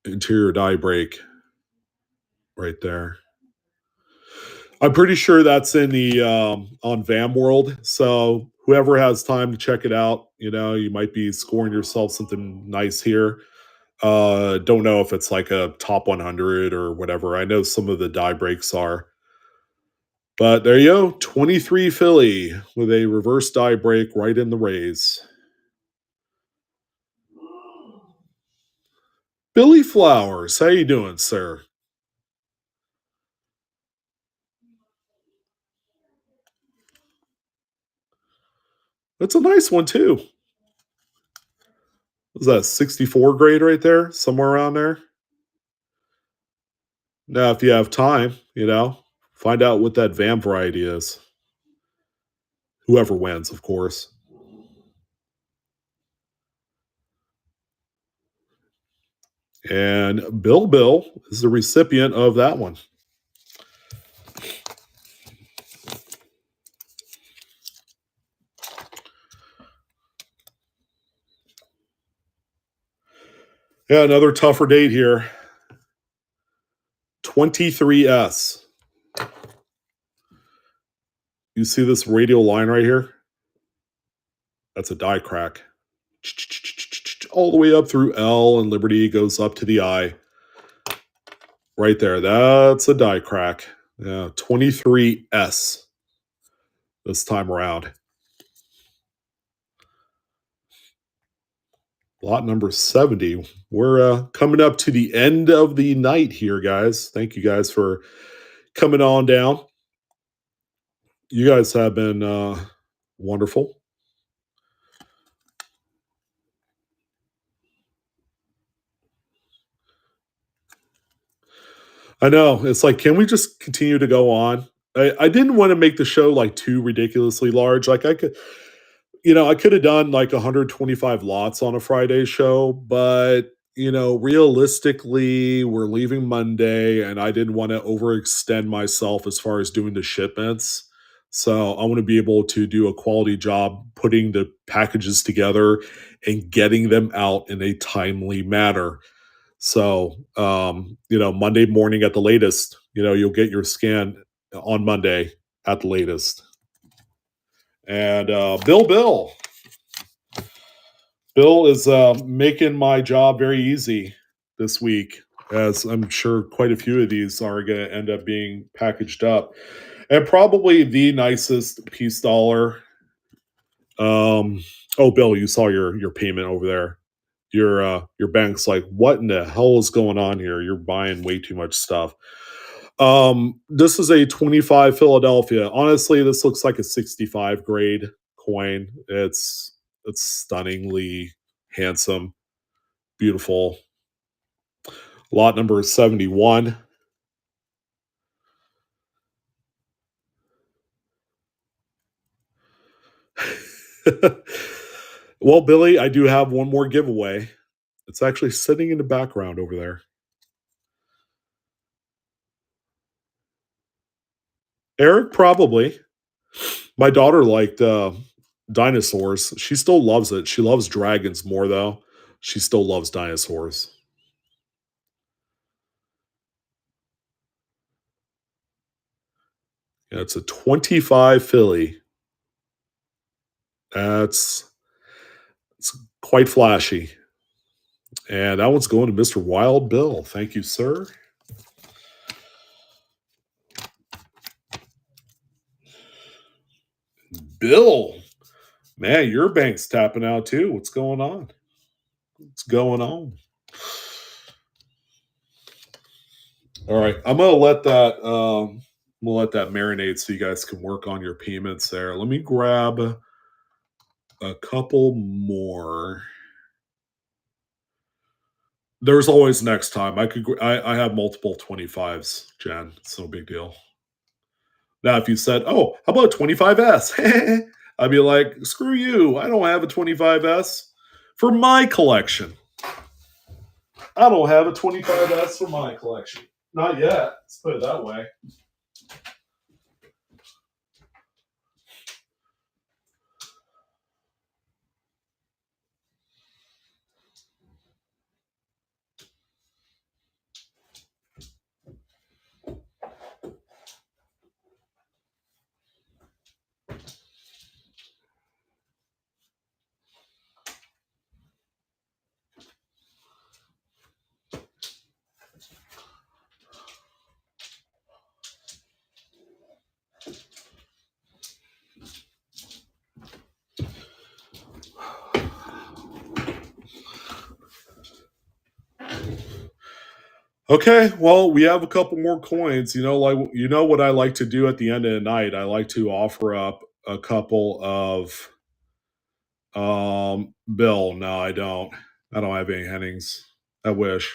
interior die break right there. I'm pretty sure that's in the on VAM World. So whoever has time to check it out, you know, you might be scoring yourself something nice here. Don't know if it's like a top 100 or whatever. I know some of the die breaks are. But there you go, 23 Philly with a reverse die break right in the raise. Billy Flowers, how you doing, sir? That's a nice one too. Was that 64 grade right there? Somewhere around there? Now, if you have time, you know, find out what that VAM variety is. Whoever wins, of course. And Bill is the recipient of that one. Yeah, another tougher date here. 23S. You see this radial line right here? That's a die crack. All the way up through L and Liberty goes up to the I. Right there. That's a die crack. Yeah, 23S this time around. Lot number 70. We're coming up to the end of the night here, guys. Thank you guys for coming on down. You guys have been wonderful. I know. It's like, can we just continue to go on? I didn't want to make the show like too ridiculously large. Like I could, I could have done like 125 lots on a Friday show, but realistically, we're leaving Monday and I didn't want to overextend myself as far as doing the shipments. So I want to be able to do a quality job putting the packages together and getting them out in a timely manner. So, Monday morning at the latest, you'll get your scan on Monday at the latest. And Bill is making my job very easy this week, as I'm sure quite a few of these are going to end up being packaged up. And probably the nicest piece dollar. Oh, Bill, you saw your payment over there. Your bank's like, what in the hell is going on here? You're buying way too much stuff. This is a 25 Philadelphia. Honestly, this looks like a 65 grade coin. It's stunningly handsome, beautiful. Lot number is 71. Well, Billy, I do have one more giveaway. It's actually sitting in the background over there. Eric, probably. My daughter liked dinosaurs. She still loves it. She loves dragons more, though. She still loves dinosaurs. Yeah, it's a 25 Philly. It's quite flashy. And that one's going to Mr. Wild Bill. Thank you, sir. Bill, man, your bank's tapping out too. What's going on? What's going on? All right, I'm gonna let that marinate so you guys can work on your payments there. Let me grab a couple more. There's always next time. I have multiple 25s, Jen. It's no big deal. Now, if you said, "Oh, how about 25S?" I'd be like, "Screw you! I don't have a 25S for my collection. I don't have a 25S for my collection. Not yet. Let's put it that way." Okay, well, we have a couple more coins. What I like to do at the end of the night. I like to offer up a couple of Bill. No, I don't. I don't have any Hennings. I wish.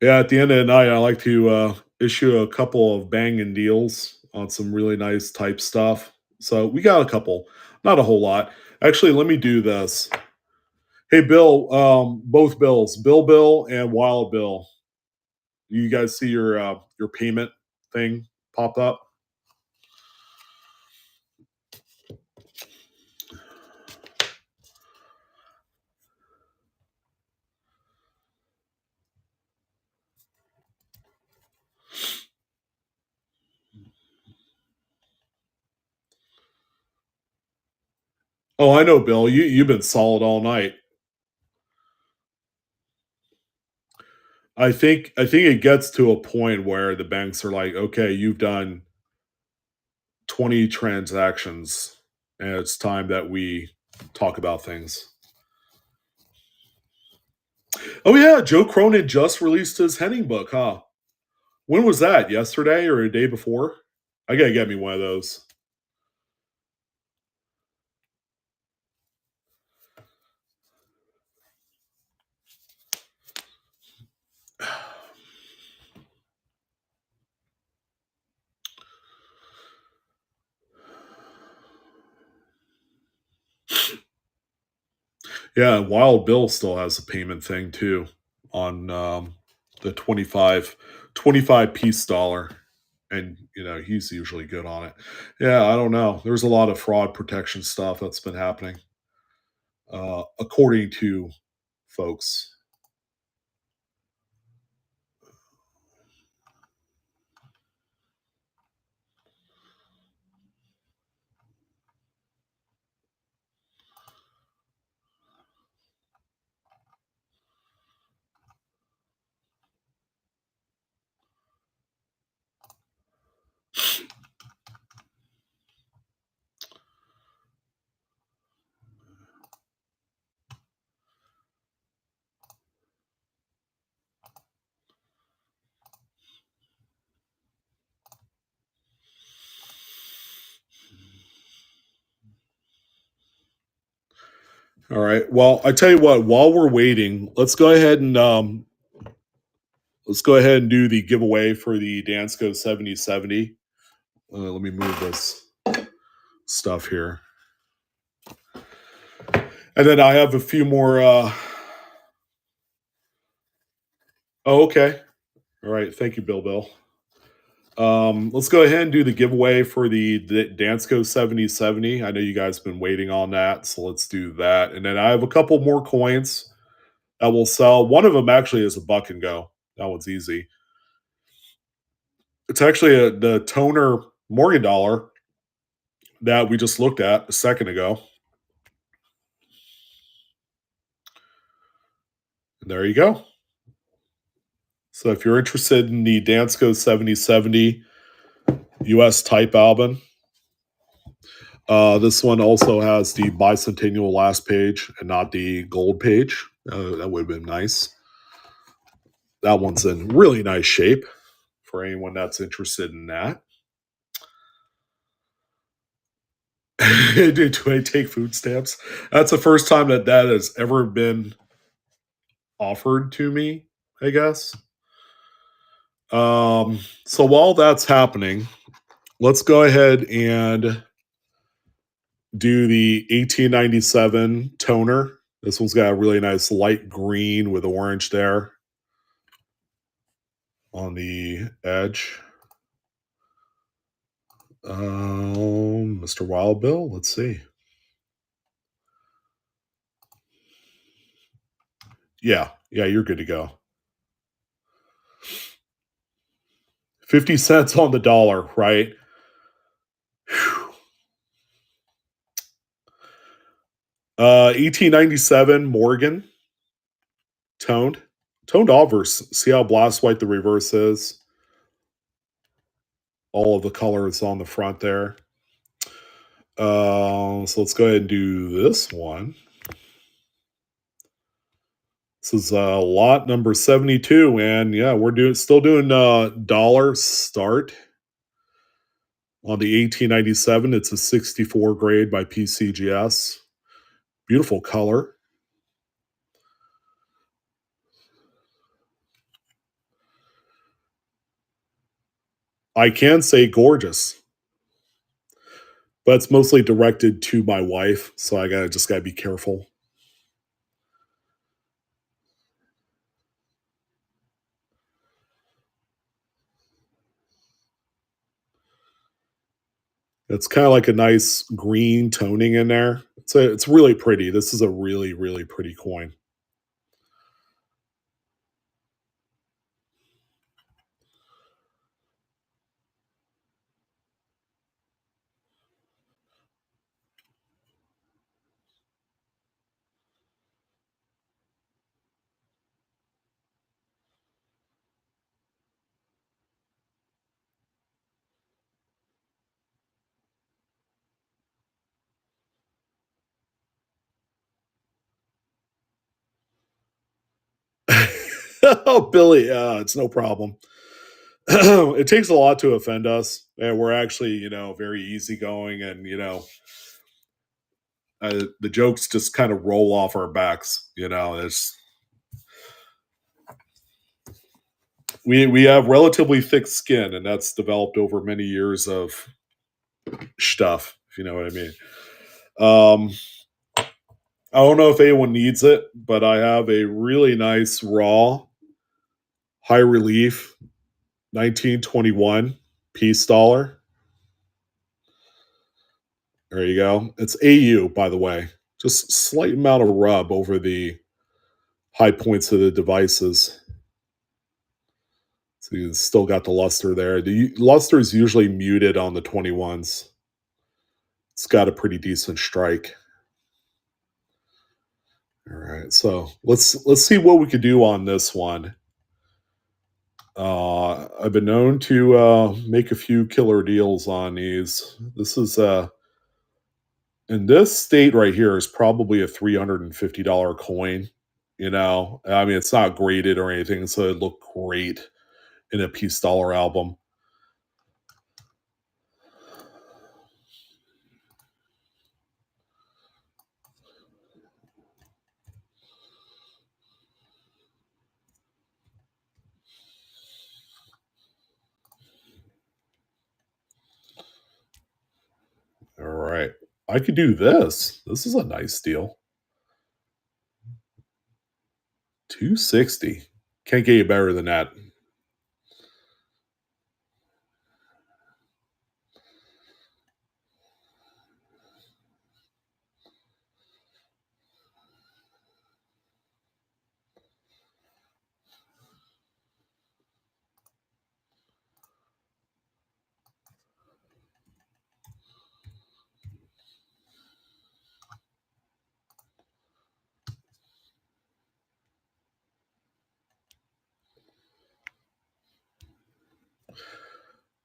Yeah, at the end of the night, I like to issue a couple of banging deals on some really nice type stuff. So we got a couple, not a whole lot. Actually, let me do this. Hey, Bill, both Bills, Bill, and Wild Bill. You guys see your payment thing pop up? Oh, I know, Bill. You've been solid all night. I think it gets to a point where the banks are like, okay, you've done 20 transactions, and it's time that we talk about things. Oh yeah, Joe Cronin just released his Henning book, huh? When was that? Yesterday or a day before? I gotta get me one of those. Yeah, Wild Bill still has a payment thing too on the 25 piece dollar. And, he's usually good on it. Yeah, I don't know. There's a lot of fraud protection stuff that's been happening, according to folks. All right. Well, I tell you what. While we're waiting, let's go ahead and do the giveaway for the DANSCO 7070. Let me move this stuff here, and then I have a few more. Oh, okay. All right. Thank you, Bill. Let's go ahead and do the giveaway for the DANSCO 7070. I know you guys have been waiting on that, so let's do that. And then I have a couple more coins that will sell. One of them actually is a buck and go. That one's easy. It's actually the toner Morgan dollar that we just looked at a second ago. And there you go. So if you're interested in the DANSCO 7070 US type album, this one also has the Bicentennial last page and not the gold page. That would have been nice. That one's in really nice shape for anyone that's interested in that. Do I take food stamps? That's the first time that has ever been offered to me, I guess. So while that's happening, let's go ahead and do the 1897 toner. This one's got a really nice light green with orange there on the edge. Mr. Wild Bill, let's see. Yeah, you're good to go. 50 cents on the dollar, right? 1897 Morgan toned obverse. See how blast white the reverse is. All of the colors on the front there. So let's go ahead and do this one. This is lot number 72, and yeah, we're still doing dollar start on the 1897. It's a 64 grade by PCGS. Beautiful color. I can say gorgeous, but it's mostly directed to my wife, so I just gotta be careful. It's kind of like a nice green toning in there. It's really pretty. This is a really, really pretty coin. Oh, Billy, it's no problem. It takes a lot to offend us, and we're actually, very easygoing, and the jokes just kind of roll off our backs. We have relatively thick skin, and that's developed over many years of stuff, if you know what I mean. I don't know if anyone needs it, but I have a really nice raw, high relief 1921 peace dollar. There you go. It's AU, by the way. Just slight amount of rub over the high points of the devices. So you still got the luster there. The luster is usually muted on the 21s. It's got a pretty decent strike. All right, so let's see what we could do on this one. I've been known to make a few killer deals on these. This is in this state right here is probably a $350 coin. You know, I mean, it's not graded or anything, so it looked great in a peace dollar album. All right, I could do this. This is a nice deal. 260. Can't get you better than that.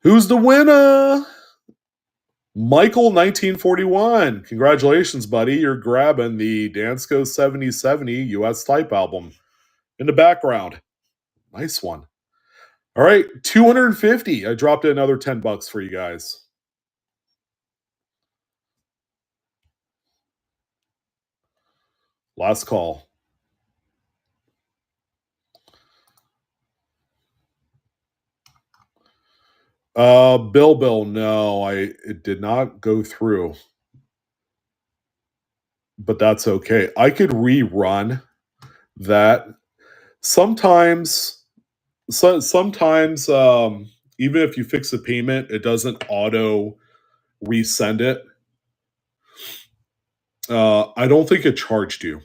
Who's the winner? Michael 1941. Congratulations, buddy. You're grabbing the DANSCO 7070 US type album in the background. Nice one. All right, 250. I dropped in another 10 bucks for you guys. Last call. Bill, no, it did not go through. But that's okay. I could rerun that. Sometimes sometimes even if you fix a payment, it doesn't auto resend it. I don't think it charged you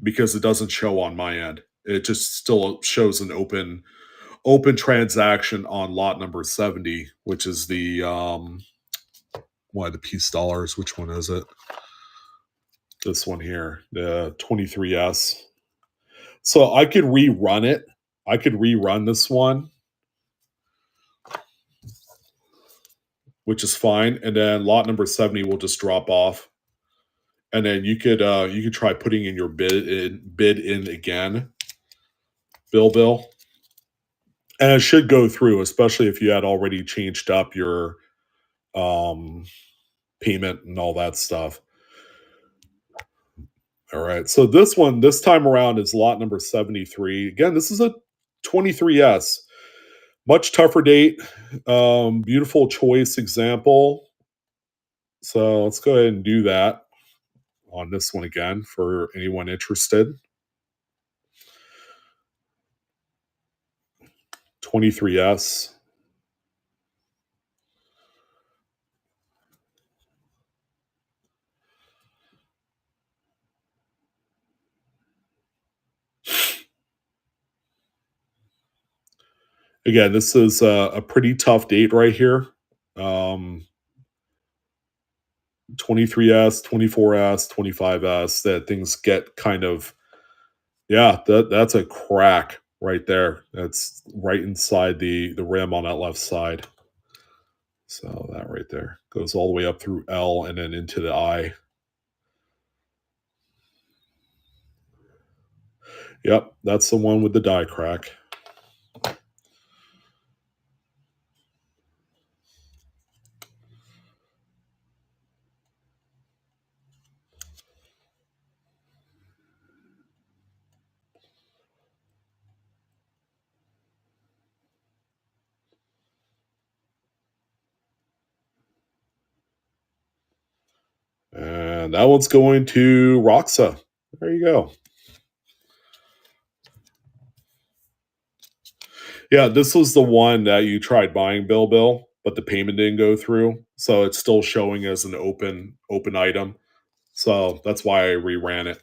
because it doesn't show on my end. It just still shows an open transaction on lot number 70, which is the one of the peace dollars. Which one is it? This one here, the 23S. So I could rerun it. I could rerun this one, which is fine, and then lot number 70 will just drop off. And then you could try putting in your bid in again, Bill. And it should go through, especially if you had already changed up your payment and all that stuff. All right. So this time around is lot number 73. Again, this is a 23S. Much tougher date. Beautiful choice example. So let's go ahead and do that on this one again for anyone interested. 23S. Again, this is a pretty tough date right here. 23S, 24S, 25S, that things get kind of, yeah, that's a crack right there. That's right inside the rim on that left side. So that right there goes all the way up through L and then into the I. Yep, that's the one with the die crack. And that one's going to Roxa. There you go. Yeah, this was the one that you tried buying, Bill, but the payment didn't go through, so it's still showing as an open item. So that's why I reran it.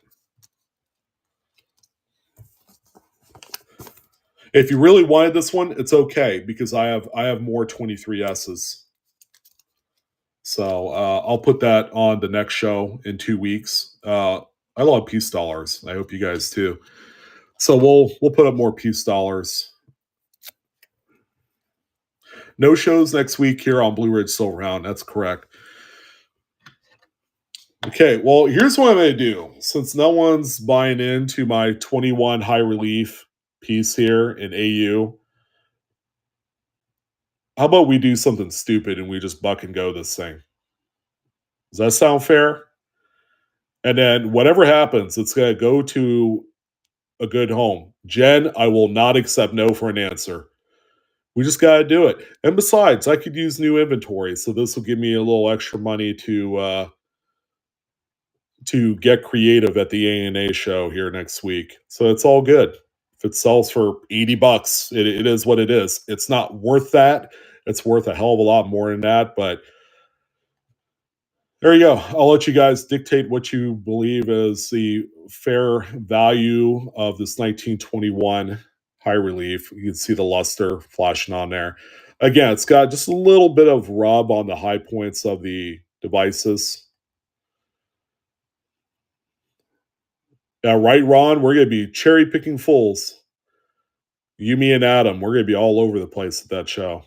If you really wanted this one, it's okay because I have more 23S's. So I'll put that on the next show in 2 weeks. I love peace dollars. I hope you guys too. So we'll put up more peace dollars. No shows next week here on Blue Ridge Silverhound. That's correct. Okay, well, here's what I'm going to do. Since no one's buying into my 21 high relief piece here in AU, how about we do something stupid and we just buck and go this thing? Does that sound fair? And then whatever happens, it's going to go to a good home. Jen, I will not accept no for an answer. We just got to do it. And besides, I could use new inventory, so this will give me a little extra money to get creative at the ANA show here next week. So it's all good. If it sells for $80, it is what it is. It's not worth that. It's worth a hell of a lot more than that, but there you go. I'll let you guys dictate what you believe is the fair value of this 1921 high relief. You can see the luster flashing on there. Again, it's got just a little bit of rub on the high points of the devices. Yeah, right, Ron? We're going to be cherry picking fulls. You, me, and Adam, we're going to be all over the place at that show.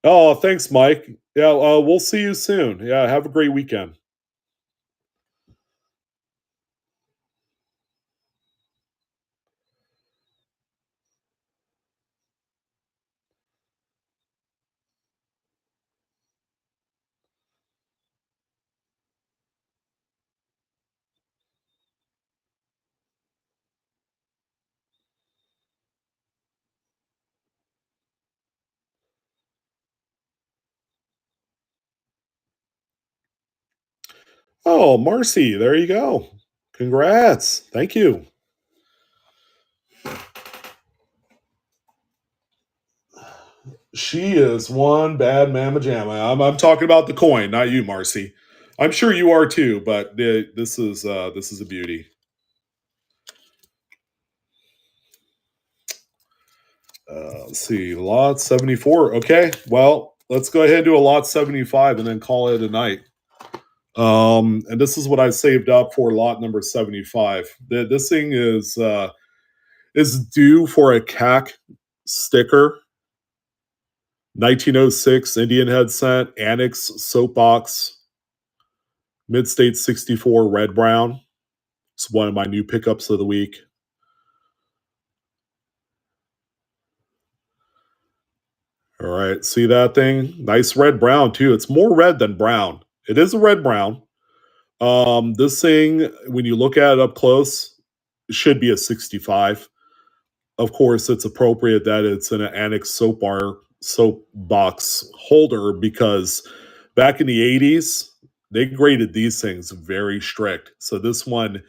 Oh, thanks, Mike. Yeah, we'll see you soon. Yeah, have a great weekend. Oh, Marcy, there you go. Congrats. Thank you. She is one bad mamma jamma. I'm talking about the coin, not you, Marcy. I'm sure you are too, but this is a beauty. Let's see, lot 74. Okay, well, let's go ahead and do a lot 75 and then call it a night. And this is what I saved up for lot number 75. This thing is due for a CAC sticker. 1906 Indian head scent, Annex soapbox, Mid-State 64 red brown. It's one of my new pickups of the week. All right, see that thing? Nice red brown too. It's more red than brown. It is a red brown. This thing, when you look at it up close, it should be a 65. Of course, it's appropriate that it's in an Annex soapbox holder because back in the 80s, they graded these things very strict. So this one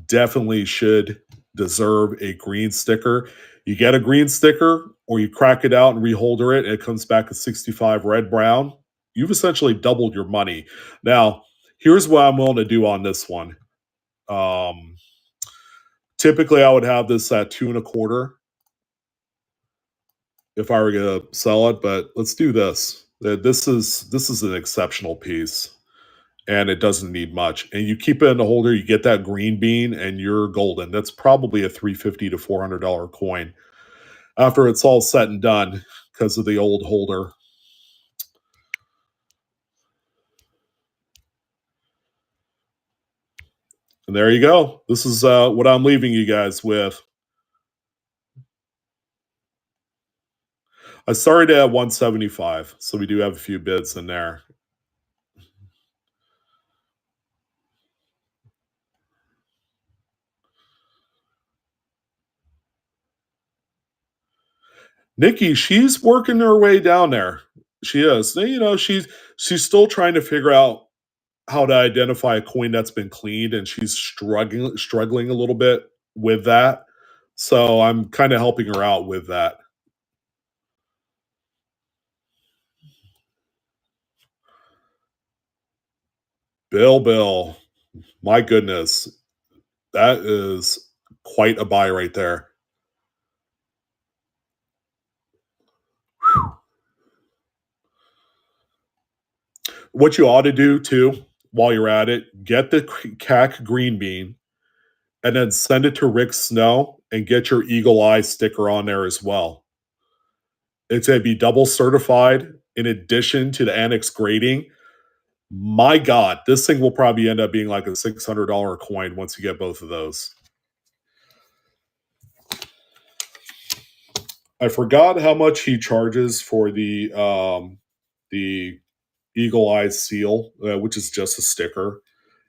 definitely should deserve a green sticker. You get a green sticker or you crack it out and reholder it and it comes back a 65 red brown. You've essentially doubled your money. Now, here's what I'm willing to do on this one. Typically, I would have this at 2.25 if I were going to sell it, but let's do this. This is an exceptional piece, and it doesn't need much. And you keep it in the holder, you get that green bean, and you're golden. That's probably a $350 to $400 coin after it's all said and done because of the old holder. And there you go. This is what I'm leaving you guys with. I started at 175, so we do have a few bids in there. Nikki, she's working her way down there. She is. You know, she's still trying to figure out how to identify a coin that's been cleaned, and she's struggling a little bit with that. So I'm kind of helping her out with that. Bill, my goodness, that is quite a buy right there. What you ought to do too, while you're at it, get the CAC green bean and then send it to Rick Snow and get your Eagle Eye sticker on there as well. It's going to be double certified in addition to the annex grading. My God, this thing will probably end up being like a $600 coin once you get both of those. I forgot how much he charges for the Eagle Eye seal, which is just a sticker.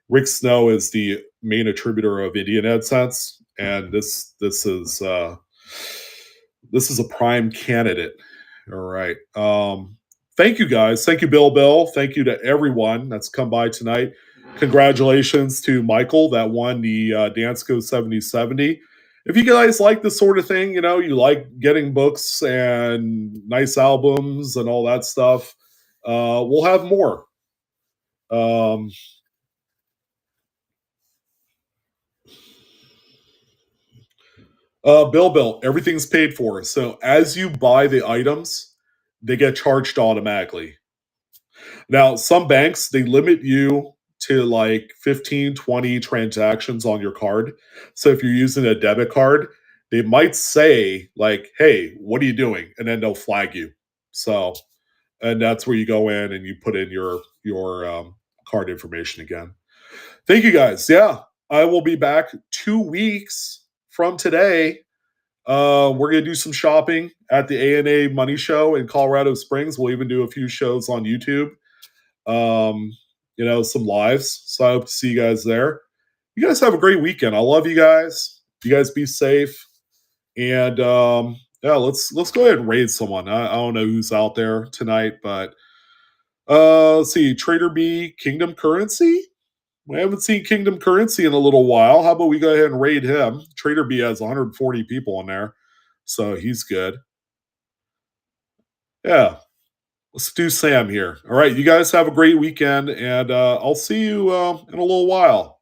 Rick Snow is the main attributor of Indian AdSense, and this is a prime candidate. All right. Thank you guys. Thank you, Bill. Thank you to everyone that's come by tonight. Congratulations to Michael that won the DANSCO 7070. If you guys like this sort of thing, you like getting books and nice albums and all that stuff, we'll have more. Bill, everything's paid for. So as you buy the items, they get charged automatically. Now, some banks, they limit you to like 15, 20 transactions on your card. So if you're using a debit card, they might say like, hey, what are you doing? And then they'll flag you. So, and that's where you go in and you put in your card information again. Thank you guys. Yeah, I will be back 2 weeks from today. We're gonna do some shopping at the ANA Money Show in Colorado Springs. We'll even do a few shows on YouTube. Some lives. So I hope to see you guys there. You guys have a great weekend. I love you guys. You guys be safe. And let's go ahead and raid someone. I don't know who's out there tonight, but let's see. Trader B, Kingdom Currency. We haven't seen Kingdom Currency in a little while. How about we go ahead and raid him? Trader B has 140 people in there, so he's good. Yeah. Let's do Sam here. All right, you guys have a great weekend, and I'll see you in a little while.